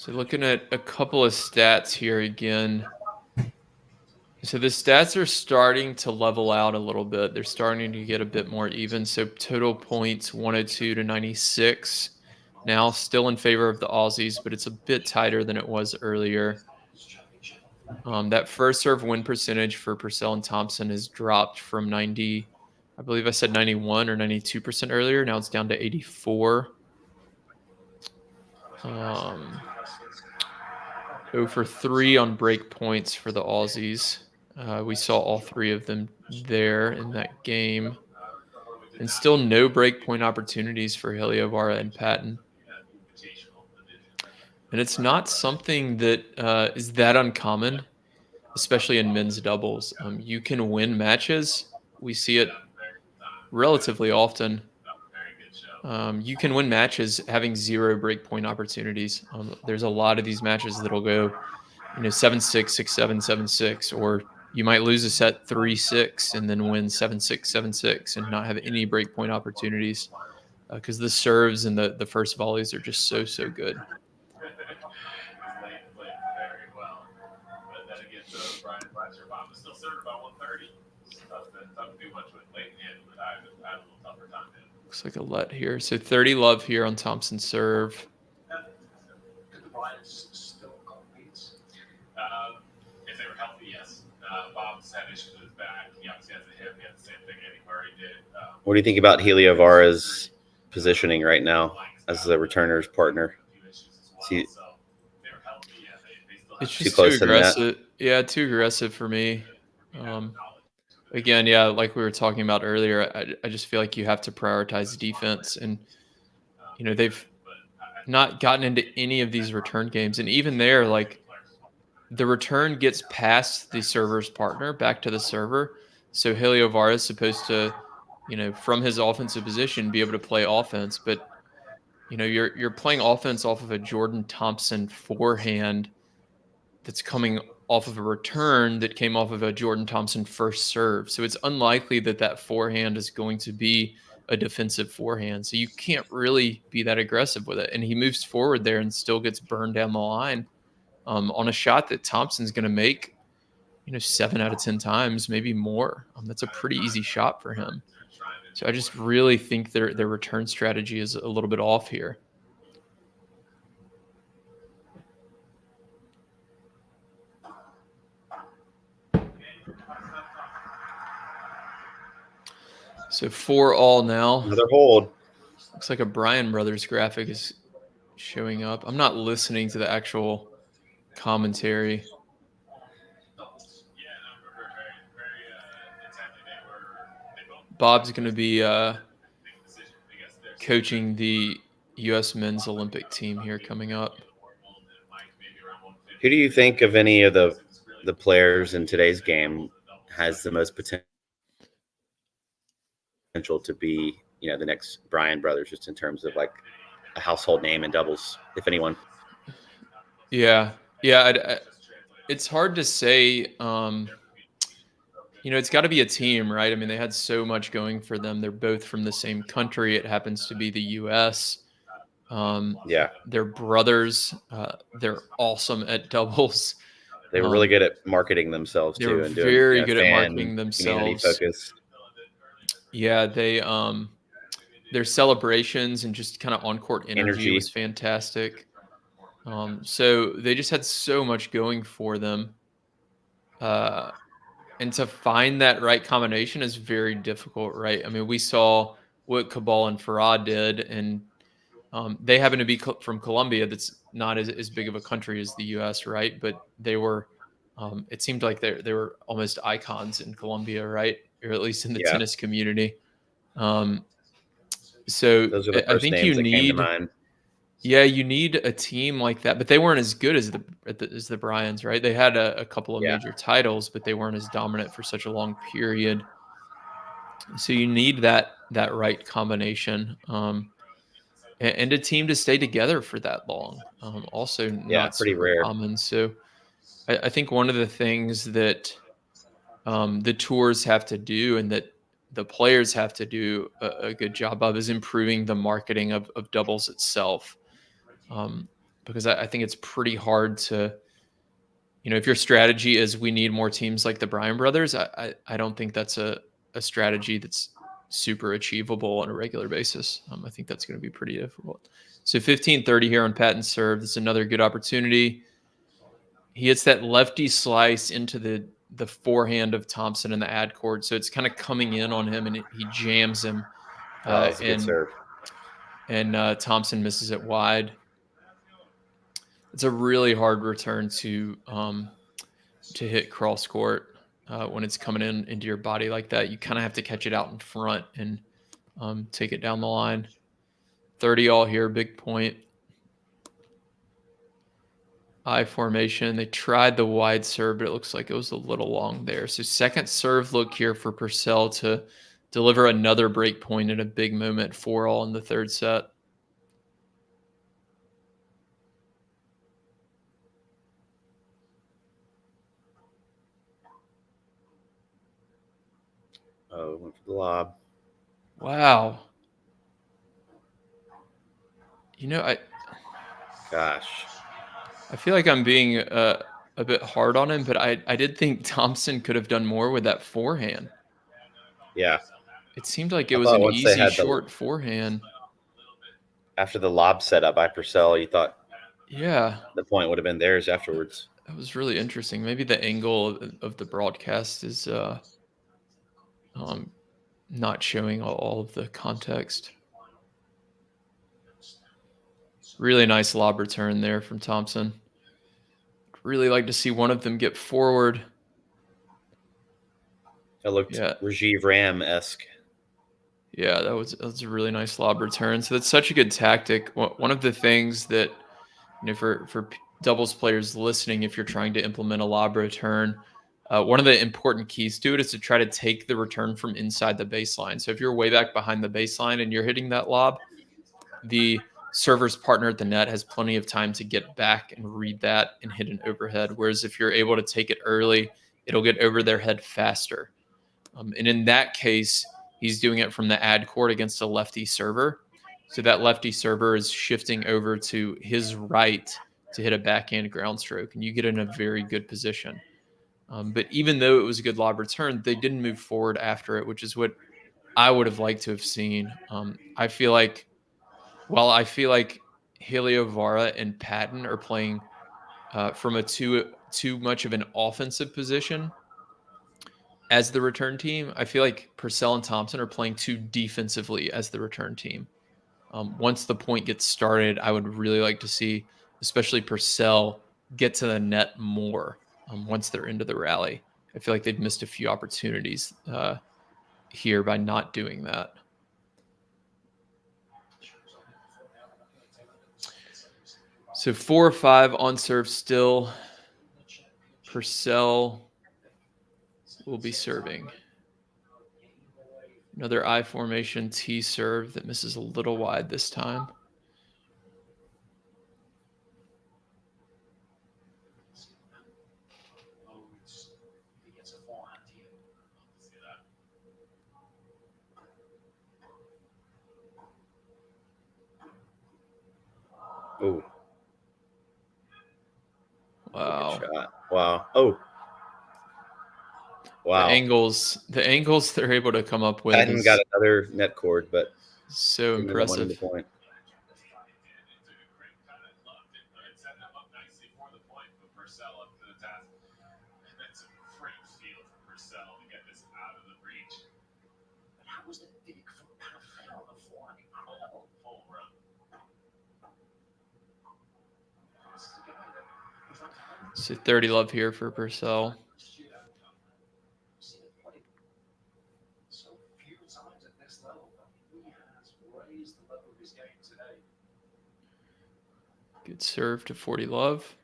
So looking at a couple of stats here again. So the stats are starting to level out a little bit. They're starting to get a bit more even. So total points 102 to 96. Now still in favor of the Aussies, but it's a bit tighter than it was earlier. That first serve win percentage for Purcell and Thompson has dropped from 90, I believe I said 91 or 92% earlier. Now it's down to 84. 0 for 3 on break points for the Aussies. We saw all 3 of them there in that game. And still no break point opportunities for Heliövaara and Patten. And it's not something that is that uncommon, especially in men's doubles. You can win matches. We see it relatively often. You can win matches having 0 break point opportunities. There's a lot of these matches that'll go, 7-6, 6-7, 7-6, or you might lose a set 3-6 and then win 7-6, 7-6 and not have any break point opportunities because the serves and the first volleys are just so good. Looks like a let here. So 30 love here on Thompson's serve. If they were healthy, yes. Bob's had issues with his back. He obviously has a hip. He had the same thing Andy Murray did. What do you think about Heliövaara's positioning right now as the returner's partner? It's Too just close too to the net? aggressive. Yeah, too aggressive for me. Again, yeah, like we were talking about earlier, I just feel like you have to prioritize defense. And, they've not gotten into any of these return games. And even there, like, the return gets past the server's partner back to the server. So Heliövaara is supposed to, from his offensive position, be able to play offense. But, you're playing offense off of a Jordan Thompson forehand that's coming off of a return that came off of a Jordan Thompson first serve. So it's unlikely that that forehand is going to be a defensive forehand. So you can't really be that aggressive with it. And he moves forward there and still gets burned down the line on a shot that Thompson's going to make, 7 out of 10 times, maybe more. That's a pretty easy shot for him. So I just really think their return strategy is a little bit off here. So 4-all now. Another hold. Looks like a Bryan Brothers graphic is showing up. I'm not listening to the actual commentary. Bob's going to be coaching the U.S. men's Olympic team here coming up. Who do you think of any of the players in today's game has the most potential to be, the next Bryan Brothers, just in terms of like a household name in doubles, if anyone? Yeah. It's hard to say. It's got to be a team, right? I mean, they had so much going for them. They're both from the same country. It happens to be the U.S. They're brothers. They're awesome at doubles. They were really good at marketing themselves too, and doing very good at marketing themselves. Community focus. Yeah, they their celebrations and just kind of on-court energy was fantastic. So they just had so much going for them. And to find that right combination is very difficult, right? I mean, we saw what Cabal and Farad did, and they happen to be from Colombia. That's not as big of a country as the U.S., right? But they were, it seemed like they were almost icons in Colombia, right? Or at least in the tennis community. So those are the first I think names you that came to need, mind. yeah, you need a team like that, but they weren't as good as the Bryans, right? They had a couple of major titles, but they weren't as dominant for such a long period. So you need that right combination, and a team to stay together for that long. Also, not pretty super rare. common. So I think one of the things that the tours have to do, and that the players have to do a good job of, is improving the marketing of doubles itself. because I think it's pretty hard to, if your strategy is we need more teams like the Bryan brothers, I don't think that's a strategy that's super achievable on a regular basis. I think that's going to be pretty difficult. So 15-30 here on Patten's serve. That's another good opportunity. He hits that lefty slice into the forehand of Thompson in the ad court. So it's kind of coming in on him, and he jams him. That's a good serve. And Thompson misses it wide. It's a really hard return to hit cross court when it's coming into your body like that. You kind of have to catch it out in front and take it down the line. 30 all here, big point. I formation. They tried the wide serve, but it looks like it was a little long there. So second serve look here for Purcell to deliver another break point in a big moment. 4 all in the third set. Oh, went for the lob. Wow. Gosh. I feel like I'm being a bit hard on him, but I did think Thompson could have done more with that forehand. Yeah. It seemed like it was an easy, short forehand. After the lob setup by Purcell, you thought the point would have been theirs afterwards. That was really interesting. Maybe the angle of the broadcast is not showing all of the context. Really nice lob return there from Thompson. Really like to see one of them get forward. It looked Rajiv Ram-esque. Yeah, that was a really nice lob return. So that's such a good tactic. One of the things that, for doubles players listening, if you're trying to implement a lob return, one of the important keys to it is to try to take the return from inside the baseline. So if you're way back behind the baseline and you're hitting that lob, the server's partner at the net has plenty of time to get back and read that and hit an overhead. Whereas if you're able to take it early, it'll get over their head faster. And in that case, he's doing it from the ad court against a lefty server. So that lefty server is shifting over to his right to hit a backhand ground stroke, and you get in a very good position. But even though it was a good lob return, they didn't move forward after it, which is what I would have liked to have seen. I feel like Heliövaara and Patten are playing from a too much of an offensive position as the return team, I feel like Purcell and Thompson are playing too defensively as the return team. Once the point gets started, I would really like to see, especially Purcell, get to the net more once they're into the rally. I feel like they've missed a few opportunities here by not doing that. So 4 or 5 on serve still. Purcell will be serving. Another I formation T serve that misses a little wide this time. Ooh. Wow. Wow. Oh. Wow. The angles they're able to come up with. I hadn't got another net cord, but so impressive. Point. So 30 love here for Purcell. Good serve to 40 love.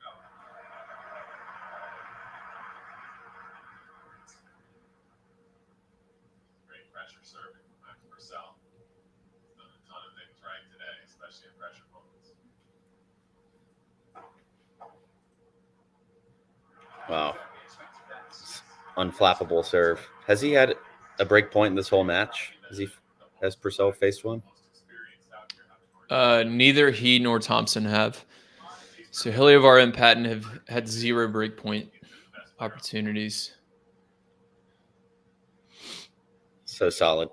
Great pressure serving from Purcell. Done a ton of things right today, especially in pressure moments. Wow. Unflappable serve. Has he had a break point in this whole match? Has Purcell faced one? Neither he nor Thompson have. So Heliövaara and Patten have had 0 break point opportunities. So solid.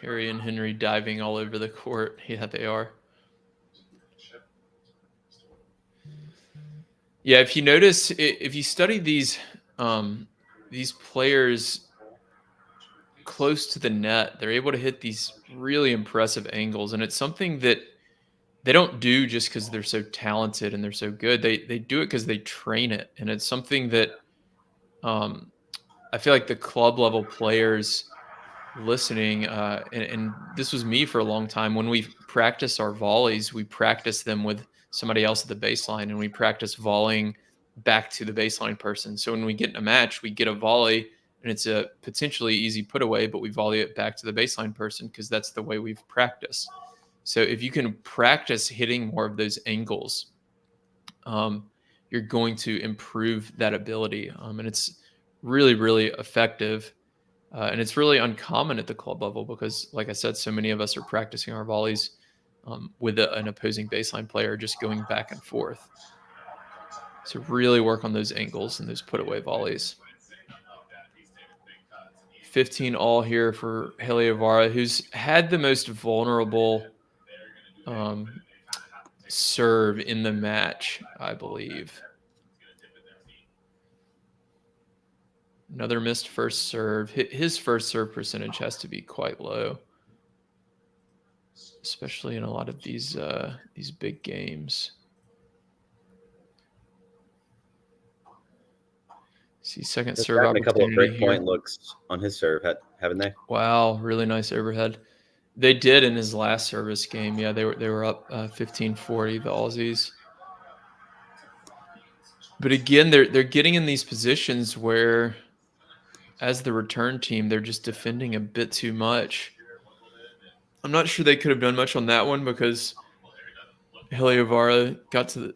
Harry and Henry diving all over the court. Yeah, they are. Yeah, if you notice, if you study these players close to the net, they're able to hit these really impressive angles, and it's something that they don't do just because they're so talented and they're so good. They do it because they train it, and it's something that I feel like the club level players listening, and this was me for a long time. When we practice our volleys, we practice them with somebody else at the baseline, and we practice volleying back to the baseline person. So when we get in a match, we get a volley, and it's a potentially easy put away, but we volley it back to the baseline person because that's the way we've practiced. So if you can practice hitting more of those angles, you're going to improve that ability, and it's really, really effective. And it's really uncommon at the club level because, like I said, so many of us are practicing our volleys with an opposing baseline player just going back and forth. So really work on those angles and those put away volleys. 15 all here for Heliövaara, who's had the most vulnerable serve in the match, I believe. Another missed first serve. His first serve percentage has to be quite low, especially in a lot of these big games. See second serve opportunity. A couple of break here. point looks on his serve, haven't they? Wow, really nice overhead. They did in his last service game. Yeah, they were up 15-40, the Aussies. But again, they're getting in these positions where, as the return team, they're just defending a bit too much. I'm not sure they could have done much on that one because Heliövaara got to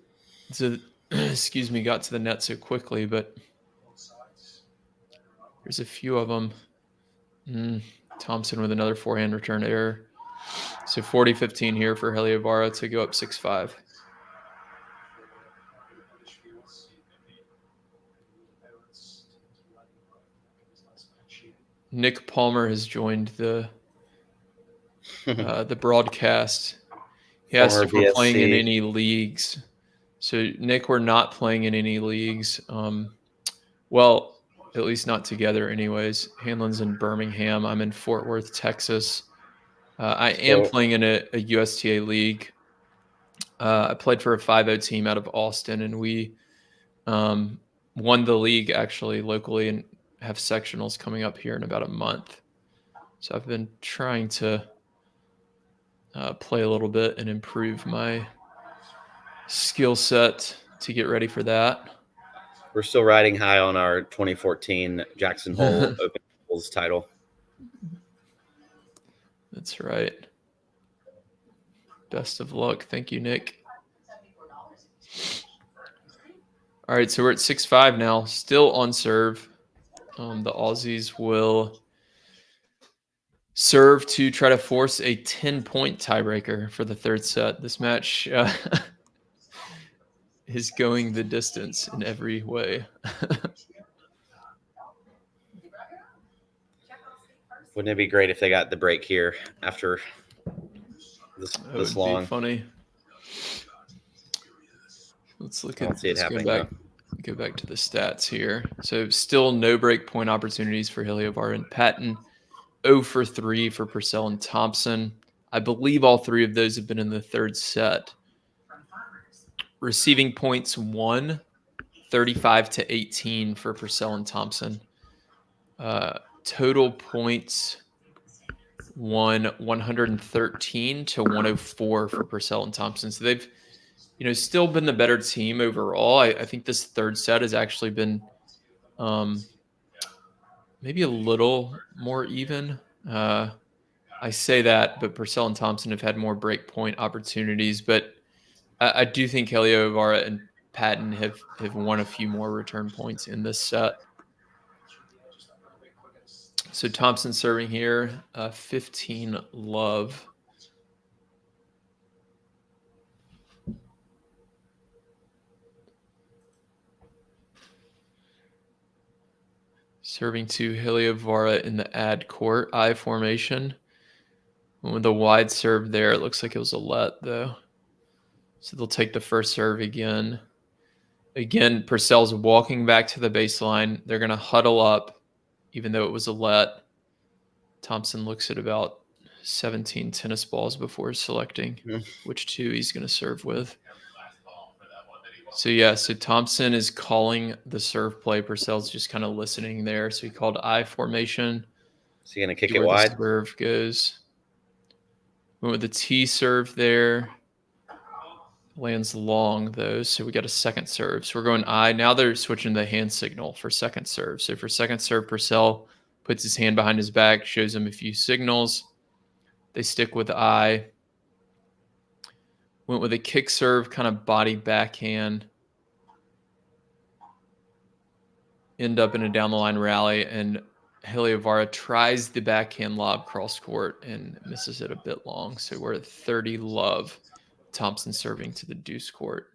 the net so quickly, but there's a few of them. Thompson with another forehand return error. So 40-15 here for Heliövaara to go up 6-5. Nick Palmer has joined the broadcast. He asked if we're playing in any leagues. So, Nick, we're not playing in any leagues. Well, at least not together anyways. Hanlon's in Birmingham. I'm in Fort Worth, Texas. I am playing in a USTA league. I played for a 5-0 team out of Austin, and we won the league actually locally and have sectionals coming up here in about a month. So I've been trying to play a little bit and improve my skill set to get ready for that. We're still riding high on our 2014 Jackson Hole Open Doubles title. That's right. Best of luck. Thank you, Nick. All right, so we're at 6-5 now. Still on serve. The Aussies will serve to try to force a 10-point tiebreaker for the third set. This match is going the distance in every way. Wouldn't it be great if they got the break here after this long? Be funny. Let's look at. Let's go back to the stats here. So still no break point opportunities for Heliövaara and Patten. 0 for 3 for Purcell and Thompson. I believe all 3 of those have been in the third set. Receiving points 1, 35-18 for Purcell and Thompson. Total points 113-104 for Purcell and Thompson. So they've, still been the better team overall. I think this third set has actually been maybe a little more even. I say that, but Purcell and Thompson have had more break point opportunities. But I do think Heliövaara and Patten have won a few more return points in this set. So Thompson serving here, 15 love. Serving to Heliövaara in the ad court, I formation. With the wide serve there, it looks like it was a let though. So they'll take the first serve again. Again, Purcell's walking back to the baseline. They're going to huddle up, even though it was a let. Thompson looks at about 17 tennis balls before selecting which two he's going to serve with. So yeah, so Thompson is calling the serve play. Purcell's just kind of listening there. So he called I formation. Is he going to kick See it where wide? the serve goes. Went with the T serve there. Lands long though, so we got a second serve. So we're going I. Now they're switching the hand signal for second serve. So for second serve, Purcell puts his hand behind his back, shows him a few signals. They stick with I. Went with a kick serve, kind of body backhand. End up in a down the line rally, and Heliövaara tries the backhand lob cross court and misses it a bit long. So we're at 30 love. Thompson serving to the deuce court.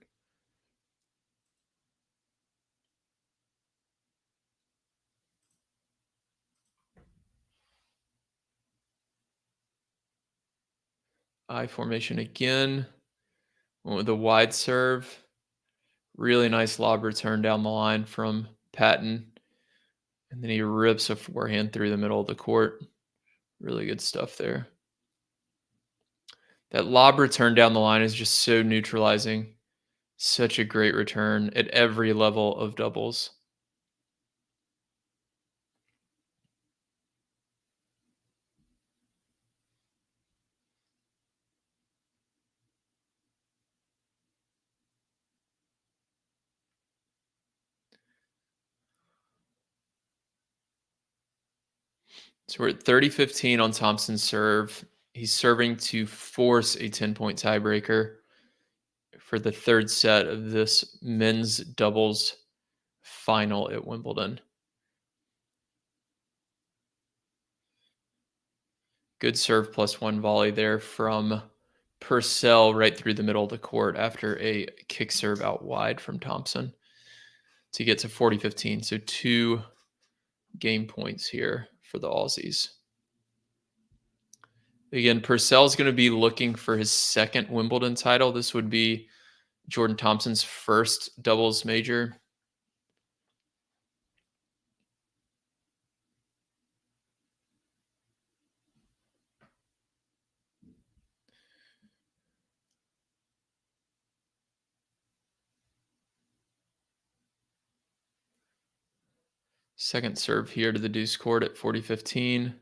I formation again. Went with a wide serve. Really nice lob return down the line from Patten. And then he rips a forehand through the middle of the court. Really good stuff there. That lob return down the line is just so neutralizing. Such a great return at every level of doubles. So we're at 30-15 on Thompson's serve. He's serving to force a 10-point tiebreaker for the third set of this men's doubles final at Wimbledon. Good serve +1 volley there from Purcell right through the middle of the court after a kick serve out wide from Thompson to get to 40-15. So 2 game points here for the Aussies. Again, Purcell's going to be looking for his second Wimbledon title. This would be Jordan Thompson's first doubles major. Second serve here to the deuce court at 40-15.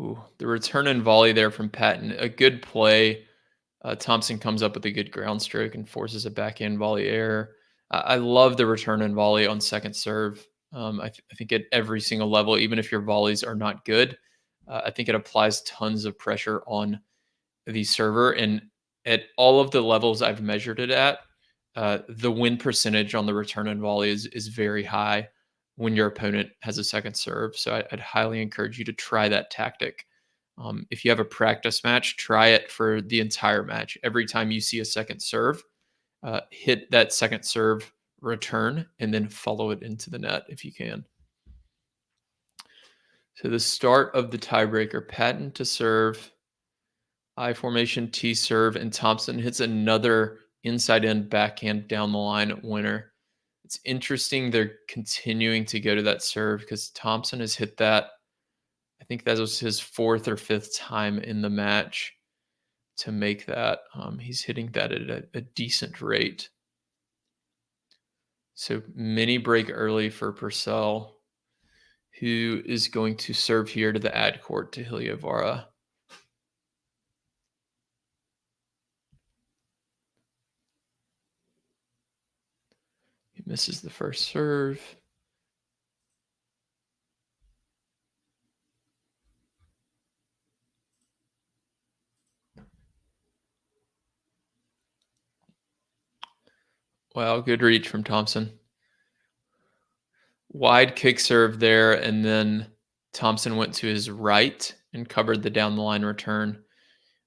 Ooh, the return and volley there from Patten. A good play. Thompson comes up with a good ground stroke and forces a backhand volley error. I love the return and volley on second serve. I think at every single level, even if your volleys are not good, I think it applies tons of pressure on the server. And at all of the levels I've measured it at, the win percentage on the return and volley is very high when your opponent has a second serve. So I'd highly encourage you to try that tactic. If you have a practice match, try it for the entire match. Every time you see a second serve, hit that second serve return and then follow it into the net if you can. So the start of the tiebreaker, Patten to serve, I formation, T serve, and Thompson hits another inside in backhand down the line winner. It's interesting they're continuing to go to that serve because Thompson has hit that. I think that was his 4th or 5th time in the match to make that. He's hitting that at a decent rate. So mini break early for Purcell, who is going to serve here to the ad court to Heliövaara. He misses the first serve. Wow, good reach from Thompson. Wide kick serve there, and then Thompson went to his right and covered the down the line return.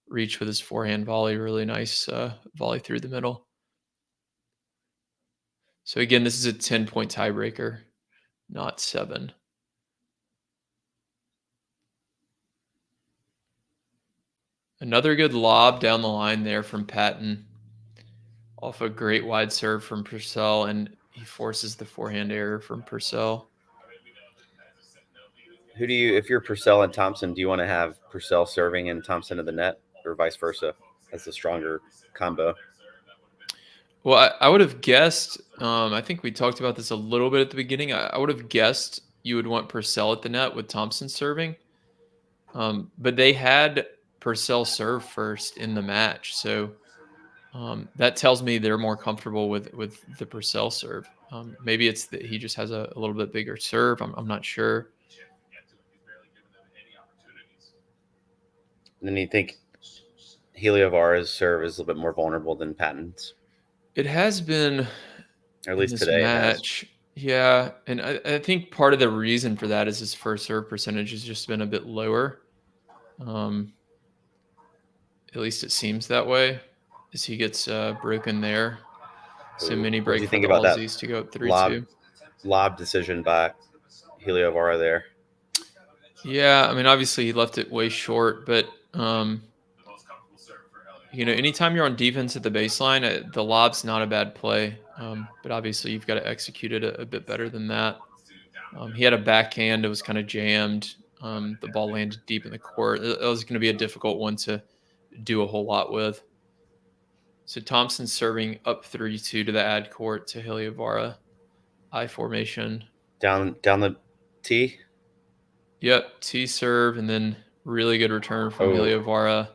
Reach with his forehand volley. Really nice volley through the middle. So again, this is a 10-point tiebreaker, not 7. Another good lob down the line there from Patten. Off a great wide serve from Purcell, and he forces the forehand error from Purcell. Who do you, if you're Purcell and Thompson, do you want to have Purcell serving and Thompson in the net, or vice versa, as a stronger combo? Well, I would have guessed, I think we talked about this a little bit at the beginning. I would have guessed you would want Purcell at the net with Thompson serving. But they had Purcell serve first in the match. So that tells me they're more comfortable with the Purcell serve. Maybe it's that he just has a little bit bigger serve. I'm not sure. And then you think Heliövaara's serve is a little bit more vulnerable than Patten's? It has been, Or at in least this today it has. match. Yeah, and I think part of the reason for that is his first serve percentage has just been a bit lower. At least it seems that way, as he gets broken there. So mini What do break you for think the about that Aussies to go up 3-2. Lob decision by Heliövaara there? Yeah, I mean, obviously he left it way short, but anytime you're on defense at the baseline, the lob's not a bad play. But obviously you've got to execute it a bit better than that. He had a backhand; it was kind of jammed. The ball landed deep in the court. It was going to be a difficult one to do a whole lot with. So Thompson serving up 3-2 to the ad court to Heliövaara. I formation. Down the tee? Yep, T serve, and then really good return from Heliövaara.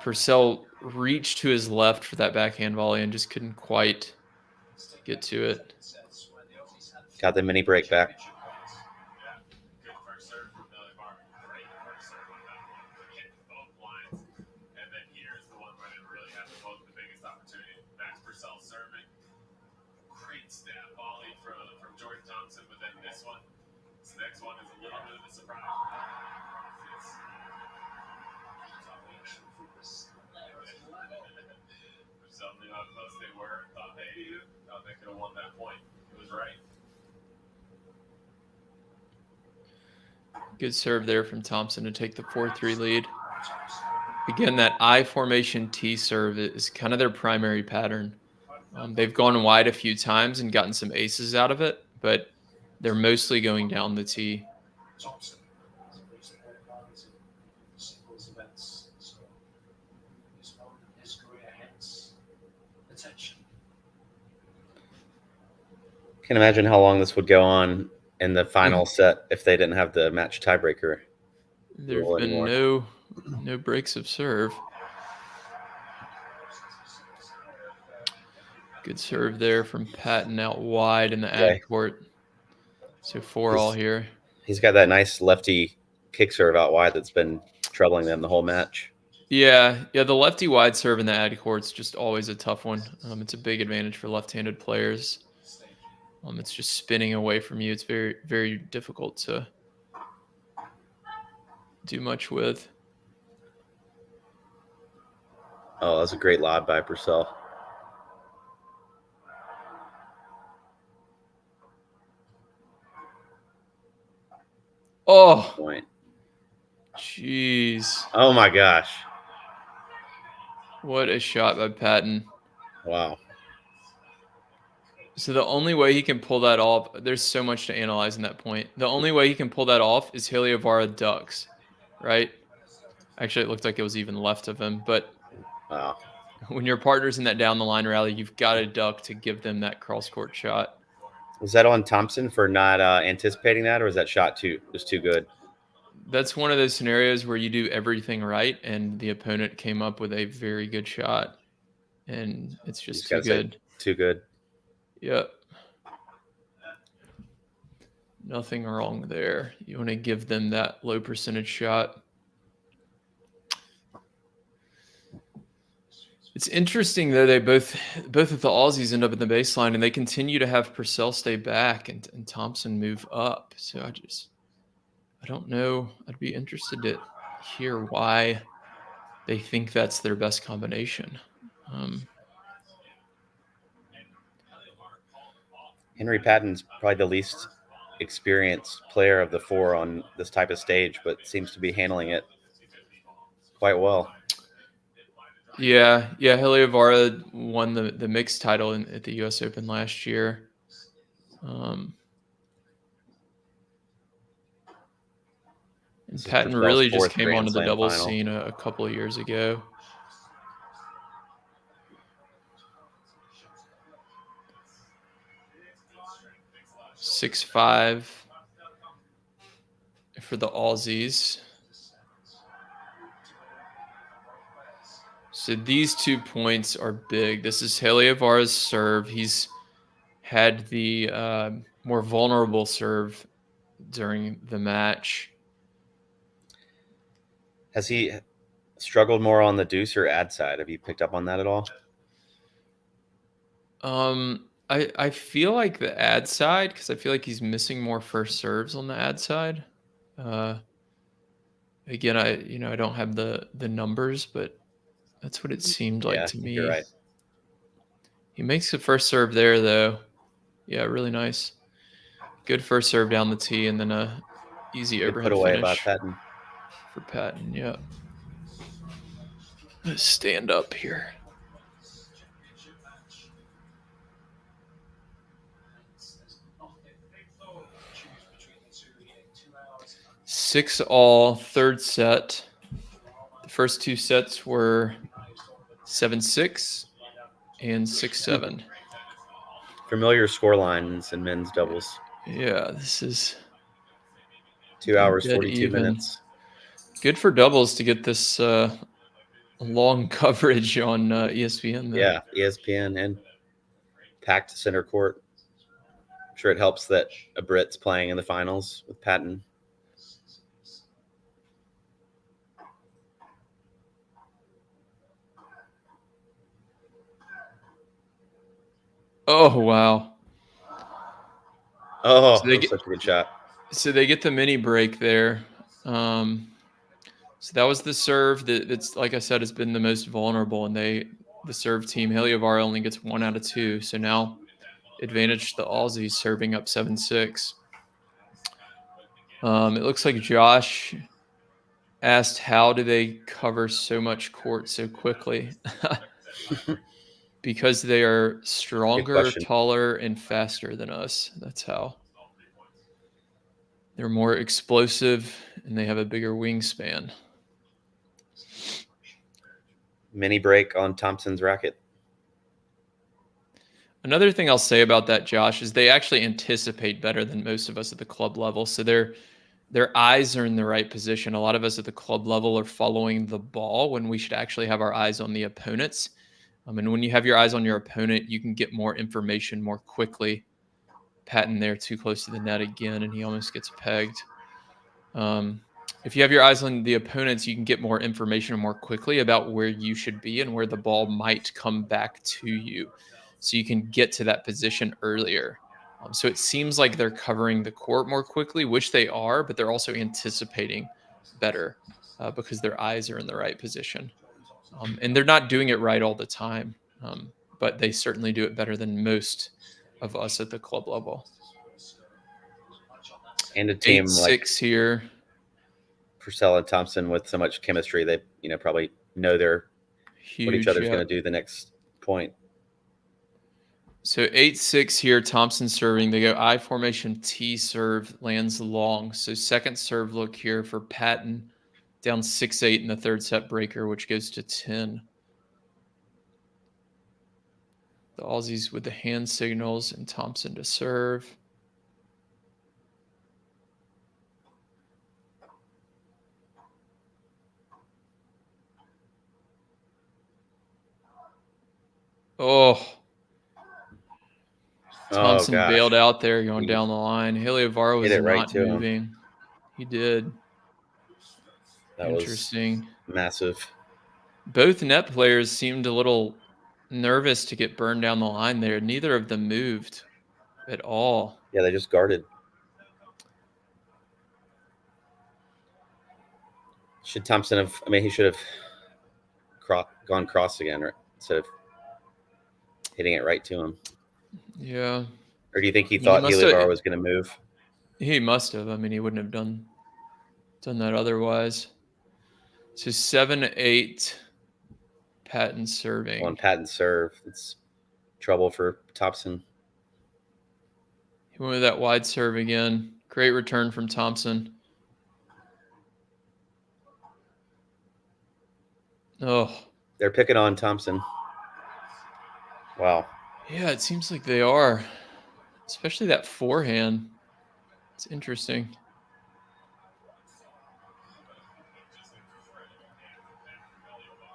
Purcell reached to his left for that backhand volley and just couldn't quite get to it. Got the mini break back. Thompson, but then this next one is a little bit of a surprise. Something how close they were. Thought they could have won that point. It was right. Good serve there from Thompson to take the 4-3 lead. Again, that I formation T serve is kind of their primary pattern. They've gone wide a few times and gotten some aces out of it, but they're mostly going down the tee. Can't imagine how long this would go on in the final set if they didn't have the match tiebreaker. There's been no breaks of serve. Good serve there from Patten out wide in the ad court. So 4-all here. He's got that nice lefty kick serve out wide that's been troubling them the whole match. Yeah. The lefty wide serve in the ad court's just always a tough one. It's a big advantage for left-handed players. It's just spinning away from you. It's very, very difficult to do much with. Oh, that's a great lob by Purcell. Oh, point. Jeez. Oh my gosh. What a shot by Patten. Wow. So the only way he can pull that off, there's so much to analyze in that point. The only way he can pull that off is Heliövaara ducks, right? Actually, it looked like it was even left of him. But wow. When your partner's in that down the line rally, you've got to duck to give them that cross court shot. Was that on Thompson for not anticipating that, or was that shot just too good? That's one of those scenarios where you do everything right, and the opponent came up with a very good shot, and it's just too good. Too good. Yep. Nothing wrong there. You want to give them that low percentage shot. It's interesting though. They both of the Aussies end up in the baseline, and they continue to have Purcell stay back and Thompson move up. So I don't know. I'd be interested to hear why they think that's their best combination. Henry Patten's probably the least experienced player of the four on this type of stage, but seems to be handling it quite well. Yeah. Heliövaara won the mixed title at the U.S. Open last year. And Patten really just came onto the doubles scene a couple of years ago. (6'5" for the Aussies. So these 2 points are big. This is Heliövaara's serve. He's had the more vulnerable serve during the match. Has he struggled more on the deuce or ad side? Have you picked up on that at all? I feel like the ad side, because I feel like he's missing more first serves on the ad side. Again, I don't have the numbers, but that's what it seemed like to me. You're right. He makes the first serve there, though. Yeah, really nice. Good first serve down the tee, and then a easy overhead put away finish by Patten. for Patten. Yeah. Let's stand up here. Six all, third set. The first 2 sets were 7-6 and 6-7. Familiar score lines in men's doubles. Yeah, this is 2 hours, dead 42 even. minutes. Good for doubles to get this long coverage on ESPN. Though. Yeah, ESPN and packed center court. I'm sure it helps that a Brit's playing in the finals with Patten. Oh, wow. Oh, So they such a good shot. So they get the mini break there. So that was the serve that's, like I said, has been the most vulnerable, and the serve team, Heliövaara, only gets 1 out of 2. So now advantage the Aussies serving up 7-6. It looks like Josh asked, how do they cover so much court so quickly? Because they are stronger, taller, and faster than us. That's how. They're more explosive, and they have a bigger wingspan. Mini break on Thompson's racket. Another thing I'll say about that, Josh, is they actually anticipate better than most of us at the club level. So their eyes are in the right position. A lot of us at the club level are following the ball when we should actually have our eyes on the opponents. And when you have your eyes on your opponent, you can get more information more quickly. Patten there too close to the net again, and he almost gets pegged. If you have your eyes on the opponents, you can get more information more quickly about where you should be and where the ball might come back to you. So you can get to that position earlier. So it seems like they're covering the court more quickly, which they are, but they're also anticipating better because their eyes are in the right position. And they're not doing it right all the time, but they certainly do it better than most of us at the club level. And a team 8-6 like here. Purcell and Thompson with so much chemistry, they probably know what each other's going to do the next point. So 8-6 here, Thompson serving. They go I formation, T serve, lands long. So second serve look here for Patten, down 6-8 in the third set breaker, which goes to 10. The Aussies with the hand signals and Thompson to serve. Oh. Thompson bailed out there going down the line. Heliövaara was not moving. He did. That Interesting. Was massive. Both net players seemed a little nervous to get burned down the line there. Neither of them moved at all. Yeah, they just guarded. Should Thompson have? I mean, he should have gone cross again, right? Instead of hitting it right to him. Yeah. Or do you think he thought Heliövaara was going to move? He must have. I mean, he wouldn't have done that otherwise. So 7-8 Patten serving. On Patten serve. It's trouble for Thompson. He went with that wide serve again. Great return from Thompson. Oh. They're picking on Thompson. Wow. Yeah, it seems like they are. Especially that forehand. It's interesting.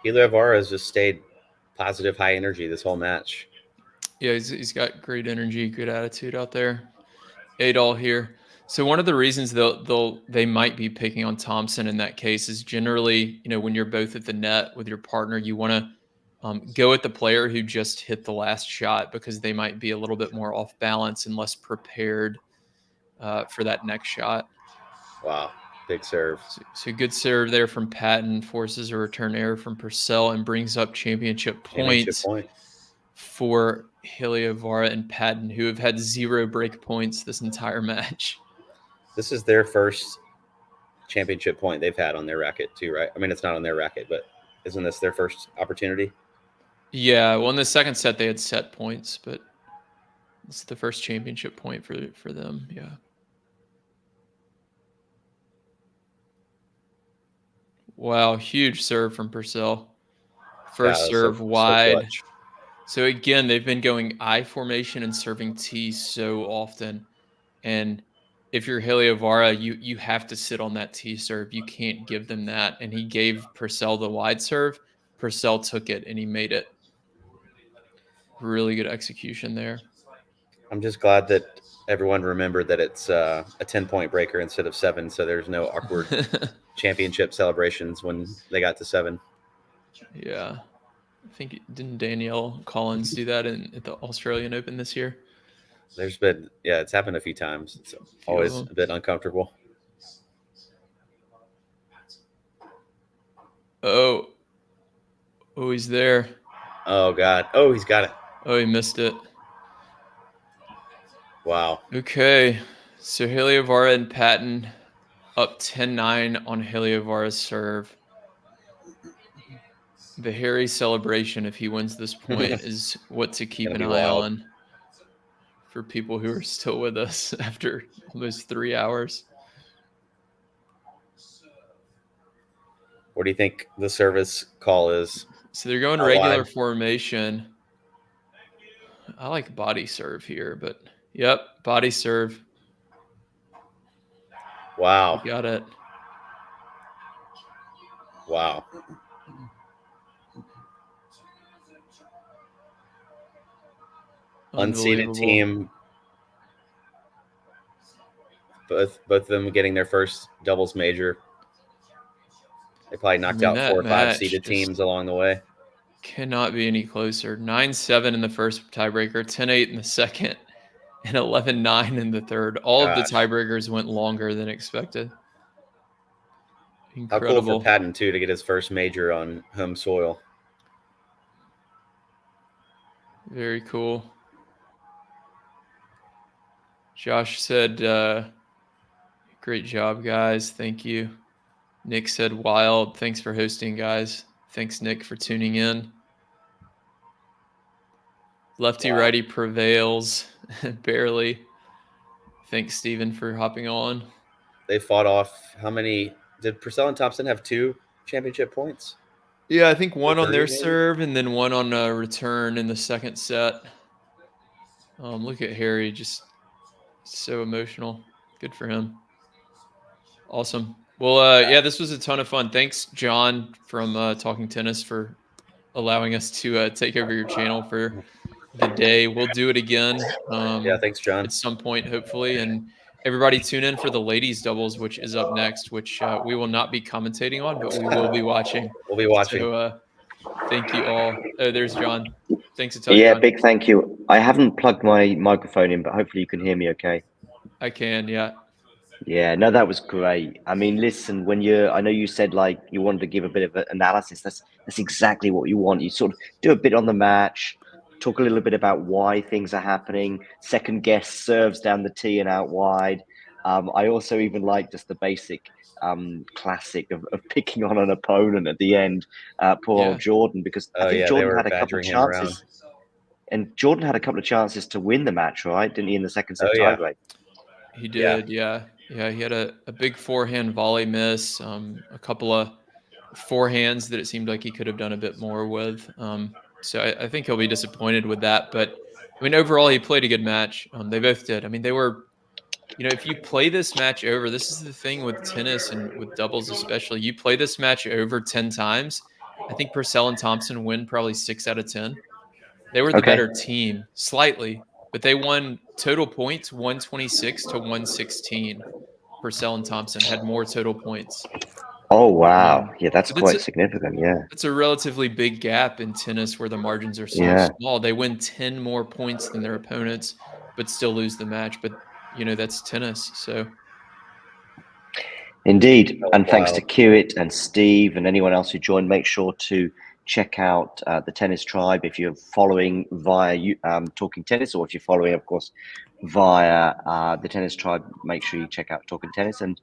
Heliövaara has just stayed positive, high energy this whole match. Yeah, he's got great energy, good attitude out there. 8-all here. So one of the reasons they might be picking on Thompson in that case is generally, when you're both at the net with your partner, you want to go at the player who just hit the last shot because they might be a little bit more off balance and less prepared for that next shot. Wow, big serve. So good serve there from Patten, forces a return error from Purcell and brings up championship points for Heliövaara and Patten, who have had 0 break points this entire match. This is their first championship point they've had on their racket too, right? I mean, it's not on their racket, but isn't this their first opportunity? Yeah, well, in the second set they had set points, but it's the first championship point for them. Yeah. Wow, huge serve from Purcell. First serve wide. So again, they've been going I formation and serving T so often. And if you're Heliövaara, you have to sit on that T serve. You can't give them that. And he gave Purcell the wide serve. Purcell took it and he made it. Really good execution there. I'm just glad that everyone remembered that it's a 10-point breaker instead of 7, so there's no awkward championship celebrations when they got to 7. Yeah. I think, didn't Danielle Collins do that at the Australian Open this year? There's been, it's happened a few times. It's always a bit uncomfortable. Oh, he's there. Oh, God. Oh, he's got it. Oh, he missed it. Wow. Okay. So Heliövaara and Patten up 10-9 on Heliövaara's serve. The Harry celebration, if he wins this point, is what to keep an eye on for people who are still with us after almost 3 hours. What do you think the service call is? So they're going regular formation. I like body serve here, but yep, body serve. Wow. You got it. Wow. Unseeded team. Both of them getting their first doubles major. They probably knocked out 4 or 5 seeded teams along the way. Cannot be any closer. 9-7 in the first tiebreaker, 10-8 in the second, and 11-9 in the third. All of the tiebreakers went longer than expected. Incredible. How cool for Patten, too, to get his first major on home soil. Very cool. Josh said, great job, guys. Thank you. Nick said, wild. Thanks for hosting, guys. Thanks, Nick, for tuning in. Lefty-righty prevails. Barely. Thanks, Steven, for hopping on. They fought off how many? Did Purcell and Thompson have 2 championship points? Yeah, I think one on their serve and then one on a return in the second set. Look at Harry, just so emotional. Good for him. Awesome. Well, yeah, this was a ton of fun. Thanks, John from Talking Tennis, for allowing us to take over your channel for the day. We'll do it again. Yeah, thanks, John. At some point, hopefully. And everybody tune in for the ladies doubles, which is up next, which we will not be commentating on, but we will be watching. We'll be watching. So Thank you all. Oh, there's John. Thanks a ton, Yeah, John. big thank you. I haven't plugged my microphone in, but hopefully you can hear me okay. I can, yeah. Yeah, no, that was great. I mean, listen, I know you said like you wanted to give a bit of analysis. That's exactly what you want. You sort of do a bit on the match, talk a little bit about why things are happening, second guess serves down the tee and out wide. I also even like just the basic classic of picking on an opponent at the end, poor Yeah. old Jordan, because I Oh think yeah, they Jordan were had a couple of badgering him around. chances. And Jordan had a couple of chances to win the match, right? Didn't he, in the second set Oh, yeah. tiebreak? He did, yeah. Yeah, he had a big forehand volley miss, a couple of forehands that it seemed like he could have done a bit more with. So I think he'll be disappointed with that. But I mean, overall, he played a good match. They both did. I mean, they were, if you play this match over, this is the thing with tennis and with doubles especially. You play this match over 10 times. I think Purcell and Thompson win probably 6 out of 10. They were the Okay. better team slightly, but they won total points 126 to 116. Purcell and Thompson had more total points. Oh, wow. Yeah, that's So quite significant. Yeah. that's a relatively big gap in tennis where the margins are so Yeah. small. They win 10 more points than their opponents, but still lose the match. But that's tennis. So Indeed. And thanks Wow. to Kiewit and Steve and anyone else who joined. Make sure to check out the Tennis Tribe if you're following via Talking Tennis, or if you're following, of course, via the Tennis Tribe. Make sure you check out Talking Tennis. And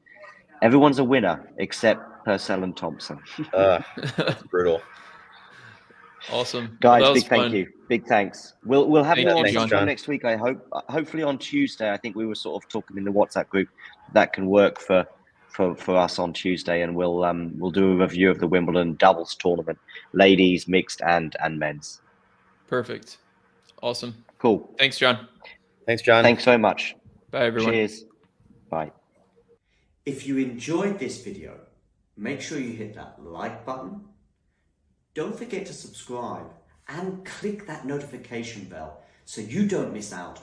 everyone's a winner except Purcell and Thompson. That's brutal. awesome. Guys, Well, that was big thank fun. you. Big thanks. We'll have Thank more you, on thanks, John. sometime John. next week, I hope. Hopefully on Tuesday. I think we were sort of talking in the WhatsApp group that can work for us on Tuesday, and we'll do a review of the Wimbledon doubles tournament, ladies, mixed and men's. Perfect. Awesome. Cool. Thanks, John. Thanks, John. Thanks so much. Bye, everyone. Cheers. Bye. If you enjoyed this video, make sure you hit that like button. Don't forget to subscribe and click that notification bell so you don't miss out